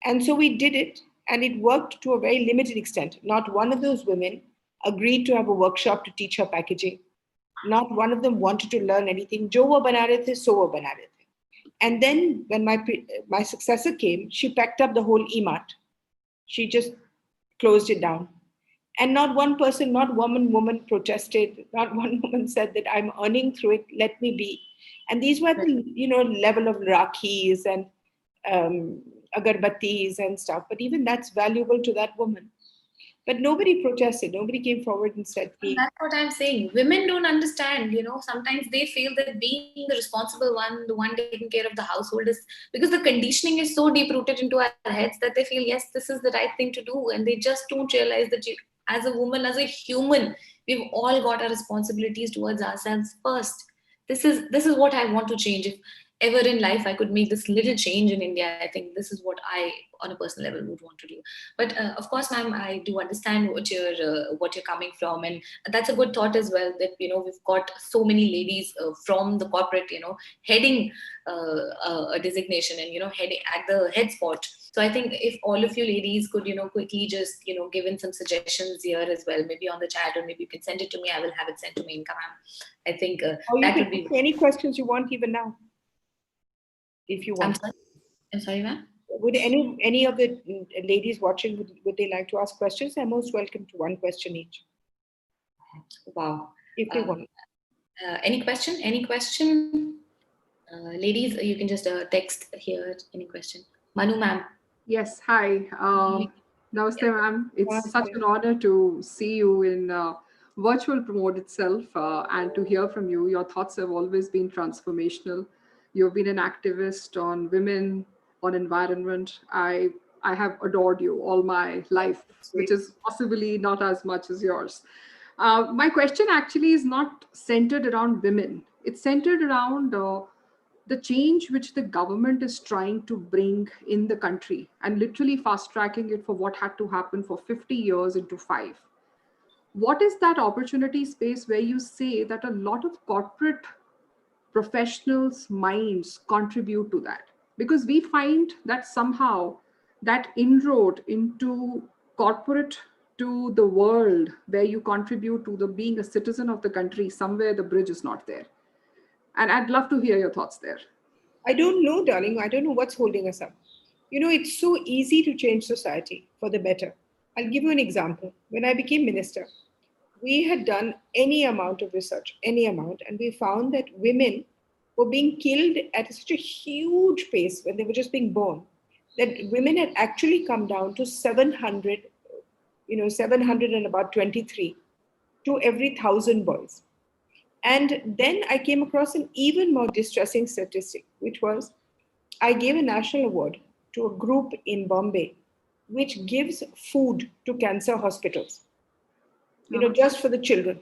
And so we did it, and it worked to a very limited extent. Not one of those women agreed to have a workshop to teach her packaging. Not one of them wanted to learn anything. Jo wo bana rahe the, so wo bana rahe the. And then when my successor came, she packed up the whole e-mart. She just closed it down. And not one person, not one woman protested. Not one woman said that I'm earning through it, let me be. And these were the, level of rakhis and agarbattis and stuff. But even that's valuable to that woman. But nobody protested. Nobody came forward and said, that's what I'm saying. Women don't understand, sometimes they feel that being the responsible one, the one taking care of the household is because the conditioning is so deep rooted into our heads that they feel, yes, this is the right thing to do. And they just don't realize that as a woman, as a human, we've all got our responsibilities towards ourselves first. This is what I want to change. If ever in life I could make this little change in India, I think this is what I, on a personal level, would want to do. But of course, ma'am, I do understand what you're coming from, and that's a good thought as well. That we've got so many ladies from the corporate, heading a designation and heading at the head spot. So I think if all of you ladies could quickly just give in some suggestions here as well, maybe on the chat, or maybe you can send it to me. I will have it sent to me in command. I think that would be any questions you want even now, if you want. I'm sorry, ma'am. Would any of the ladies watching, would they like to ask questions? They're most welcome to one question each. Wow. If they want. Any question? Ladies, you can just text here. Any question? Manu, ma'am. Yes, hi. Namaste, ma'am. It's such an honor to see you in virtual promote itself and to hear from you. Your thoughts have always been transformational. You've been an activist on women, on environment. I have adored you all my life, which is possibly not as much as yours. My question actually is not centered around women. It's centered around the change which the government is trying to bring in the country and literally fast tracking it for what had to happen for 50 years into 5. What is that opportunity space where you say that a lot of corporate professionals' minds contribute to that? Because we find that somehow that inroad into corporate to the world where you contribute to the being a citizen of the country, somewhere the bridge is not there. And I'd love to hear your thoughts there. I don't know, darling. I don't know what's holding us up. It's so easy to change society for the better. I'll give you an example. When I became minister, we had done any amount of research, any amount, and we found that women were being killed at such a huge pace when they were just being born, that women had actually come down to 700, 700 and about 23 to every 1,000 boys. And then I came across an even more distressing statistic, which was I gave a national award to a group in Bombay, which gives food to cancer hospitals, just for the children.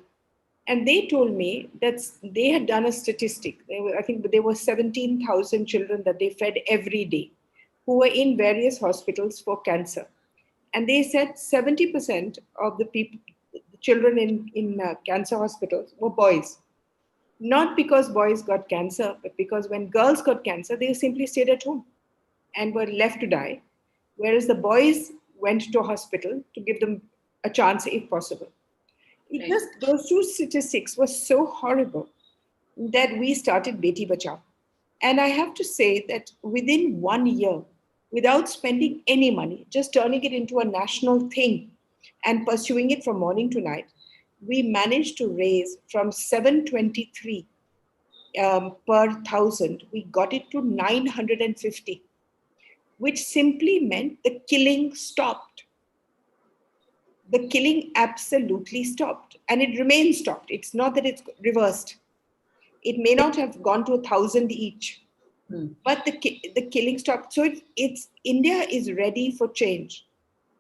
And they told me that they had done a statistic. I think there were 17,000 children that they fed every day who were in various hospitals for cancer. And they said 70% of the children in cancer hospitals were boys. Not because boys got cancer, but because when girls got cancer, they simply stayed at home and were left to die, whereas the boys went to a hospital to give them a chance if possible. Those two statistics were so horrible that we started Beti Bachao. And I have to say that within 1 year, without spending any money, just turning it into a national thing and pursuing it from morning to night, we managed to raise from 723 per 1,000, we got it to 950, which simply meant the killing stopped. The killing absolutely stopped, and it remains stopped. It's not that it's reversed. It may not have gone to 1,000 each, but the killing stopped. So it's India is ready for change.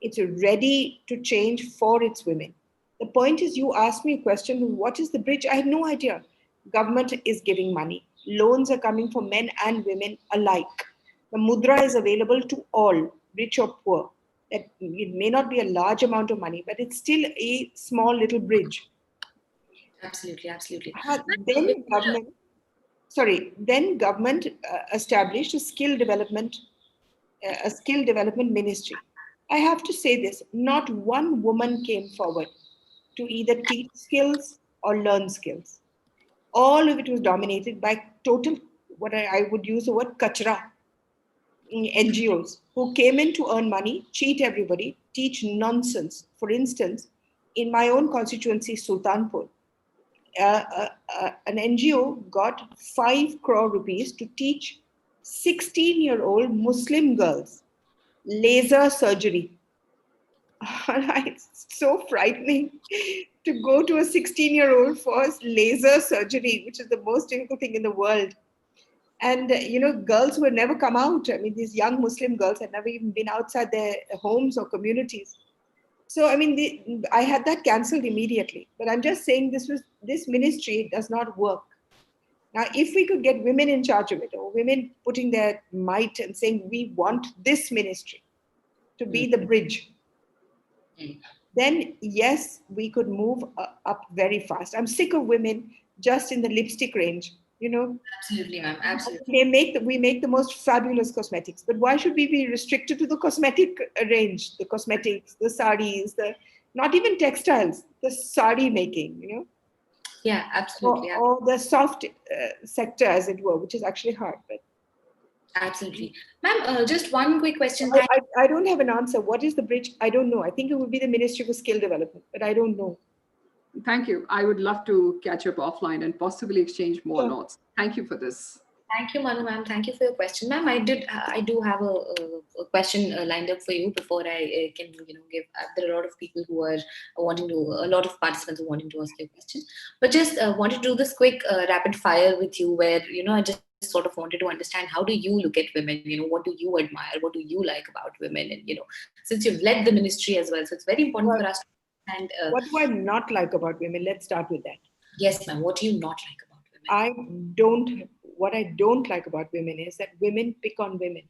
It's ready to change for its women. The point is, you asked me a question, what is the bridge? I have no idea. Government is giving money. Loans are coming for men and women alike. The mudra is available to all, rich or poor. That it may not be a large amount of money, but it's still a small little bridge. Absolutely. Then government established a skill development ministry. I have to say this, not one woman came forward to either teach skills or learn skills. All of it was dominated by total, what I would use the word kachra, NGOs who came in to earn money, cheat everybody, teach nonsense. For instance, in my own constituency, Sultanpur, an NGO got 5 crore rupees to teach 16-year-old Muslim girls laser surgery. It's so frightening to go to a 16-year-old for laser surgery, which is the most difficult thing in the world. And, girls who had never come out. I mean, these young Muslim girls had never even been outside their homes or communities. So, I mean, I had that cancelled immediately. But I'm just saying this ministry does not work. Now, if we could get women in charge of it, or women putting their might and saying, we want this ministry to be the bridge, then yes, we could move up very fast. I'm sick of women just in the lipstick range, Absolutely, ma'am. Absolutely. We make the most fabulous cosmetics, but why should we be restricted to the cosmetic range, the cosmetics, the saris, not even textiles, the sari making, Yeah, absolutely. Or the soft sector, as it were, which is actually hard. But absolutely. Ma'am, just one quick question. I don't have an answer. What is the bridge? I don't know. I think it would be the Ministry for Skill Development, but I don't know. Thank you. I would love to catch up offline and possibly exchange more notes. Thank you for this. Thank you, Manu, ma'am. Thank you for your question, ma'am. I do have a question lined up for you before I can, give. There are a lot of people who are a lot of participants who are wanting to ask you a question. But just wanted to do this quick rapid fire with you, where I just sort of wanted to understand, how do you look at women? What do you admire? What do you like about women? And since you've led the ministry as well, so it's very important for us to understand. What do I not like about women? Let's start with that. Yes, ma'am. What do you not like about women? What I don't like about women is that women pick on women.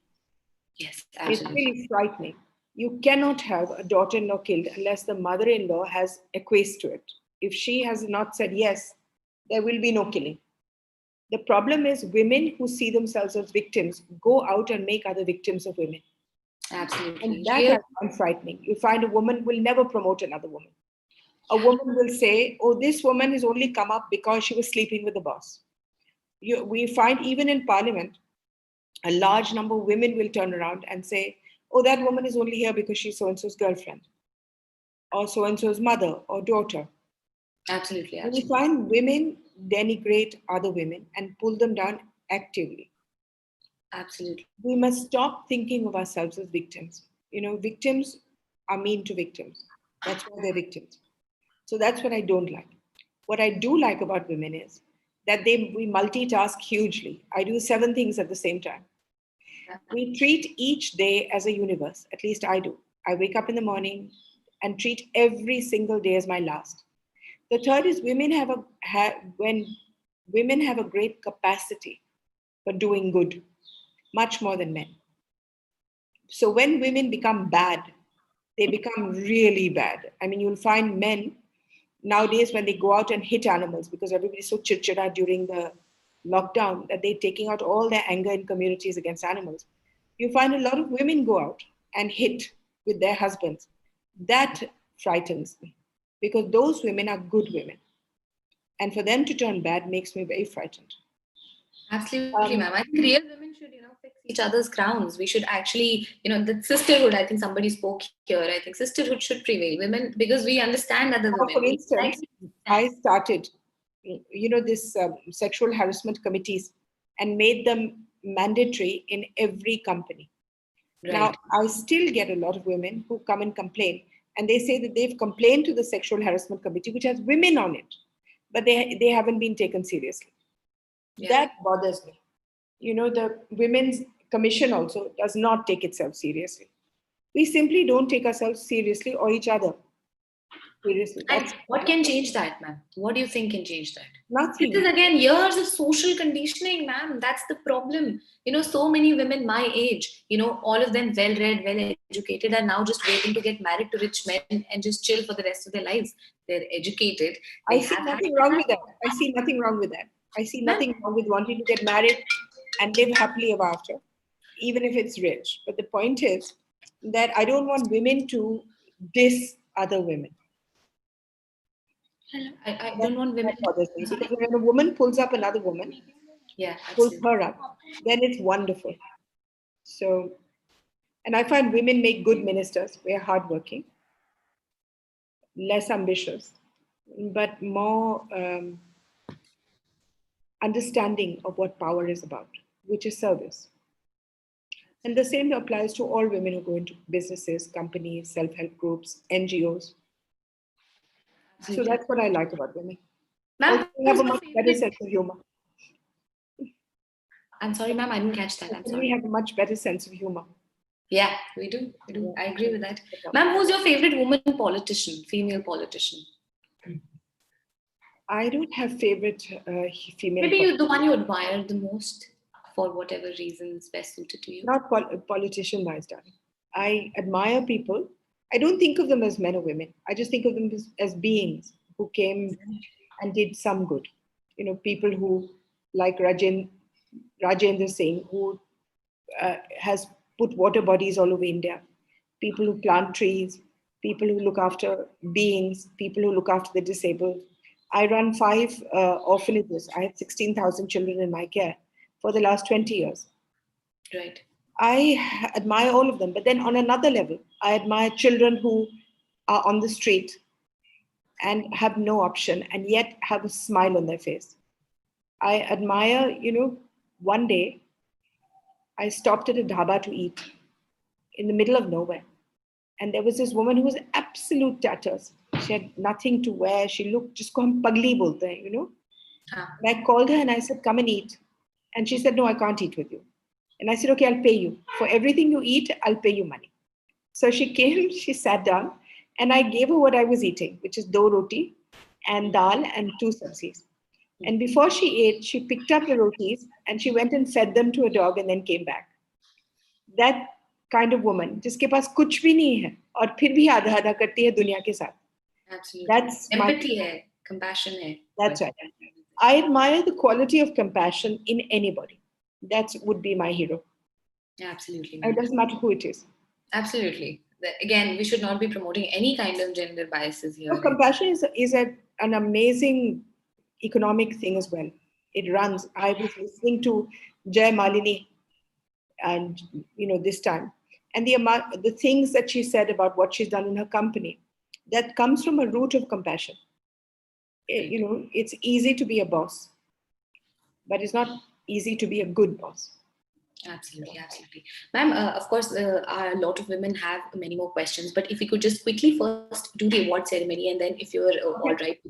Yes, absolutely. It's really frightening. You cannot have a daughter-in-law killed unless the mother-in-law has acquiesced to it. If she has not said yes, there will be no killing. The problem is women who see themselves as victims go out and make other victims of women. Absolutely. And that has been frightening. You find a woman will never promote another woman. A woman will say, oh, this woman has only come up because she was sleeping with the boss. We find even in Parliament, a large number of women will turn around and say, oh, that woman is only here because she's so-and-so's girlfriend, or so-and-so's mother or daughter. Absolutely. We find women denigrate other women and pull them down actively. Absolutely. We must stop thinking of ourselves as victims. Victims are mean to victims. That's why they're victims. So that's what I don't like. What I do like about women is that we multitask hugely. I do 7 things at the same time. We treat each day as a universe. At least I do. I wake up in the morning and treat every single day as my last. The third is when women have a great capacity for doing good, much more than men. So when women become bad, they become really bad. I mean, you'll find men nowadays when they go out and hit animals, because everybody's so chirchira during the lockdown that they're taking out all their anger in communities against animals. You find a lot of women go out and hit with their husbands. That frightens me, because those women are good women. And for them to turn bad makes me very frightened. Absolutely, ma'am. I think real women should, fix each other's crowns. We should actually, the sisterhood, I think somebody spoke here. I think sisterhood should prevail. Women, because we understand other women. For instance, I started, this sexual harassment committees and made them mandatory in every company. Right. Now, I still get a lot of women who come and complain, and they say that they've complained to the sexual harassment committee, which has women on it, but they haven't been taken seriously. Yeah. That bothers me. The Women's Commission also does not take itself seriously. We simply don't take ourselves seriously or each other seriously. And what can change that, ma'am? What do you think can change that? Nothing. Because again, years of social conditioning, ma'am, that's the problem. So many women my age, all of them well-read, well-educated, are now just waiting to get married to rich men and just chill for the rest of their lives. They're educated. I see nothing wrong with that. I see nothing wrong with that. I see nothing wrong with wanting to get married and live happily ever after, even if it's rich. But the point is that I don't want women to diss other women. I don't want women to bothers me, because when a woman pulls up another woman, pulls her up, then it's wonderful. So, and I find women make good ministers. We're hardworking, less ambitious, but more understanding of what power is about, which is service. And the same applies to all women who go into businesses, companies, self-help groups, NGOs. So that's what I like about women. Also, they have a much better sense of humor. I'm sorry, ma'am, I didn't catch that. I'm sorry. We have a much better sense of humor. Yeah, we do. We do. I agree with that. Ma'am, who's your favorite woman politician, female politician? I don't have favorite female. Maybe you're the one you admire the most for whatever reasons best suited to you. Not politician wise, darling. I admire people. I don't think of them as men or women. I just think of them as beings who came and did some good. You know, people who, like Rajendra Singh, who has put water bodies all over India. People who plant trees, people who look after beings, people who look after the disabled. I run 5 orphanages. I had 16,000 children in my care for the last 20 years. Right. I admire all of them. But then on another level, I admire children who are on the street and have no option and yet have a smile on their face. I admire, one day I stopped at a dhaba to eat in the middle of nowhere. And there was this woman who was absolute tatters. She had nothing to wear. She looked just pagli bolte hain, And I called her and I said, come and eat. And she said, no, I can't eat with you. And I said, okay, I'll pay you. For everything you eat, I'll pay you money. So she came, she sat down, and I gave her what I was eating, which is 2 roti and dal and 2 sabzis. And before she ate, she picked up the rotis and she went and fed them to a dog and then came back. That kind of woman, जिसके पास कुछ भी नहीं है और फिर भी आधा आधा करती है दुनिया के साथ. Absolutely. That's empathy hai, compassion hai. That's right. I admire the quality of compassion in anybody. That would be my hero. Absolutely. It doesn't matter who it is. Absolutely. Again, we should not be promoting any kind of gender biases here. So compassion is an amazing economic thing as well. It runs. I was listening to Jay Malini, and this time, and the things that she said about what she's done in her company, that comes from a root of compassion. It's easy to be a boss, but it's not easy to be a good boss. Absolutely, absolutely. Ma'am, of course, a lot of women have many more questions, but if we could just quickly first do the award ceremony, and then if you're all right,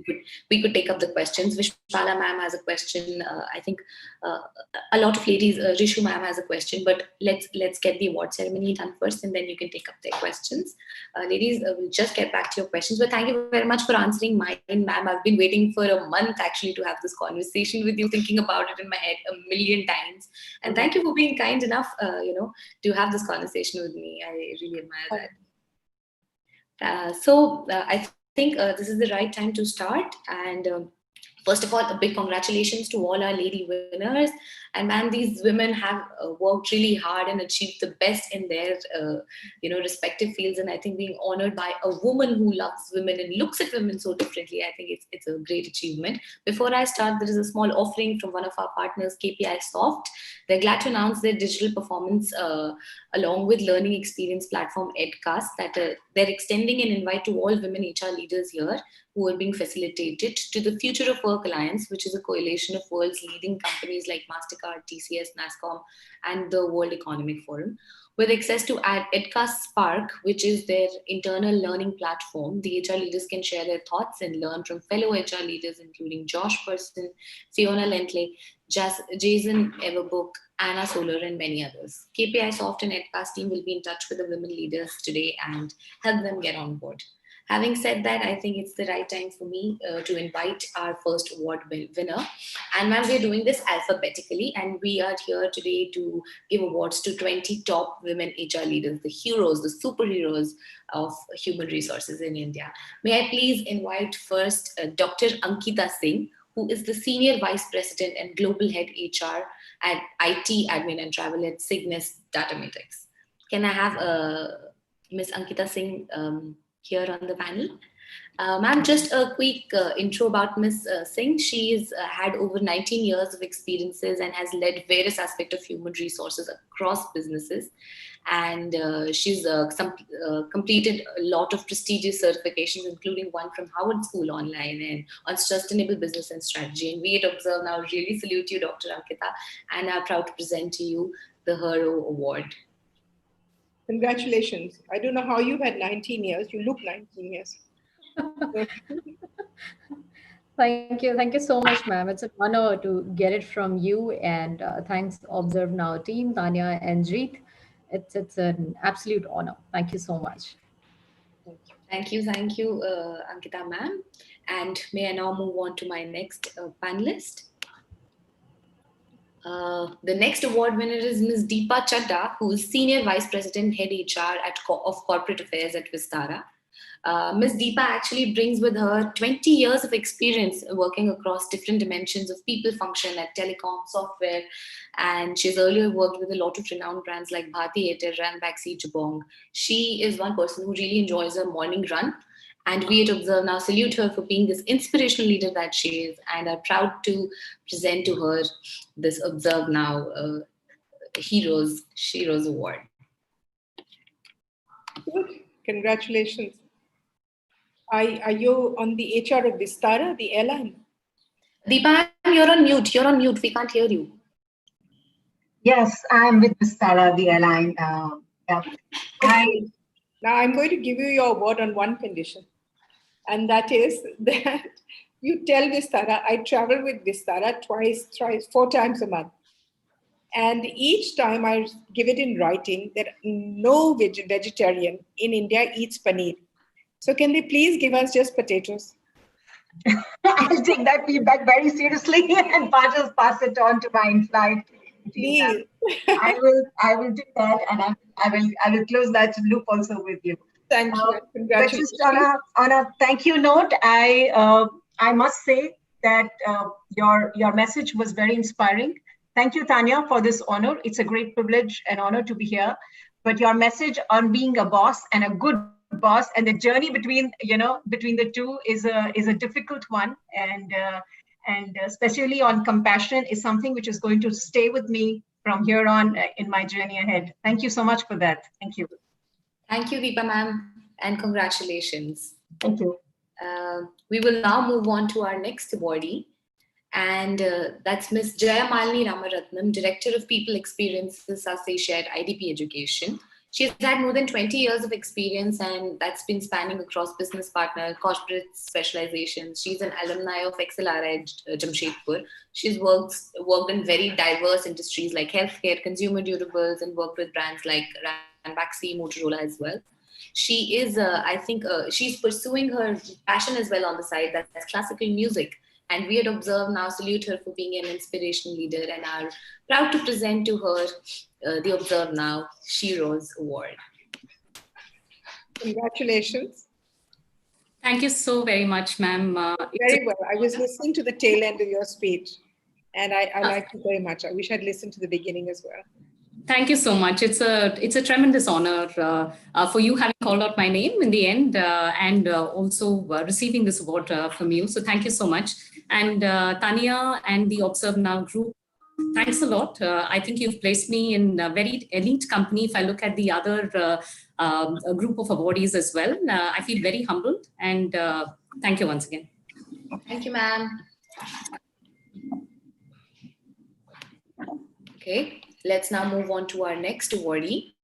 we could take up the questions. Vishpala ma'am has a question. I think a lot of ladies, Rishu ma'am has a question, but let's get the award ceremony done first, and then you can take up their questions. Ladies, we'll just get back to your questions, but thank you very much for answering mine, ma'am. I've been waiting for a month actually to have this conversation with you, thinking about it in my head a million times, and thank you for being kind enough, to have this conversation with me. I really admire that. So I think this is the right time to start. And first of all, a big congratulations to all our lady winners. And man, these women have worked really hard and achieved the best in their, respective fields. And I think being honored by a woman who loves women and looks at women so differently, I think it's a great achievement. Before I start, there is a small offering from one of our partners, KPI Soft. They're glad to announce their digital performance along with learning experience platform EdCast that they're extending an invite to all women HR leaders here who are being facilitated to the Future of Work Alliance, which is a coalition of world's leading companies like MasterCard, TCS, NASCOM, and the World Economic Forum. With access to EdCast Spark, which is their internal learning platform, the HR leaders can share their thoughts and learn from fellow HR leaders, including Josh Person, Fiona Lentley, Jason Everbook, Anna Solar, and many others. KPI Soft and EdCast team will be in touch with the women leaders today and help them get on board. Having said that, I think it's the right time for me to invite our first award winner. And ma'am, we're doing this alphabetically, and we are here today to give awards to 20 top women HR leaders, the heroes, the superheroes of human resources in India. May I please invite first Dr. Ankita Singh, who is the Senior Vice President and Global Head HR at IT Admin and Travel at Cygnus Datametrics. Can I have Ms. Ankita Singh here on the panel? Ma'am, just a quick intro about Ms. Singh. She's had over 19 years of experiences and has led various aspects of human resources across businesses. And she's completed a lot of prestigious certifications, including one from Howard School online and on sustainable business and strategy. And we at Observe Now really salute you, Dr. Ankita, and are proud to present to you the Hero Award. Congratulations. I don't know how you've had 19 years. You look 19 years. Thank you. Thank you so much, ma'am. It's an honor to get it from you. And thanks, Observe Now team, Tanya and Jeet. It's an absolute honor. Thank you so much. Thank you, Ankita ma'am. And may I now move on to my next panelist. The next award winner is Ms. Deepa Chadda, who is Senior Vice President, Head HR of Corporate Affairs at Vistara. Ms. Deepa actually brings with her 20 years of experience working across different dimensions of people function at telecom, software, and she's earlier worked with a lot of renowned brands like Bharti Airtel, Ranbaxy, Jabong. She is one person who really enjoys her morning run, and we at Observe Now salute her for being this inspirational leader that she is, and are proud to present to her this Observe Now Heroes Award. Good. Congratulations. Are you on the HR of Vistara, the airline? Deepa, you're on mute. You're on mute. We can't hear you. Yes, I'm with Vistara, the airline. Yeah. Now I'm going to give you your award on one condition, and that is that you tell Vistara, I travel with Vistara four times a month. And each time I give it in writing that no vegetarian in India eats paneer. So can they please give us just potatoes? I'll take that feedback very seriously and pass it on to my in-flight team. I will do that, and I will close that loop also with you. Thank you. Congratulations. But just on a thank you note, I must say that your message was very inspiring. Thank you, Tanya, for this honor. It's a great privilege and honor to be here. But your message on being a boss and a good boss, and the journey between the two is a difficult one, and especially on compassion is something which is going to stay with me from here on in my journey ahead. Thank you so much for that. Thank you. Thank you, Deepa ma'am, and congratulations. Thank you. We will now move on to our next awardee, and that's Ms. Jaya Malini Ramaratnam, Director of People Experiences, South Asia at IDP Education. She's had more than 20 years of experience, and that's been spanning across business partner, corporate specializations. She's an alumni of XLRI Jamshedpur. She's worked in very diverse industries like healthcare, consumer durables, and worked with brands like Ranbaxy, Motorola as well. She is, she's pursuing her passion as well on the side, that's classical music. And we at Observe Now salute her for being an inspirational leader and are proud to present to her the Observe Now Heroes Award. Congratulations. Thank you so very much, ma'am. Very well. I was listening to the tail end of your speech, and I liked it very much. I wish I'd listened to the beginning as well. Thank you so much. It's a tremendous honor for you having called out my name in the end and also receiving this award from you. So thank you so much. And Tanya and the Observe Now group, thanks a lot. I think you've placed me in a very elite company. If I look at the other group of awardees as well, I feel very humbled, and thank you once again. Thank you, ma'am. Okay, let's now move on to our next awardee.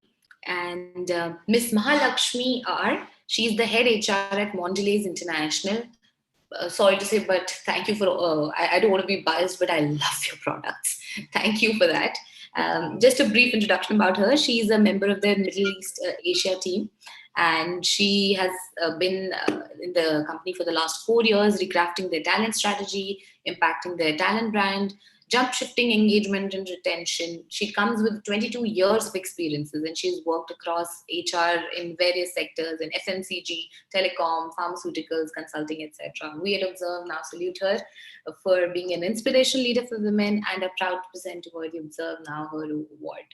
And Ms. Mahalakshmi R. She's the head HR at Mondelez International. Sorry to say, but thank you for, I don't want to be biased, but I love your products. Thank you for that. Just a brief introduction about her. She's a member of the Middle East Asia team, and she has been in the company for the last 4 years, recrafting their talent strategy, impacting their talent brand, jump shifting engagement and retention. She comes with 22 years of experiences, and she's worked across HR in various sectors in FMCG, telecom, pharmaceuticals, consulting, etc. We at Observe Now salute her for being an inspirational leader for women and are proud to present to her the Observe Now Her Award.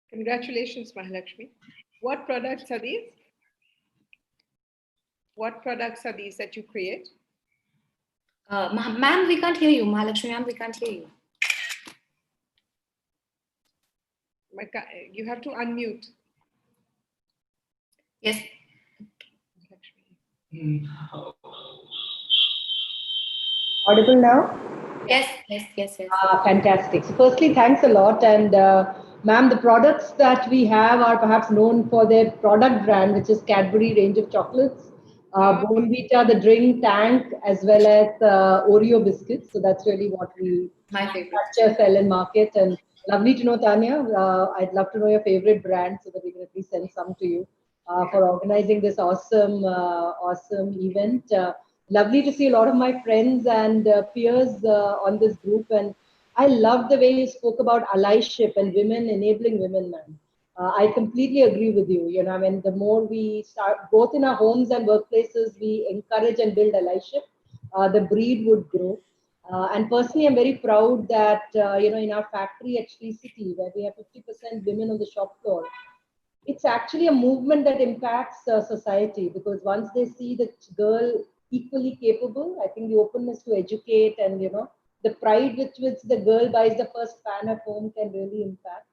Congratulations, Mahalakshmi. What products are these? What products are these that you create? Ma'am, we can't hear you. Mahalakshmi, ma'am, we can't hear you. You have to unmute. Yes. Audible now? Yes. Fantastic. So firstly, thanks a lot. And ma'am, the products that we have are perhaps known for their product brand, which is Cadbury range of chocolates, Bonvita, the drink tank, as well as Oreo biscuits. So that's really what we manufacture, sell and market. And lovely to know, Tanya. I'd love to know your favorite brand so that we can at least send some to you for organizing this awesome event. Lovely to see a lot of my friends and peers on this group, and I love the way you spoke about allyship and women enabling women, man. I completely agree with you. You know, I mean, the more we start, both in our homes and workplaces, we encourage and build allyship, the breed would grow. And personally, I'm very proud that, in our factory at Sri City, where we have 50% women on the shop floor, it's actually a movement that impacts society, because once they see the girl equally capable, I think the openness to educate and, the pride with which the girl buys the first fan at home can really impact.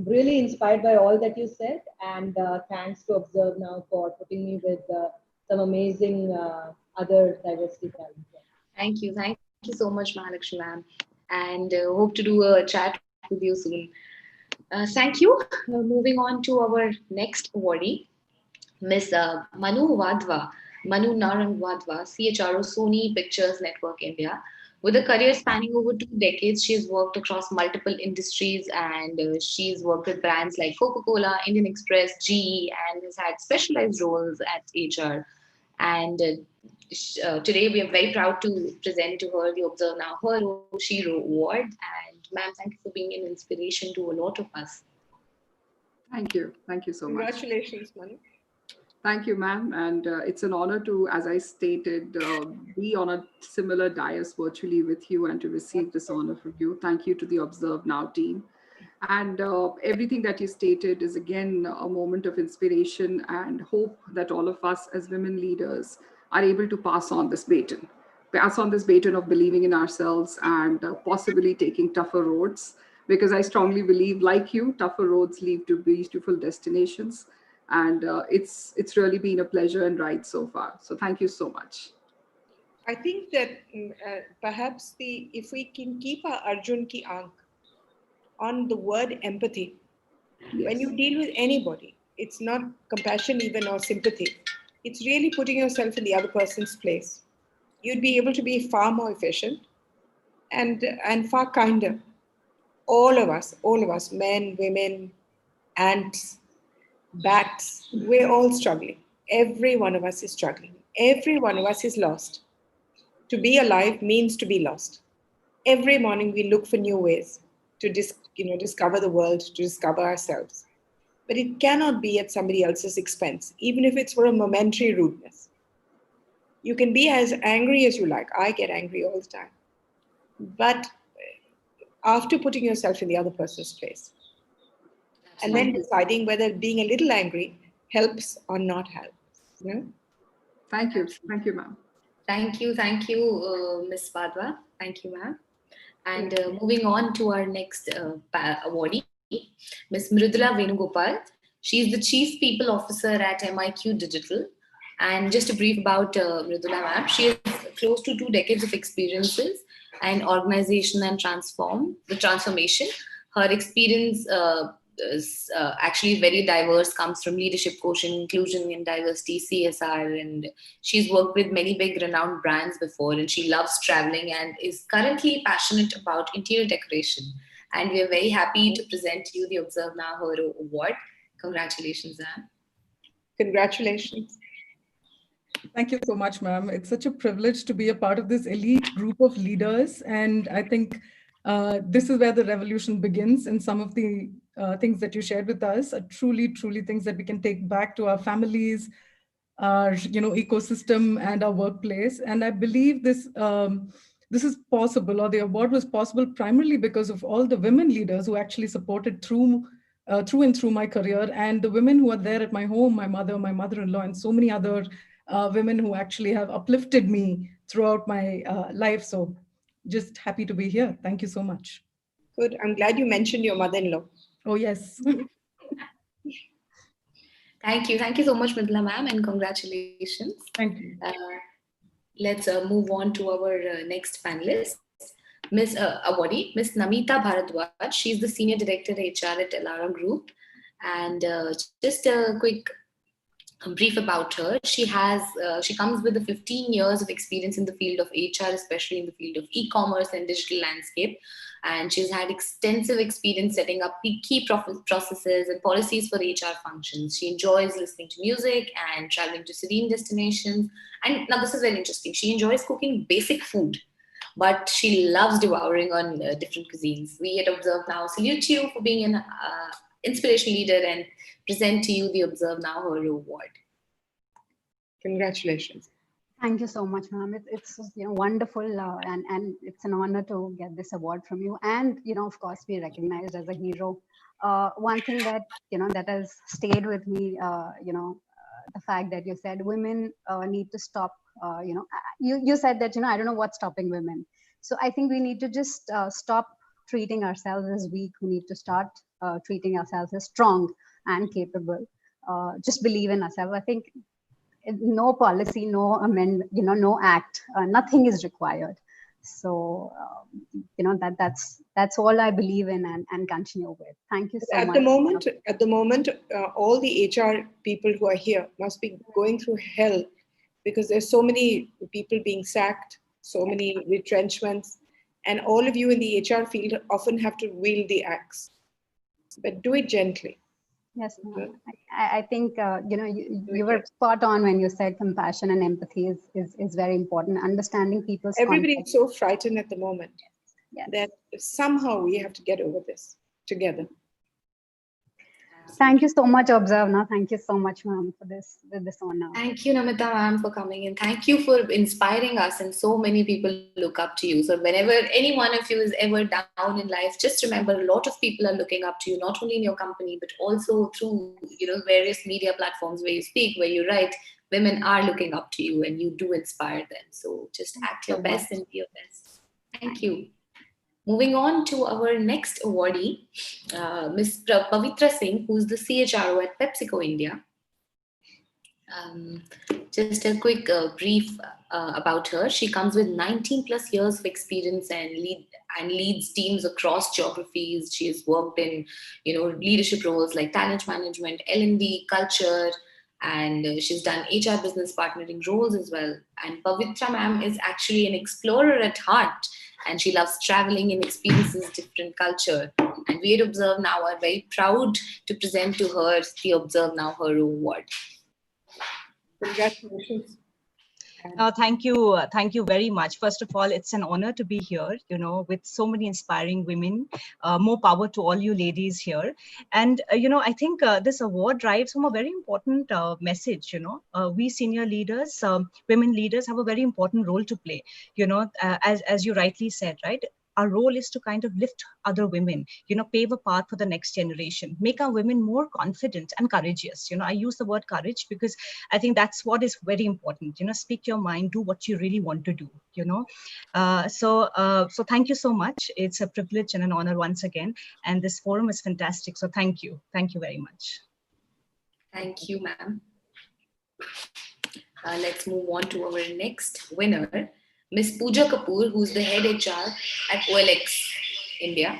Really inspired by all that you said, and thanks to Observe Now for putting me with some amazing other diversity talent. Thank you so much, Mahalakshmi ma'am, and hope to do a chat with you soon. Thank you. Moving on to our next awardee, Miss Manu Narang Wadhwa, CHRO, Sony Pictures Network India. With a career spanning over 2 decades, she's worked across multiple industries, and she's worked with brands like Coca-Cola, Indian Express, GE, and has had specialized roles at HR. And today we are very proud to present to her the Observe Now Shiro Award. And ma'am, thank you for being an inspiration to a lot of us. Thank you so much. Congratulations, Manu. Thank you, ma'am. And it's an honor to, as I stated, be on a similar dais virtually with you and to receive this honor from you. Thank you to the Observe Now team. And everything that you stated is, again, a moment of inspiration and hope that all of us as women leaders are able to pass on this baton of believing in ourselves and possibly taking tougher roads. Because I strongly believe, like you, tougher roads lead to beautiful destinations. And it's really been a pleasure and ride so far. So thank you so much. I think that perhaps if we can keep our Arjun ki aankh on the word empathy, when you deal with anybody, it's not compassion even or sympathy. It's really putting yourself in the other person's place. You'd be able to be far more efficient and far kinder. All of us, men, women, ants, bats, we're all struggling. Every one of us is struggling. Every one of us is lost. To be alive means to be lost. Every morning we look for new ways to discover the world, to discover ourselves. But it cannot be at somebody else's expense, even if it's for a momentary rudeness. You can be as angry as you like. I get angry all the time. But after putting yourself in the other person's place, and then deciding whether being a little angry helps or not helps. Thank you, ma'am. Thank you, Ms. Wadhwa. Thank you, ma'am. And moving on to our next awardee, Ms. Mridula Venugopal. She's the Chief People Officer at MIQ Digital. And just a brief about Mridula ma'am. She has close to 2 decades of experiences in organization and transformation. Her experience is actually very diverse, comes from leadership coaching, inclusion and diversity, CSR, and she's worked with many big renowned brands before, and she loves traveling and is currently passionate about interior decoration. And we are very happy to present to you the Observe Now Hero Award. Congratulations, Anne. Congratulations. Thank you so much, ma'am. It's such a privilege to be a part of this elite group of leaders. And I think this is where the revolution begins. And some of the things that you shared with us are truly things that we can take back to our families, our ecosystem and our workplace. And I believe this is possible, or the award was possible primarily because of all the women leaders who actually supported through through and through my career. And the women who are there at my home, my mother, my mother-in-law, and so many other women who actually have uplifted me throughout my life. So just happy to be here. Thank you so much. Good. I'm glad you mentioned your mother-in-law. Oh, yes. Thank you. Thank you so much, Midla ma'am, and congratulations. Thank you. Let's move on to our next panelist, Miss Awardee, Miss Namita Bharadwaj. She's the Senior Director HR at Elara Group. And just a quick brief about her. She comes with 15 years of experience in the field of HR, especially in the field of e-commerce and digital landscape. And she's had extensive experience setting up key processes and policies for HR functions. She enjoys listening to music and traveling to serene destinations. And now this is very interesting. She enjoys cooking basic food, but she loves devouring on different cuisines. We at ObserveNow salute you for being an inspirational leader and present to you the ObserveNow Hero Award. Congratulations. Thank you so much, ma'am. It's wonderful, and it's an honor to get this award from you, and of course be recognized as a hero. One thing that that has stayed with me, the fact that you said women need to stop. You said that I don't know what's stopping women. So I think we need to just stop treating ourselves as weak. We need to start treating ourselves as strong and capable. Just believe in ourselves. I think no policy, no amendment, no act, nothing is required. So that's all I believe in and continue with. Thank you so much. At the moment, all the HR people who are here must be going through hell, because there's so many people being sacked, so many retrenchments, and all of you in the HR field often have to wield the axe. But do it gently. Yes, I think you were spot on when you said compassion and empathy is very important. Understanding people's Everybody context. is so frightened at the moment that somehow we have to get over this together. Thank you so much, ObserveNow. Thank you so much, ma'am, for this honor. Thank you, Namita ma'am, for coming in. Thank you for inspiring us, and so many people look up to you. So whenever any one of you is ever down in life, just remember a lot of people are looking up to you, not only in your company, but also through various media platforms where you speak, where you write. Women are looking up to you, and you do inspire them. So just act your best and be your best. Thank you. Moving on to our next awardee, Ms. Pavitra Singh, who's the CHRO at PepsiCo India. Just a quick brief about her. She comes with 19 plus years of experience and leads teams across geographies. She has worked in leadership roles like talent management, L&D, culture, and she's done HR business partnering roles as well. And Pavitra ma'am is actually an explorer at heart, and she loves traveling and experiences different culture. And we at ObserveNow are very proud to present to her the ObserveNow Hero Award. Congratulations. Thank you very much. First of all, it's an honor to be here, with so many inspiring women. More power to all you ladies here. And, I think this award drives from a very important message, we senior leaders, women leaders have a very important role to play, as you rightly said, right? Our role is to kind of lift other women, pave a path for the next generation, make our women more confident and courageous. I use the word courage because I think that's what is very important. Speak your mind, do what you really want to do. So thank you so much. It's a privilege and an honor once again, and this forum is fantastic. So thank you very much. Thank you, ma'am. Let's move on to our next winner, Ms. Pooja Kapoor, who's the head HR at OLX India.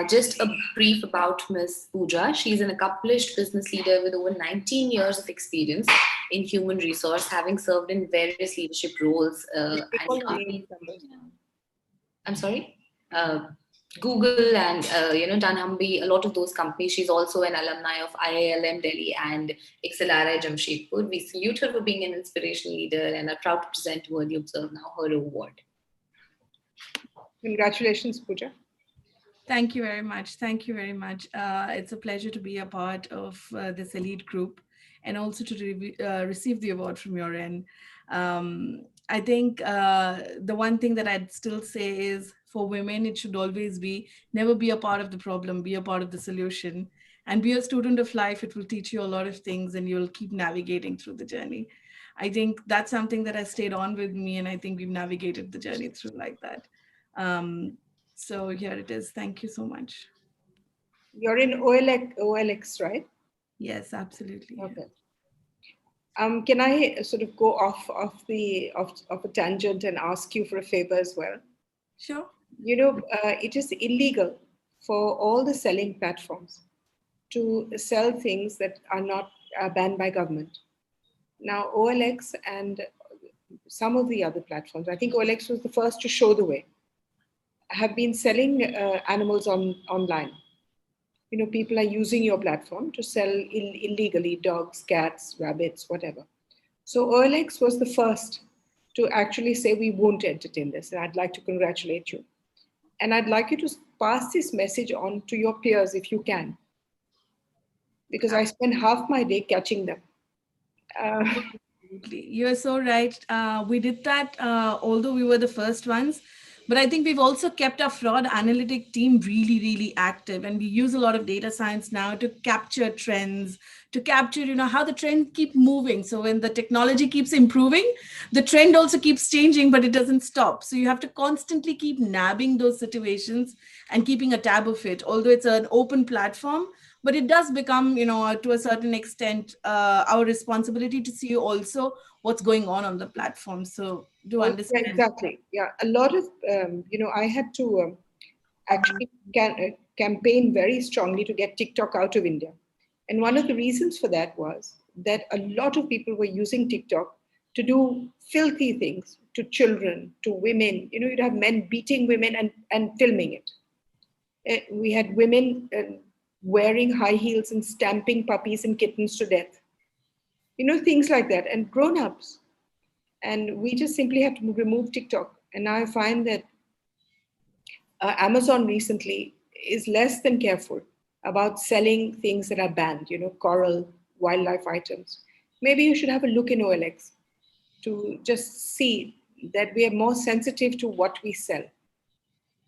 Just a brief about Ms. Pooja. She's an accomplished business leader with over 19 years of experience in human resource, having served in various leadership roles. I'm sorry? Google and dunnhumby, a lot of those companies. She's also an alumni of IILM Delhi and XLRI Jamshedpur. We salute her for being an inspirational leader and are proud to present to her the ObserveNow Hero Award. Congratulations, Pooja. Thank you very much. Thank you very much. It's a pleasure to be a part of this elite group and also to receive the award from your end. I think the one thing that I'd still say is for women, it should always be never be a part of the problem, be a part of the solution, and be a student of life. It will teach you a lot of things and you'll keep navigating through the journey. I think that's something that has stayed on with me, and I think we've navigated the journey through like that. So here it is. Thank you so much. You're in OLX, right? Yes, absolutely. Okay. Can I sort of go off a tangent and ask you for a favor as well? Sure. You know, it is illegal for all the selling platforms to sell things that are not banned by government. Now, OLX and some of the other platforms, I think OLX was the first to show the way, have been selling animals online. You know, people are using your platform to sell illegally dogs, cats, rabbits, whatever. So OLX was the first to actually say, we won't entertain this. And I'd like to congratulate you. And I'd like you to pass this message on to your peers if you can. Because I spend half my day catching them. You're so right. We did that, although we were the first ones. But I think we've also kept our fraud analytic team really, really active. And we use a lot of data science now to capture trends, to capture, you know, how the trend keep moving. So when the technology keeps improving, the trend also keeps changing, but it doesn't stop. So you have to constantly keep nabbing those situations and keeping a tab of it, although it's an open platform. But it does become, you know, to a certain extent, our responsibility to see also what's going on the platform. So do understand. Yeah, exactly. Yeah, a lot of, you know, I had to actually campaign very strongly to get TikTok out of India. And one of the reasons for that was that a lot of people were using TikTok to do filthy things to children, to women. You know, you'd have men beating women and filming it. We had women wearing high heels and stamping puppies and kittens to death. You know, things like that. And grown-ups. And we just simply have to remove TikTok. And now I find that Amazon recently is less than careful about selling things that are banned, you know, coral, wildlife items. Maybe you should have a look in OLX to just see that we are more sensitive to what we sell.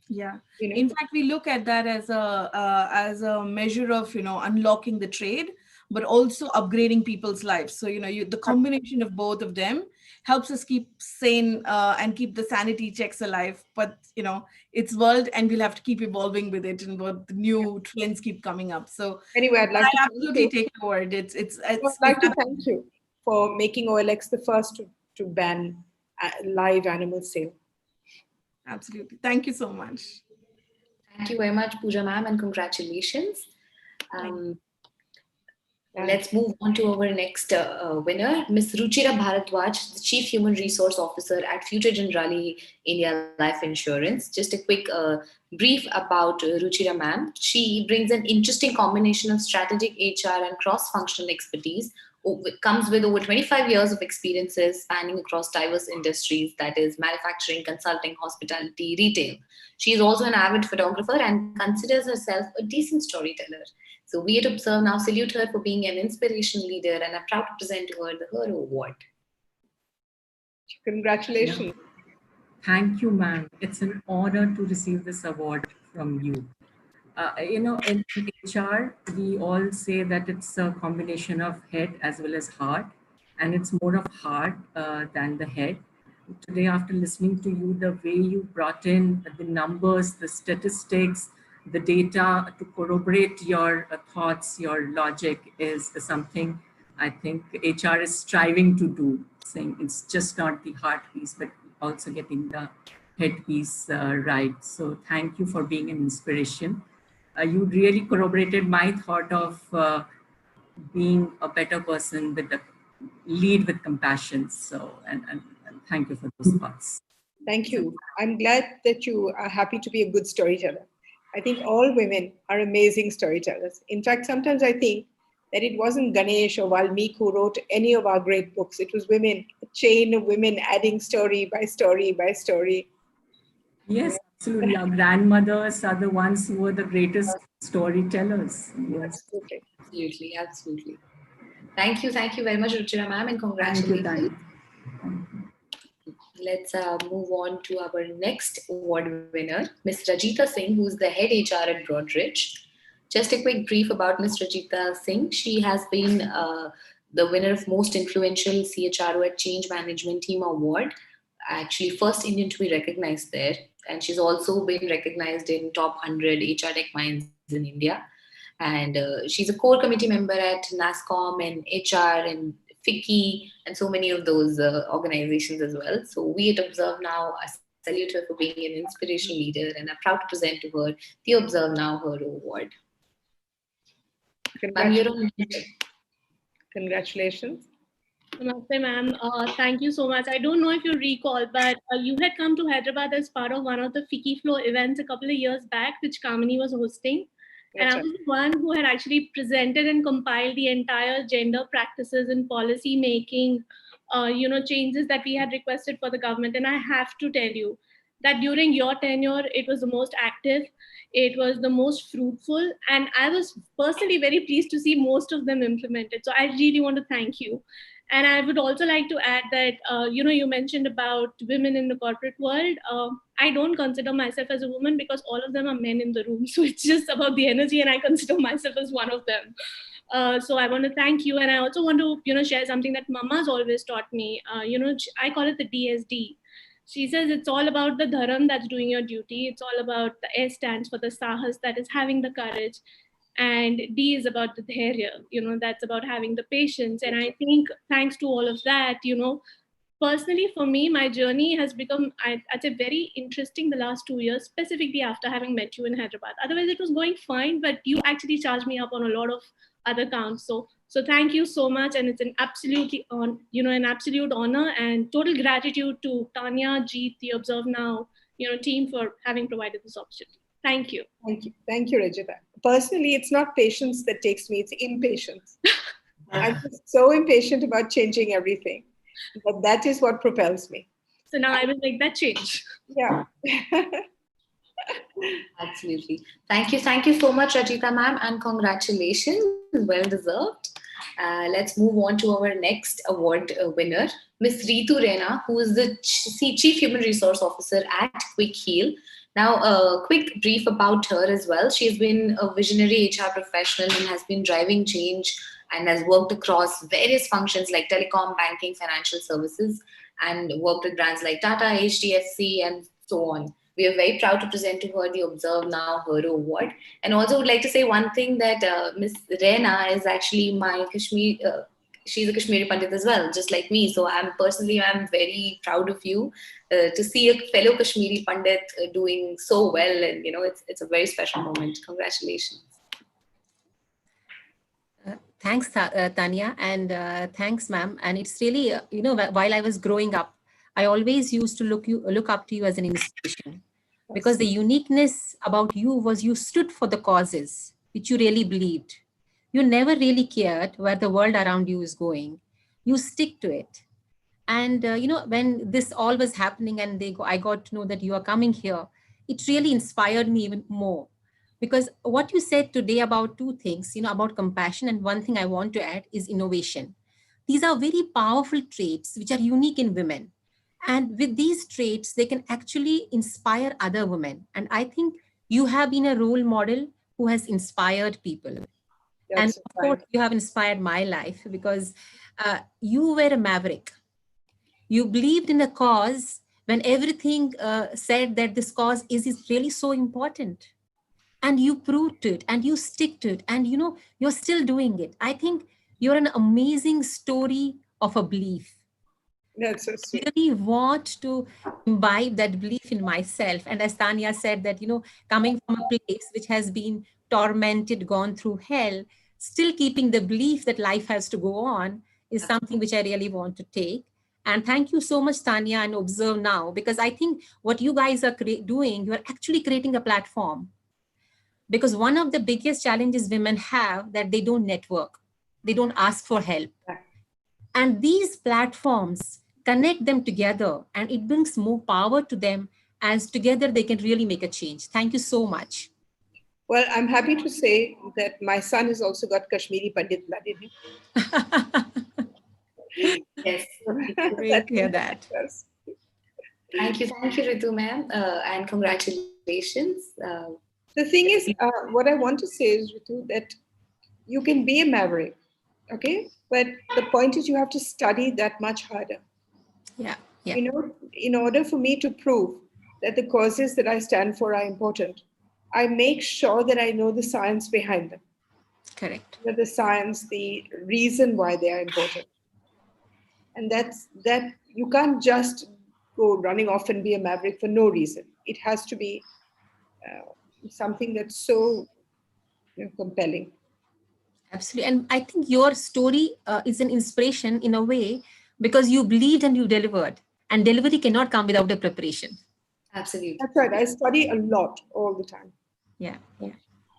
Yeah. You know? In fact, we look at that as a measure of, you know, unlocking the trade, but also upgrading people's lives. So, you know, the combination of both of them helps us keep sane and keep the sanity checks alive. But, you know, it's world and we'll have to keep evolving with it, and what the new trends keep coming up. So anyway, I'd like to absolutely take your word. I'd like to thank you for making OLX the first to ban live animal sale. Absolutely. Thank you so much. Thank you very much, Pooja ma'am, and congratulations. Let's move on to our next winner, Ms. Ruchira Bharadwaj, the Chief Human Resource Officer at Future Generali India Life Insurance. Just a quick brief about Ruchira ma'am. She brings an interesting combination of strategic HR and cross-functional expertise. Comes with over 25 years of experiences spanning across diverse industries, that is manufacturing, consulting, hospitality, retail. She is also an avid photographer and considers herself a decent storyteller. So we at ObserveNow salute her for being an inspirational leader, and I'm proud to present to her the Hero Award. Congratulations. Yeah. Thank you, ma'am. It's an honor to receive this award from you. You know, in HR, we all say that it's a combination of head as well as heart, and it's more of heart than the head. Today, after listening to you, the way you brought in the numbers, the statistics, the data to corroborate your thoughts, your logic is something I think HR is striving to do, saying it's just not the heart piece, but also getting the head piece right. So thank you for being an inspiration. You really corroborated my thought of being a better person with the lead with compassion. So, and thank you for those thoughts. Thank you. I'm glad that you are happy to be a good storyteller. I think all women are amazing storytellers. In fact, sometimes I think that it wasn't Ganesh or Valmiki who wrote any of our great books. It was women, a chain of women adding story by story by story. Yes, absolutely. Our grandmothers are the ones who were the greatest storytellers. Yes. Absolutely, absolutely. Thank you very much, Ruchira ma'am, and congratulations. Thank you. let's move on to our next award winner, Ms. Rajita Singh, who's the head HR at Broadridge. Just a quick brief about Ms. Rajita Singh. She has been the winner of Most Influential CHRO at Change Management Team Award. Actually, first Indian to be recognized there. And she's also been recognized in top 100 HR tech minds in India. And she's a core committee member at NASCOM and HR and FICCI and so many of those organizations as well. So we at ObserveNow salute her for being an inspirational leader, and I'm proud to present to her the ObserveNow Hero Award. Congratulations. Namaste, ma'am. Thank you so much. I don't know if you recall, but you had come to Hyderabad as part of one of the FICCI Flow events a couple of years back, which Kamini was hosting. And I was the one who had actually presented and compiled the entire gender practices and policy making, changes that we had requested for the government. And I have to tell you that during your tenure, it was the most active, it was the most fruitful, and I was personally very pleased to see most of them implemented. So I really want to thank you. And I would also like to add that, you mentioned about women in the corporate world. I don't consider myself as a woman because all of them are men in the room. So it's just about the energy, and I consider myself as one of them. So I want to thank you. And I also want to, share something that Mama's always taught me. I call it the DSD. She says it's all about the dharam that's doing your duty. It's all about the S stands for the sahas, that is having the courage. And D is about the dhairya, that's about having the patience. And I think thanks to all of that, personally for me, my journey has become, I'd say, very interesting the last 2 years, specifically after having met you in Hyderabad. Otherwise, it was going fine, but you actually charged me up on a lot of other counts. So thank you so much, and it's an absolutely an absolute honor and total gratitude to Tanya, Jeet, the ObserveNow, team for having provided this opportunity. Thank you. Thank you, Rajita. Personally, it's not patience that takes me; it's impatience. I'm just so impatient about changing everything. But that is what propels me. So now I will make that change. Yeah. Absolutely. Thank you so much, Rajita ma'am, and congratulations. Well deserved. Let's move on to our next award winner, Miss Ritu Rena, who is the Chief Human Resource Officer at Quick Heal. Now, a quick brief about her as well. She has been a visionary HR professional and has been driving change and has worked across various functions like telecom, banking, financial services, and worked with brands like Tata, HDFC, and so on. We are very proud to present to her the ObserveNow Hero Award. And also would like to say one thing that Ms. Rena is actually my Kashmir, she's a Kashmiri Pandit as well, just like me. So I'm very proud of you to see a fellow Kashmiri Pandit doing so well. And, it's a very special moment. Congratulations. Thanks, Tanya, and thanks, ma'am. And it's really, while I was growing up, I always used to look up to you as an inspiration, because the uniqueness about you was you stood for the causes which you really believed. You never really cared where the world around you is going. You stick to it. And, when this all was happening and I got to know that you are coming here, it really inspired me even more. Because what you said today about two things, about compassion, and one thing I want to add is innovation. These are very powerful traits which are unique in women. And with these traits, they can actually inspire other women. And I think you have been a role model who has inspired people. And of course, you have inspired my life because you were a maverick. You believed in a cause when everything said that this cause is really so important. And you proved it and you stick to it, and you're still doing it. I think you're an amazing story of a belief. That's so sweet. I really want to imbibe that belief in myself. And as Tanya said that, coming from a place which has been tormented, gone through hell, still keeping the belief that life has to go on is something which I really want to take. And thank you so much, Tanya and ObserveNow, because I think what you guys are doing, you're actually creating a platform. Because one of the biggest challenges women have that they don't network, they don't ask for help. And these platforms connect them together, and it brings more power to them, as together they can really make a change. Thank you so much. Well, I'm happy to say that my son has also got Kashmiri Pandit blood in him. Yes. Great to hear that. Thank you, Ritu ma'am, and congratulations. The thing is, what I want to say is, Ritu, that you can be a maverick, okay? But the point is you have to study that much harder. Yeah, yeah. You know, in order for me to prove that the causes that I stand for are important, I make sure that I know the science behind them. Correct. The science, the reason why they are important. And that you can't just go running off and be a maverick for no reason. It has to be something that's so compelling. Absolutely. And I think your story is an inspiration in a way because you believed and you delivered. And delivery cannot come without a preparation. Absolutely. That's right. I study a lot all the time. Yeah. Yeah.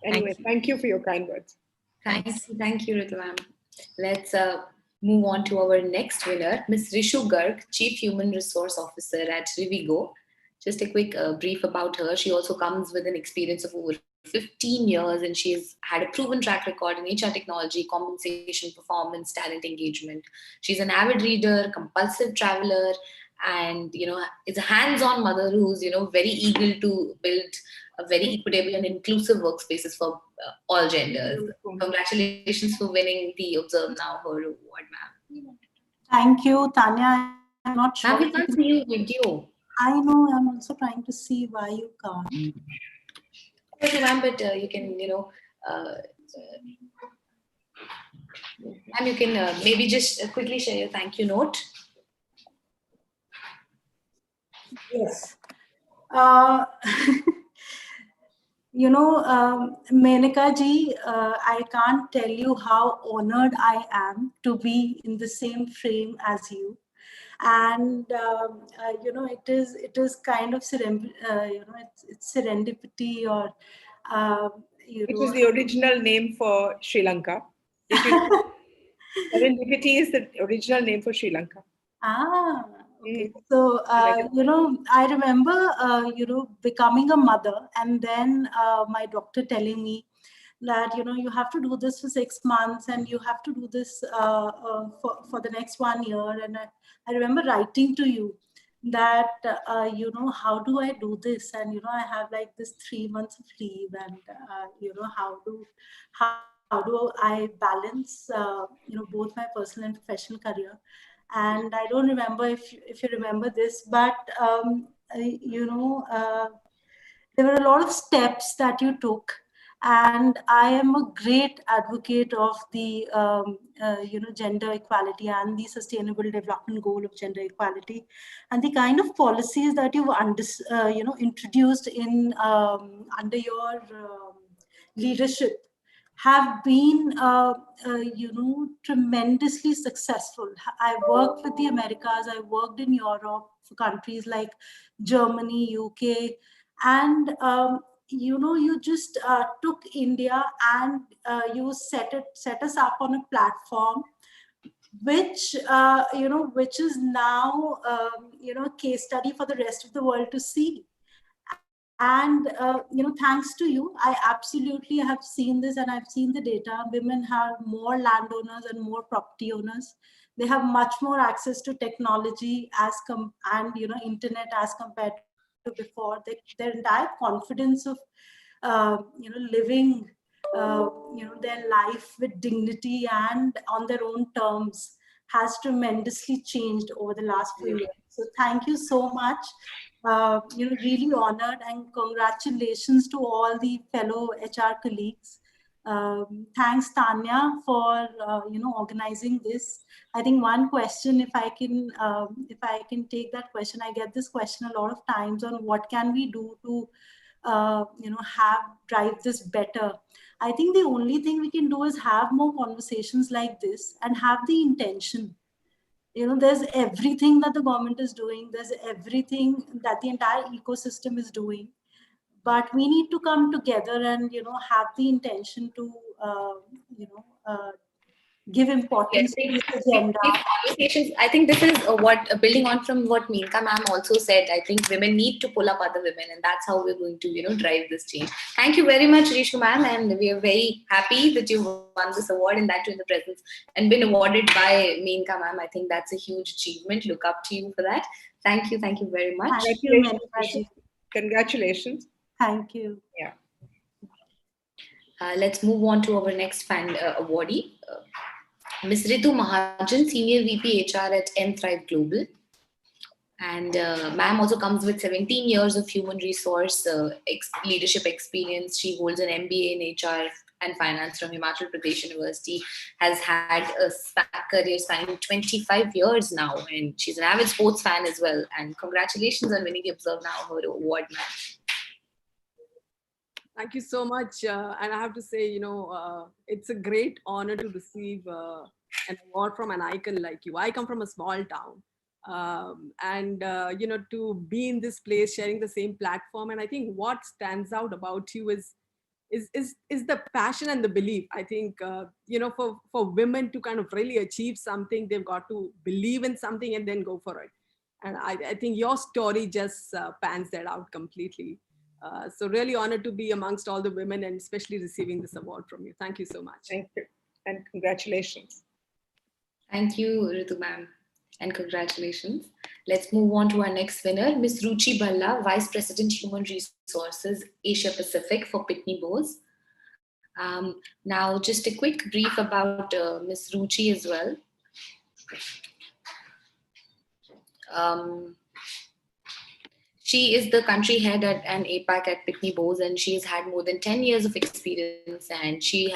Anyway, thank you for your kind words. Thank you, Ritu ma'am. Let's move on to our next winner, Ms. Rishu Garg, Chief Human Resource Officer at Rivigo. Just a quick brief about her. She also comes with an experience of over 15 years, and she has had a proven track record in HR technology, compensation, performance, talent engagement. She's an avid reader, compulsive traveler, and is a hands-on mother who's very eager to build a very equitable and inclusive workspaces for all genders. Congratulations for winning the Observe Now Her award, ma'am. Thank you, Tanya. I'm not sure. Ma'am, we can't see your video. I know. I'm also trying to see why you can't. Okay, ma'am, but you can, ma'am, you can maybe just quickly share your thank you note. Yes. Menaka ji, I can't tell you how honored I am to be in the same frame as you. And it is kind of it's serendipity, or which is the original name for Sri Lanka. Serendipity is the original name for Sri Lanka. Okay. So, I remember, becoming a mother, and then my doctor telling me that, you have to do this for 6 months and you have to do this for the next 1 year. And I remember writing to you that, how do I do this? And, I have like this 3 months of leave, and, how do I balance, both my personal and professional career? And I don't remember if you remember this, but there were a lot of steps that you took, and I am a great advocate of the gender equality and the sustainable development goal of gender equality, and the kind of policies that you've introduced in under your leadership have been, tremendously successful. I worked with the Americas, I worked in Europe for countries like Germany, UK, and, you just took India and you set us up on a platform which, which is now, case study for the rest of the world to see. And, thanks to you, I absolutely have seen this, and I've seen the data. Women have more landowners and more property owners. They have much more access to technology and, internet as compared to before. Their entire confidence of, living, their life with dignity and on their own terms has tremendously changed over the last few years. So thank you so much. Really honored, and congratulations to all the fellow HR colleagues. Thanks, Tanya, for organizing this. I think one question, if I can take that question, I get this question a lot of times on what can we do to drive this better. I think the only thing we can do is have more conversations like this and have the intention. There's everything that the government is doing. There's everything that the entire ecosystem is doing. But we need to come together and, have the intention to, give importance to this agenda. Conversations. I think this is what, building on from what Meenka ma'am also said, I think women need to pull up other women, and that's how we're going to, drive this change. Thank you very much, Rishu ma'am, and we are very happy that you won this award, and that too in the presence and been awarded by Meenka ma'am. I think that's a huge achievement. Look up to you for that. Thank you very much. Thank you, Congratulations. Congratulations. Thank you. Yeah. Let's move on to our next fan awardee, Ms. Ritu Mahajan, Senior VP HR at Thrive Global. And ma'am also comes with 17 years of human resource leadership experience. She holds an MBA in HR and finance from Himachal Pradesh University, has had a career spanning 25 years now, and she's an avid sports fan as well. And congratulations on winning the ObserveNow award, ma'am. Thank you so much. And I have to say, it's a great honor to receive an award from an icon like you. I come from a small town. To be in this place, sharing the same platform. And I think what stands out about you is the passion and the belief. I think, for women to kind of really achieve something, they've got to believe in something and then go for it. And I think your story just pans that out completely. So really honored to be amongst all the women and especially receiving this award from you. Thank you so much. Thank you. And congratulations. Thank you, Ritu ma'am. And congratulations. Let's move on to our next winner, Ms. Ruchi Bhalla, Vice President Human Resources, Asia Pacific for Pitney Bowes. Now, just a quick brief about Ms. Ruchi as well. She is the country head at an APAC at Pitney Bowes, and she has had more than 10 years of experience. And she,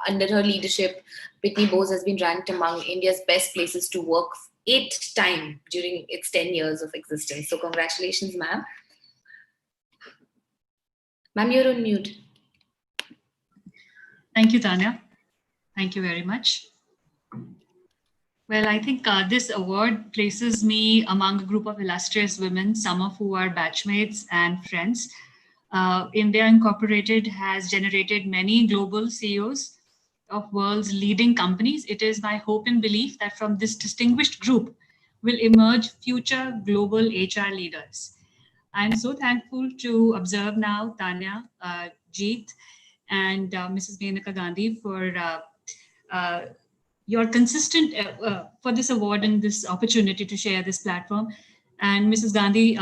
under her leadership, Pitney Bowes has been ranked among India's best places to work 8 times during its 10 years of existence. So congratulations, ma'am. Ma'am, you're on mute. Thank you, Tanya. Thank you very much. Well, I think this award places me among a group of illustrious women, some of who are batchmates and friends. India Incorporated has generated many global CEOs of world's leading companies. It is my hope and belief that from this distinguished group will emerge future global HR leaders. I'm so thankful to ObserveNow, Tanya, Jeet, and Mrs. Menaka Gandhi for your consistent, for this award and this opportunity to share this platform. And Mrs. Gandhi,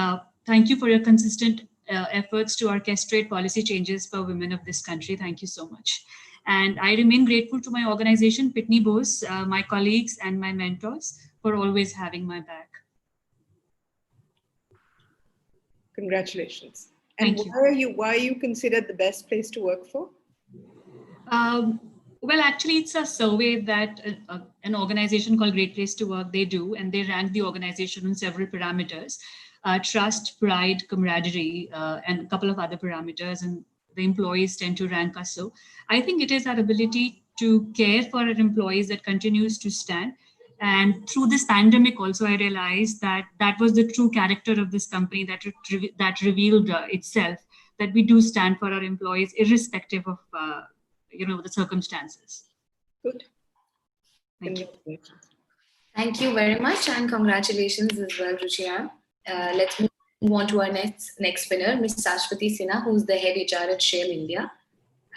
thank you for your consistent efforts to orchestrate policy changes for women of this country. Thank you so much. And I remain grateful to my organization, Pitney Bowes, my colleagues and my mentors for always having my back. Congratulations. And why are you considered the best place to work for? Well, actually, it's a survey that an organization called Great Place to Work, they do, and they rank the organization on several parameters, trust, pride, camaraderie, and a couple of other parameters, and the employees tend to rank us. So I think it is our ability to care for our employees that continues to stand. And through this pandemic also, I realized that that was the true character of this company, that revealed itself, that we do stand for our employees irrespective of the circumstances. Good. Thank you. Thank you very much, and congratulations as well, Ruchi. Let's move on to our next winner, Ms. Shashwati Sinha, who's the head HR at Shell India.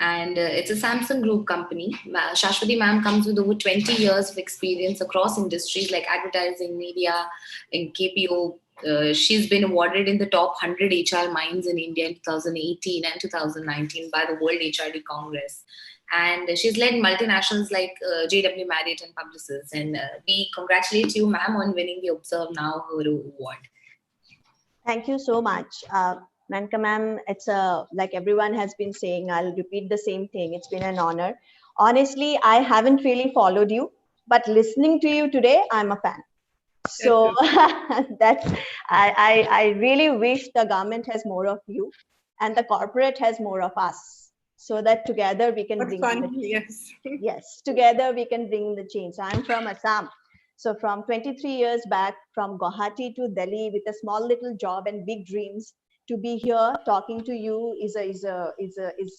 And it's a Samsung Group company. Shashwati ma'am comes with over 20 years of experience across industries like advertising, media, and KPO. She's been awarded in the top 100 HR minds in India in 2018 and 2019 by the World HRD Congress. And she's led multinationals like JW Marriott and Publicis. And we congratulate you, ma'am, on winning the ObserveNow award. Thank you so much. Menaka ma'am, it's like everyone has been saying, I'll repeat the same thing. It's been an honor. Honestly, I haven't really followed you, but listening to you today, I'm a fan. So I really wish the government has more of you and the corporate has more of us, so that together we can bring the yes. Yes, together we can bring the change. So I'm from Assam. So from 23 years back, from Guwahati to Delhi with a small little job and big dreams, to be here talking to you is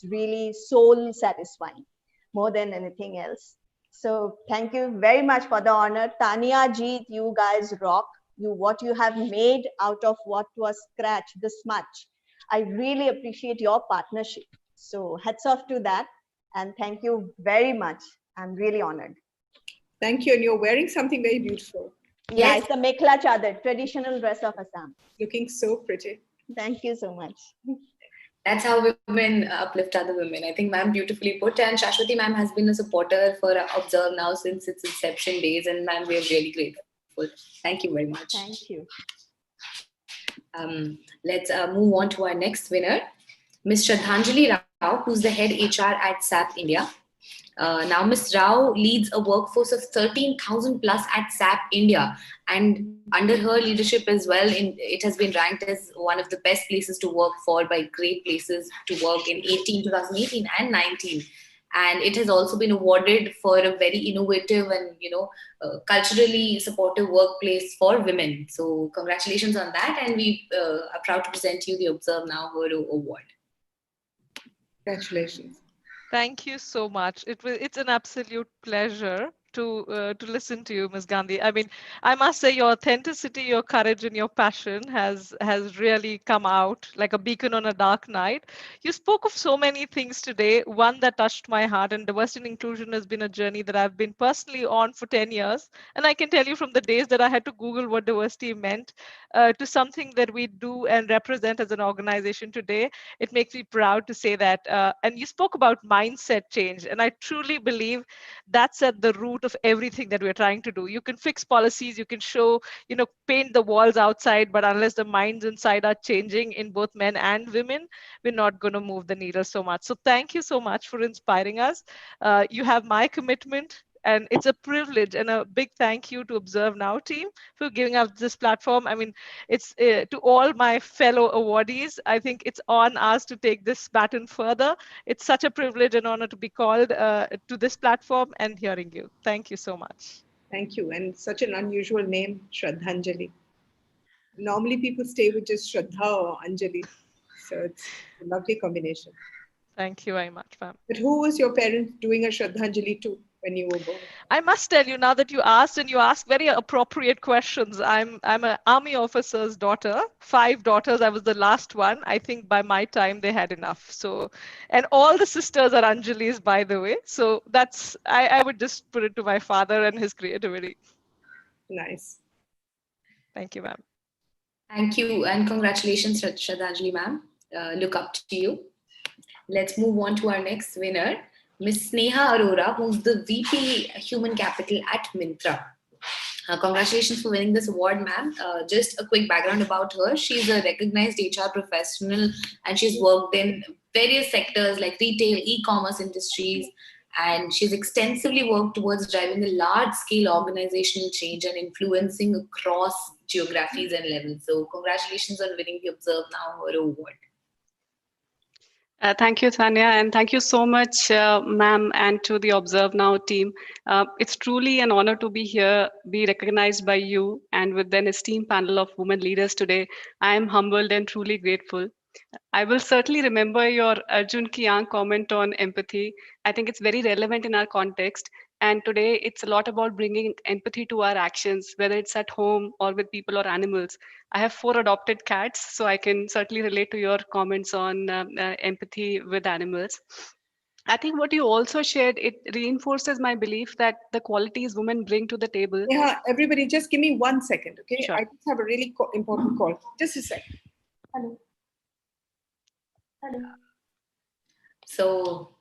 really soul satisfying, more than anything else. So thank you very much for the honor. Tanya, Jeet, you guys rock. What you have made out of what was scratch this much. I really appreciate your partnership. So hats off to that. And thank you very much. I'm really honored. Thank you. And you're wearing something very beautiful. Yeah, it's the mekhla chadar, traditional dress of Assam. Looking so pretty. Thank you so much. That's how women uplift other women. I think ma'am beautifully put. And Shashwati ma'am has been a supporter for Observe Now since its inception days. And ma'am, we are really grateful. Thank you very much. Thank you. Let's move on to our next winner, Ms. Shraddhanjali Rao, who's the head HR at SAP India. Now, Ms. Rao leads a workforce of 13,000 plus at SAP India, and under her leadership as well, it has been ranked as one of the best places to work for by Great Places to Work in 2018 and 19. And it has also been awarded for a very innovative and culturally supportive workplace for women. So congratulations on that, and we are proud to present you the Observe Now Hero Award. Congratulations. Thank you so much. It's an absolute pleasure to listen to you, Ms. Gandhi. I mean, I must say your authenticity, your courage, and your passion has really come out like a beacon on a dark night. You spoke of so many things today. One that touched my heart, and diversity and inclusion has been a journey that I've been personally on for 10 years. And I can tell you from the days that I had to Google what diversity meant to something that we do and represent as an organization today. It makes me proud to say that. And you spoke about mindset change, and I truly believe that's at the root of everything that we're trying to do. You can fix policies, you can show, paint the walls outside, but unless the minds inside are changing in both men and women, we're not going to move the needle so much. So thank you so much for inspiring us. You have my commitment, and it's a privilege, and a big thank you to Observe Now team for giving us this platform. I mean, it's to all my fellow awardees, I think it's on us to take this baton further. It's such a privilege and honor to be called to this platform and hearing you. Thank you so much. Thank you. And such an unusual name, Shraddhanjali. Normally people stay with just Shraddha or Anjali. So it's a lovely combination. Thank you very much, ma'am. But who was your parents doing a Shraddhanjali to when you were born? I must tell you, now that you asked, and you ask very appropriate questions, I'm an army officer's daughter, 5 daughters. I was the last one. I think by my time they had enough. So, and all the sisters are Anjalis, by the way. So that's, I would just put it to my father and his creativity. Nice. Thank you, ma'am. Thank you, and congratulations, Shraddhanjali ma'am. Look up to you. Let's move on to our next winner, Ms. Sneha Arora, who's the VP Human Capital at Myntra. Congratulations for winning this award, ma'am. Just a quick background about her. She's a recognized HR professional, and she's worked in various sectors like retail, e-commerce industries, and she's extensively worked towards driving a large-scale organizational change and influencing across geographies and levels. So congratulations on winning the Observe Now Hero Award. Thank you, Tanya, and thank you so much, ma'am, and to the Observe Now team. It's truly an honor to be here, be recognized by you, and with an esteemed panel of women leaders today. I am humbled and truly grateful. I will certainly remember your Arjun Ki Aankh comment on empathy. I think it's very relevant in our context. And today it's a lot about bringing empathy to our actions, whether it's at home or with people or animals. I have 4 adopted cats, so I can certainly relate to your comments on empathy with animals. I think what you also shared, it reinforces my belief that the qualities women bring to the table. Yeah, everybody, just give me 1 second, okay? Sure. I just have a really important call. Just a second. Hello. Hello. So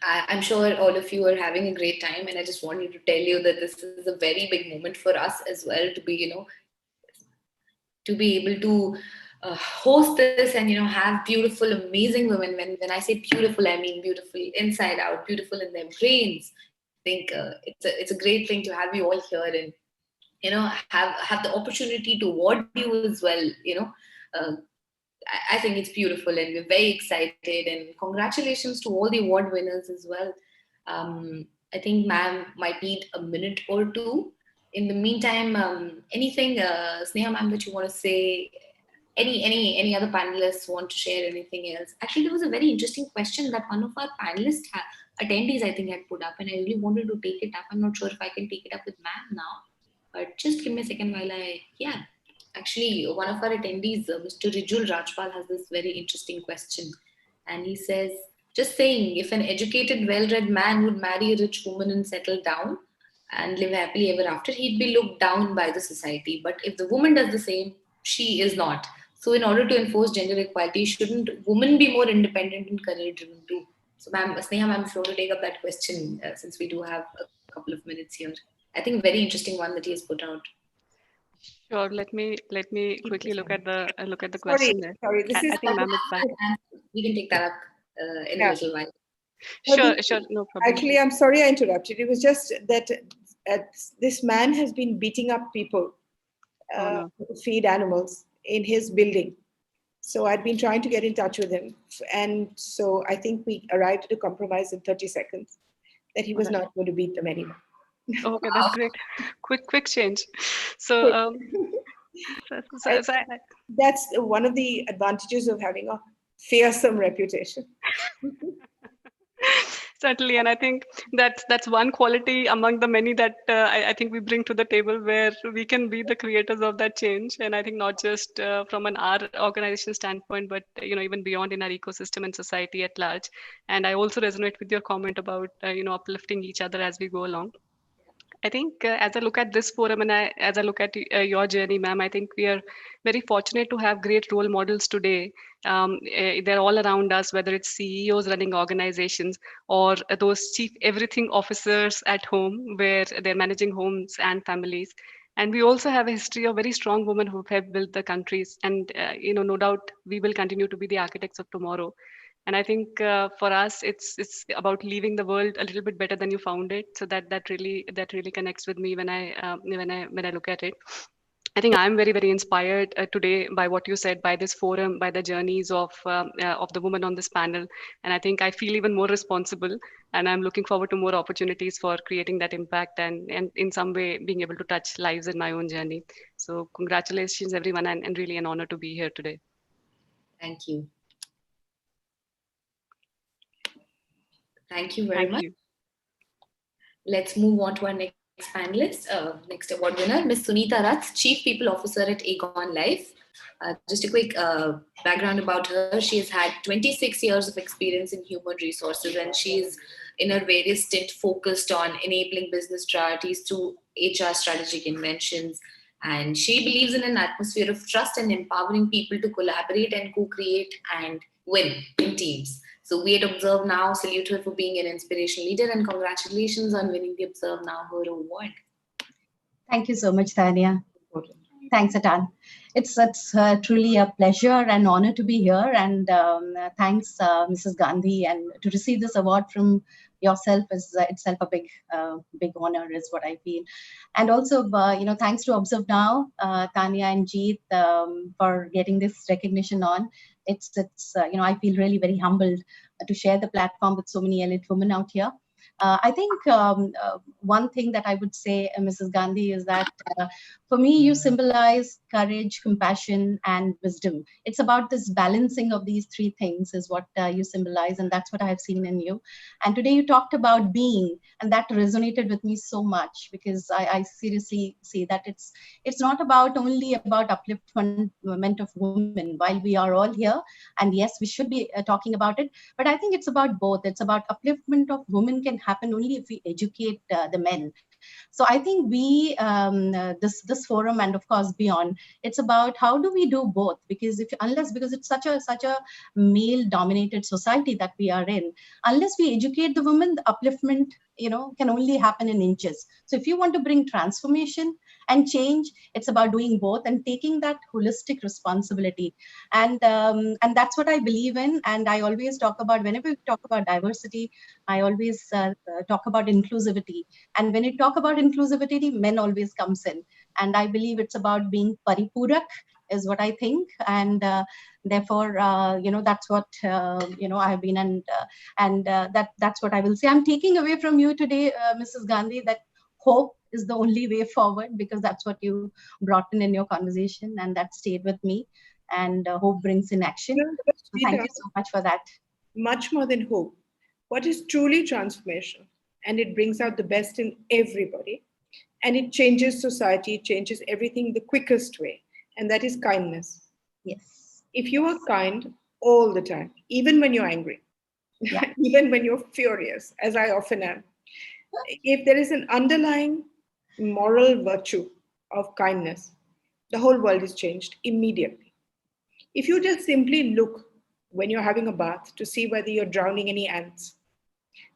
I'm sure all of you are having a great time, and I just wanted to tell you that this is a very big moment for us as well to be, to be able to host this and have beautiful, amazing women. When I say beautiful, I mean beautiful inside out, beautiful in their brains. I think it's a great thing to have you all here and have the opportunity to award you as well. I think it's beautiful, and we're very excited, and congratulations to all the award winners as well. I think ma'am might need a minute or two. In the meantime, anything, Sneha ma'am, that you want to say? Any other panelists want to share anything else? Actually, there was a very interesting question that one of our panelists, attendees, I think, had put up, and I really wanted to take it up. I'm not sure if I can take it up with ma'am now, but just give me a second while Actually, one of our attendees, Mr. Rijul Rajpal, has this very interesting question. And he says, just saying, if an educated, well-read man would marry a rich woman and settle down, and live happily ever after, he'd be looked down by the society. But if the woman does the same, she is not. So in order to enforce gender equality, shouldn't women be more independent and career driven too? So ma'am, Sneha ma'am, if you want to take up that question, since we do have a couple of minutes here. I think very interesting one that he has put out. Sure. Let me quickly look at the Sorry, question there. sorry. This is I think ma'am is back. We can take that up in a Yeah. little while. No, Sure, this- sure, no problem. Actually, I'm sorry I interrupted. It was just that this man has been beating up people Oh no. to feed animals in his building. So I'd been trying to get in touch with him. And so I think we arrived at a compromise in 30 seconds that he was Alright. not going to beat them anymore. Okay, that's great. Quick change. So, so That's one of the advantages of having a fearsome reputation. certainly, and I think that's one quality among the many that I think we bring to the table, where we can be the creators of that change. And I think not just from an our organization standpoint, but even beyond in our ecosystem and society at large. And I also resonate with your comment about uplifting each other as we go along. I think as I look at this forum and as I look at your journey, ma'am, I think we are very fortunate to have great role models today. They're all around us, whether it's CEOs running organizations or those chief everything officers at home, where they're managing homes and families. And we also have a history of very strong women who have built the countries. And no doubt we will continue to be the architects of tomorrow. And I think for us it's about leaving the world a little bit better than you found it. So that really connects with me when I look at it. I think I'm very inspired today by what you said, by this forum, by the journeys of the women on this panel. And I think I feel even more responsible, and I'm looking forward to more opportunities for creating that impact and in some way being able to touch lives in my own journey. So congratulations everyone, and really an honor to be here today. Thank you. Thank you very Thank much. you. Let's move on to our next panelist, next award winner, Ms. Sunita Rath, Chief People Officer at Aegon Life. Just a quick background about her. She has had 26 years of experience in human resources, and she's in her various stint focused on enabling business priorities through HR strategic inventions. And she believes in an atmosphere of trust and empowering people to collaborate and co-create and win in teams. So we at ObserveNow salute her for being an inspirational leader, and congratulations on winning the ObserveNow Her Award. Thank you so much, Tanya. Thanks a ton. It's truly a pleasure and honor to be here. And thanks, Mrs. Gandhi. And to receive this award from yourself is itself a big honor, is what I feel. And also, thanks to ObserveNow, Tanya and Jeet, for getting this recognition on. It's I feel really very humbled to share the platform with so many elite women out here. I think one thing that I would say, Mrs. Gandhi, is that for me, you symbolize courage, compassion, and wisdom. It's about this balancing of these three things is what you symbolize, and that's what I have seen in you. And today you talked about being, and that resonated with me so much, because I seriously see that it's not only about upliftment of women, while we are all here, and yes, we should be talking about it, but I think it's about both. It's about upliftment of women can happen only if we educate the men. So I think we, this forum, and of course beyond, it's about how do we do both? Because because it's such a male-dominated society that we are in, unless we educate the women, the upliftment can only happen in inches. So if you want to bring transformation and change, it's about doing both and taking that holistic responsibility. And that's what I believe in. And I always talk about, whenever we talk about diversity, I always talk about inclusivity. And when you talk about inclusivity, men always comes in. And I believe it's about being paripurak, is what I think. And therefore, that's what, I have been, and that's what I will say. I'm taking away from you today, Mrs. Gandhi, that hope is the only way forward, because that's what you brought in your conversation, and that stayed with me. And hope brings in action. So thank you so much for that. Much more than hope. What is truly transformation? And it brings out the best in everybody. And it changes society, it changes everything the quickest way. And that is kindness. Yes. If you are kind all the time, even when you're angry, even when you're furious, as I often am, if there is an underlying moral virtue of kindness, the whole world is changed immediately. If you just simply look when you're having a bath to see whether you're drowning any ants,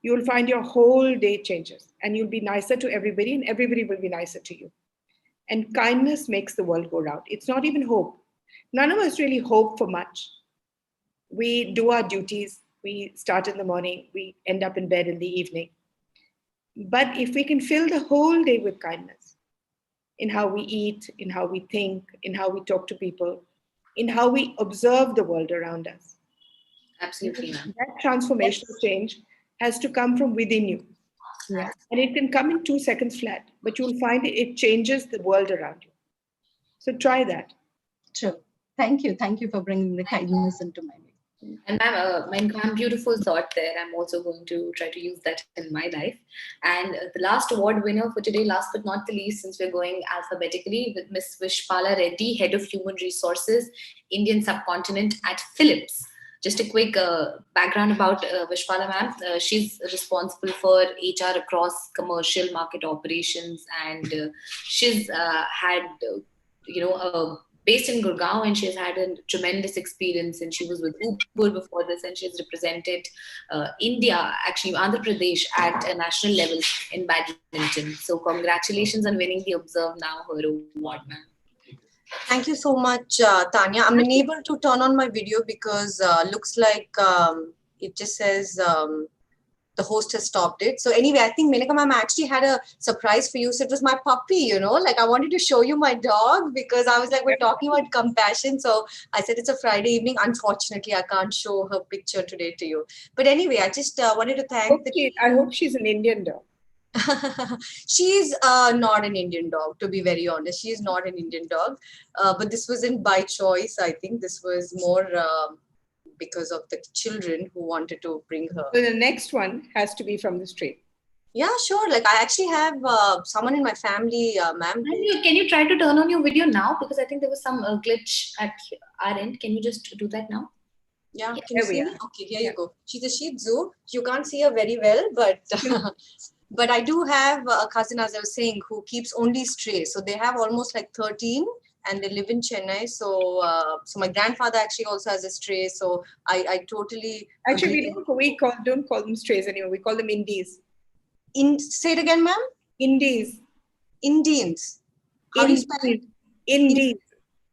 you will find your whole day changes and you'll be nicer to everybody and everybody will be nicer to you. And kindness makes the world go round. It's not even hope. None of us really hope for much. We do our duties, we start in the morning, we end up in bed in the evening. But if we can fill the whole day with kindness in how we eat, in how we think, in how we talk to people, in how we observe the world around us, Absolutely. that transformational change has to come from within you. Yeah. And it can come in 2 seconds flat, but you'll find it changes the world around you. So try that. True. Thank you. Thank you for bringing the kindness into my life. And ma'am, beautiful thought there. I'm also going to try to use that in my life. And the last award winner for today, last but not the least, since we're going alphabetically, with Miss Vishpala Reddy, Head of Human Resources, Indian Subcontinent at Philips. Just a quick background about Vishpala ma'am. She's responsible for HR across commercial market operations, and she's had, based in Gurgaon, and she's had a tremendous experience. And she was with Uber before this, and she's represented India, actually Andhra Pradesh, at a national level in badminton. So congratulations on winning the ObserveNow Her Award, ma'am. Thank you so much, Tanya. I'm unable to turn on my video because looks like it just says the host has stopped it. So anyway, I think Menaka ma'am actually had a surprise for you. So it was my puppy, like I wanted to show you my dog because I was like, we're talking about compassion. So I said, it's a Friday evening. Unfortunately, I can't show her picture today to you. But anyway, I just wanted to thank I hope she's an Indian dog. She's not an Indian dog, to be very honest. She is not an Indian dog. But this wasn't by choice. I think this was more because of the children who wanted to bring her. So the next one has to be from the street. Yeah, sure. Like I actually have someone in my family, ma'am. Can you try to turn on your video now? Because I think there was some glitch at our end. Can you just do that now? Yeah, can you see me? Okay, here you go. She's a Shih Tzu. You can't see her very well, but but I do have a cousin, as I was saying, who keeps only strays. So they have almost like 13 and they live in Chennai. So so my grandfather actually also has a stray. So I totally... Actually, we don't call them strays anymore. We call them Indies. Say it again, ma'am? Indies. Indians. How do you spell it? Indies.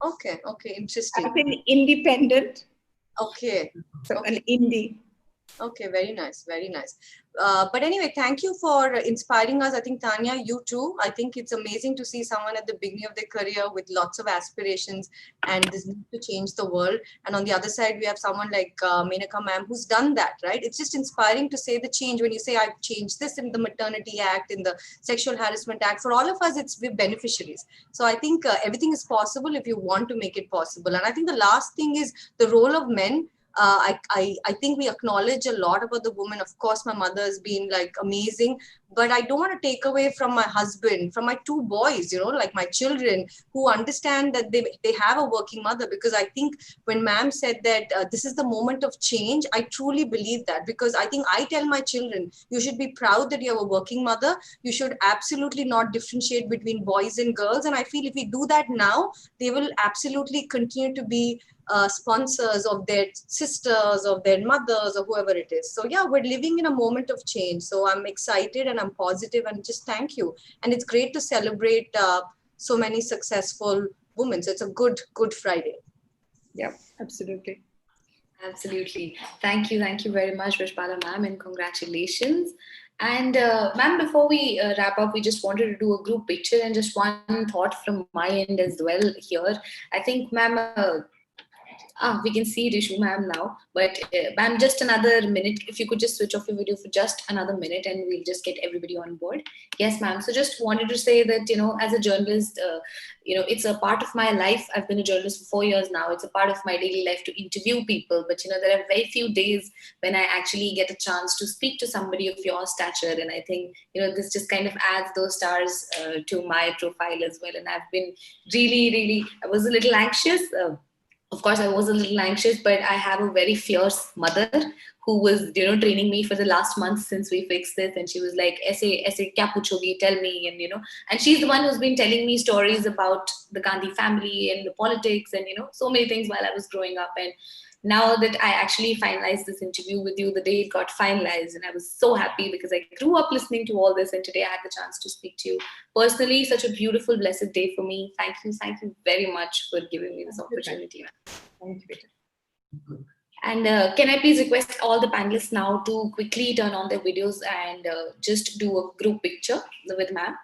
Okay, okay, interesting. As in independent. Okay. So an indie. Okay, very nice, very nice. But anyway, thank you for inspiring us. I think, Tanya, you too. I think it's amazing to see someone at the beginning of their career with lots of aspirations and this need to change the world. And on the other side, we have someone like Menaka ma'am who's done that, right? It's just inspiring to say the change. When you say, I've changed this in the Maternity Act, in the Sexual Harassment Act, for all of us, we're beneficiaries. So I think everything is possible if you want to make it possible. And I think the last thing is the role of men. I think we acknowledge a lot about the woman. Of course, my mother has been like amazing, but I don't want to take away from my husband, from my two boys, like my children who understand that they have a working mother. Because I think when ma'am said that this is the moment of change, I truly believe that, because I think I tell my children, you should be proud that you have a working mother. You should absolutely not differentiate between boys and girls. And I feel if we do that now, they will absolutely continue to be sponsors of their sisters, of their mothers, or whoever it is. So yeah, we're living in a moment of change. So I'm excited and I'm positive, and just thank you. And it's great to celebrate so many successful women. So it's a good Friday. Yeah, absolutely. Absolutely. Thank you very much, Vishpala ma'am, and congratulations. And ma'am, before we wrap up, we just wanted to do a group picture, and just one thought from my end as well here. I think, ma'am, we can see Rishu ma'am now, but ma'am, just another minute. If you could just switch off your video for just another minute, and we'll just get everybody on board. Yes, ma'am. So just wanted to say that, as a journalist, it's a part of my life. I've been a journalist for 4 years now. It's a part of my daily life to interview people, but there are very few days when I actually get a chance to speak to somebody of your stature. And I think, this just kind of adds those stars to my profile as well. And I've been really, I was a little anxious. of course, I was a little anxious, but I have a very fierce mother who was, training me for the last month since we fixed this. And she was like, aise kya puchogi, tell me. And, and she's the one who's been telling me stories about the Gandhi family and the politics and, so many things while I was growing up. And now that I actually finalized this interview with you, the day it got finalized, and I was so happy because I grew up listening to all this, and today I had the chance to speak to you personally. Such a beautiful, blessed day for me. Thank you very much for giving me this opportunity. Thank you. And can I please request all the panelists now to quickly turn on their videos and just do a group picture with ma'am?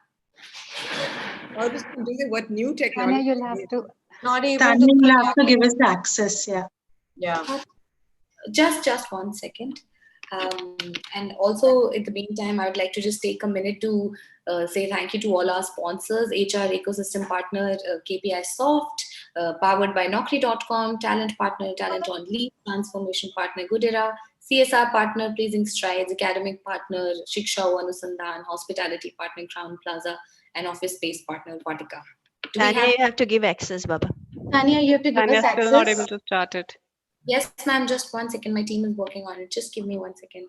What new technology? Tanya, you'll have to. Not able Tanya, to. you'll have to give us the access. Yeah. Yeah. Just 1 second. And also, in the meantime, I would like to just take a minute to say thank you to all our sponsors, HR ecosystem partner, KPI Soft, powered by Naukri.com, talent partner, Talent on Leave, transformation partner, Goodera, CSR partner, Pleasing Strides, academic partner, Shiksha Anusandhan, hospitality partner, Crown Plaza, and office space partner, Vatika. Tanya, you have to give access, Baba. Tanya, you have to give Tanya us is still not access. able to start it. Yes, ma'am, just 1 second. My team is working on it. Just give me 1 second.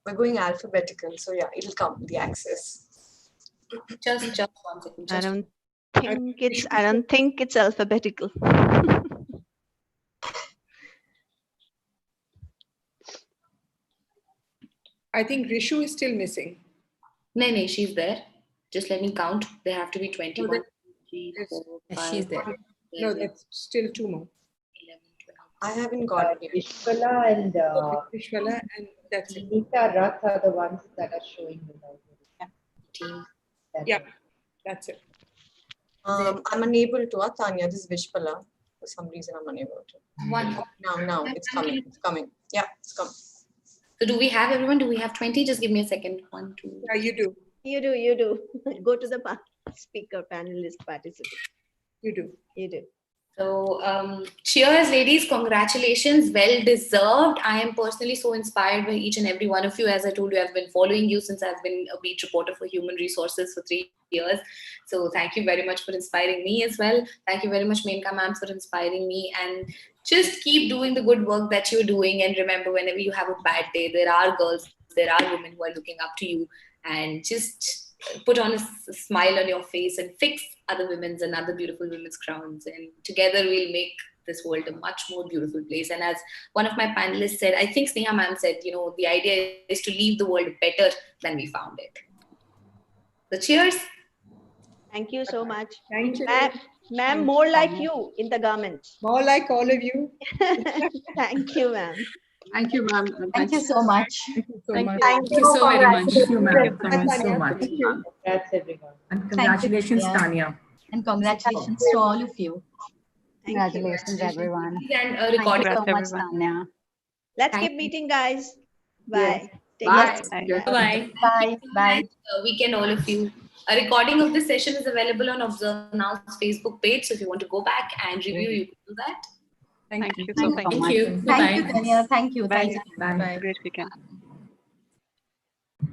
We're going alphabetical, so yeah, it'll come, the access. Just 1 second. I don't think it's alphabetical. I think Rishu is still missing. No, she's there. Just let me count. There have to be 21. No, 3, 4, 5, She's there. 6, No, 7, that's still 2 more. 11, 12. I haven't got it yet. Vishwala and Vishwala and that's it. Nita Rath are the ones that are showing without Team. Yeah, that's it. I'm unable to, Tanya, this is Vishpala. For some reason, I'm unable to. One. Now, it's coming. It's coming. Yeah, it's coming. So do we have everyone? Do we have 20? Just give me a second. 1, 2. Yeah, you do. You do. Go to the speaker panelist participant. You do. You do. So cheers, ladies. Congratulations. Well deserved. I am personally so inspired by each and every one of you. As I told you, I've been following you since I've been a beat reporter for Human Resources for 3 years. So thank you very much for inspiring me as well. Thank you very much, Menka ma'am, for inspiring me. And just keep doing the good work that you're doing. And remember, whenever you have a bad day, there are girls, there are women who are looking up to you. And just put on a smile on your face and fix other women's and other beautiful women's crowns. And together we'll make this world a much more beautiful place. And as one of my panelists said, I think Sneha ma'am said, the idea is to leave the world better than we found it. So cheers. Thank you so much. Thank you. Ma'am, more like you in the garments. More like all of you. Thank you, ma'am. Thank you, ma'am. Thank you so much. Thank you so much. Thank you so very much. Thank you, ma'am. Thank you so much. That's everyone. And congratulations, Tanya. And congratulations to all of you. Thank Congratulations, you. everyone. And Thank you recording. so much, Tanya. Let's keep meeting, guys. Bye. Take Bye. care. Bye. Bye. Bye. Weekend, all of you. A recording of this session is available on ObserveNow's Facebook page. So if you want to go back and review, you can do that. Thank you. Thank you so much. Thank you. Thank you, Tanya. Thank you. Bye. Thank you. Bye. Great weekend.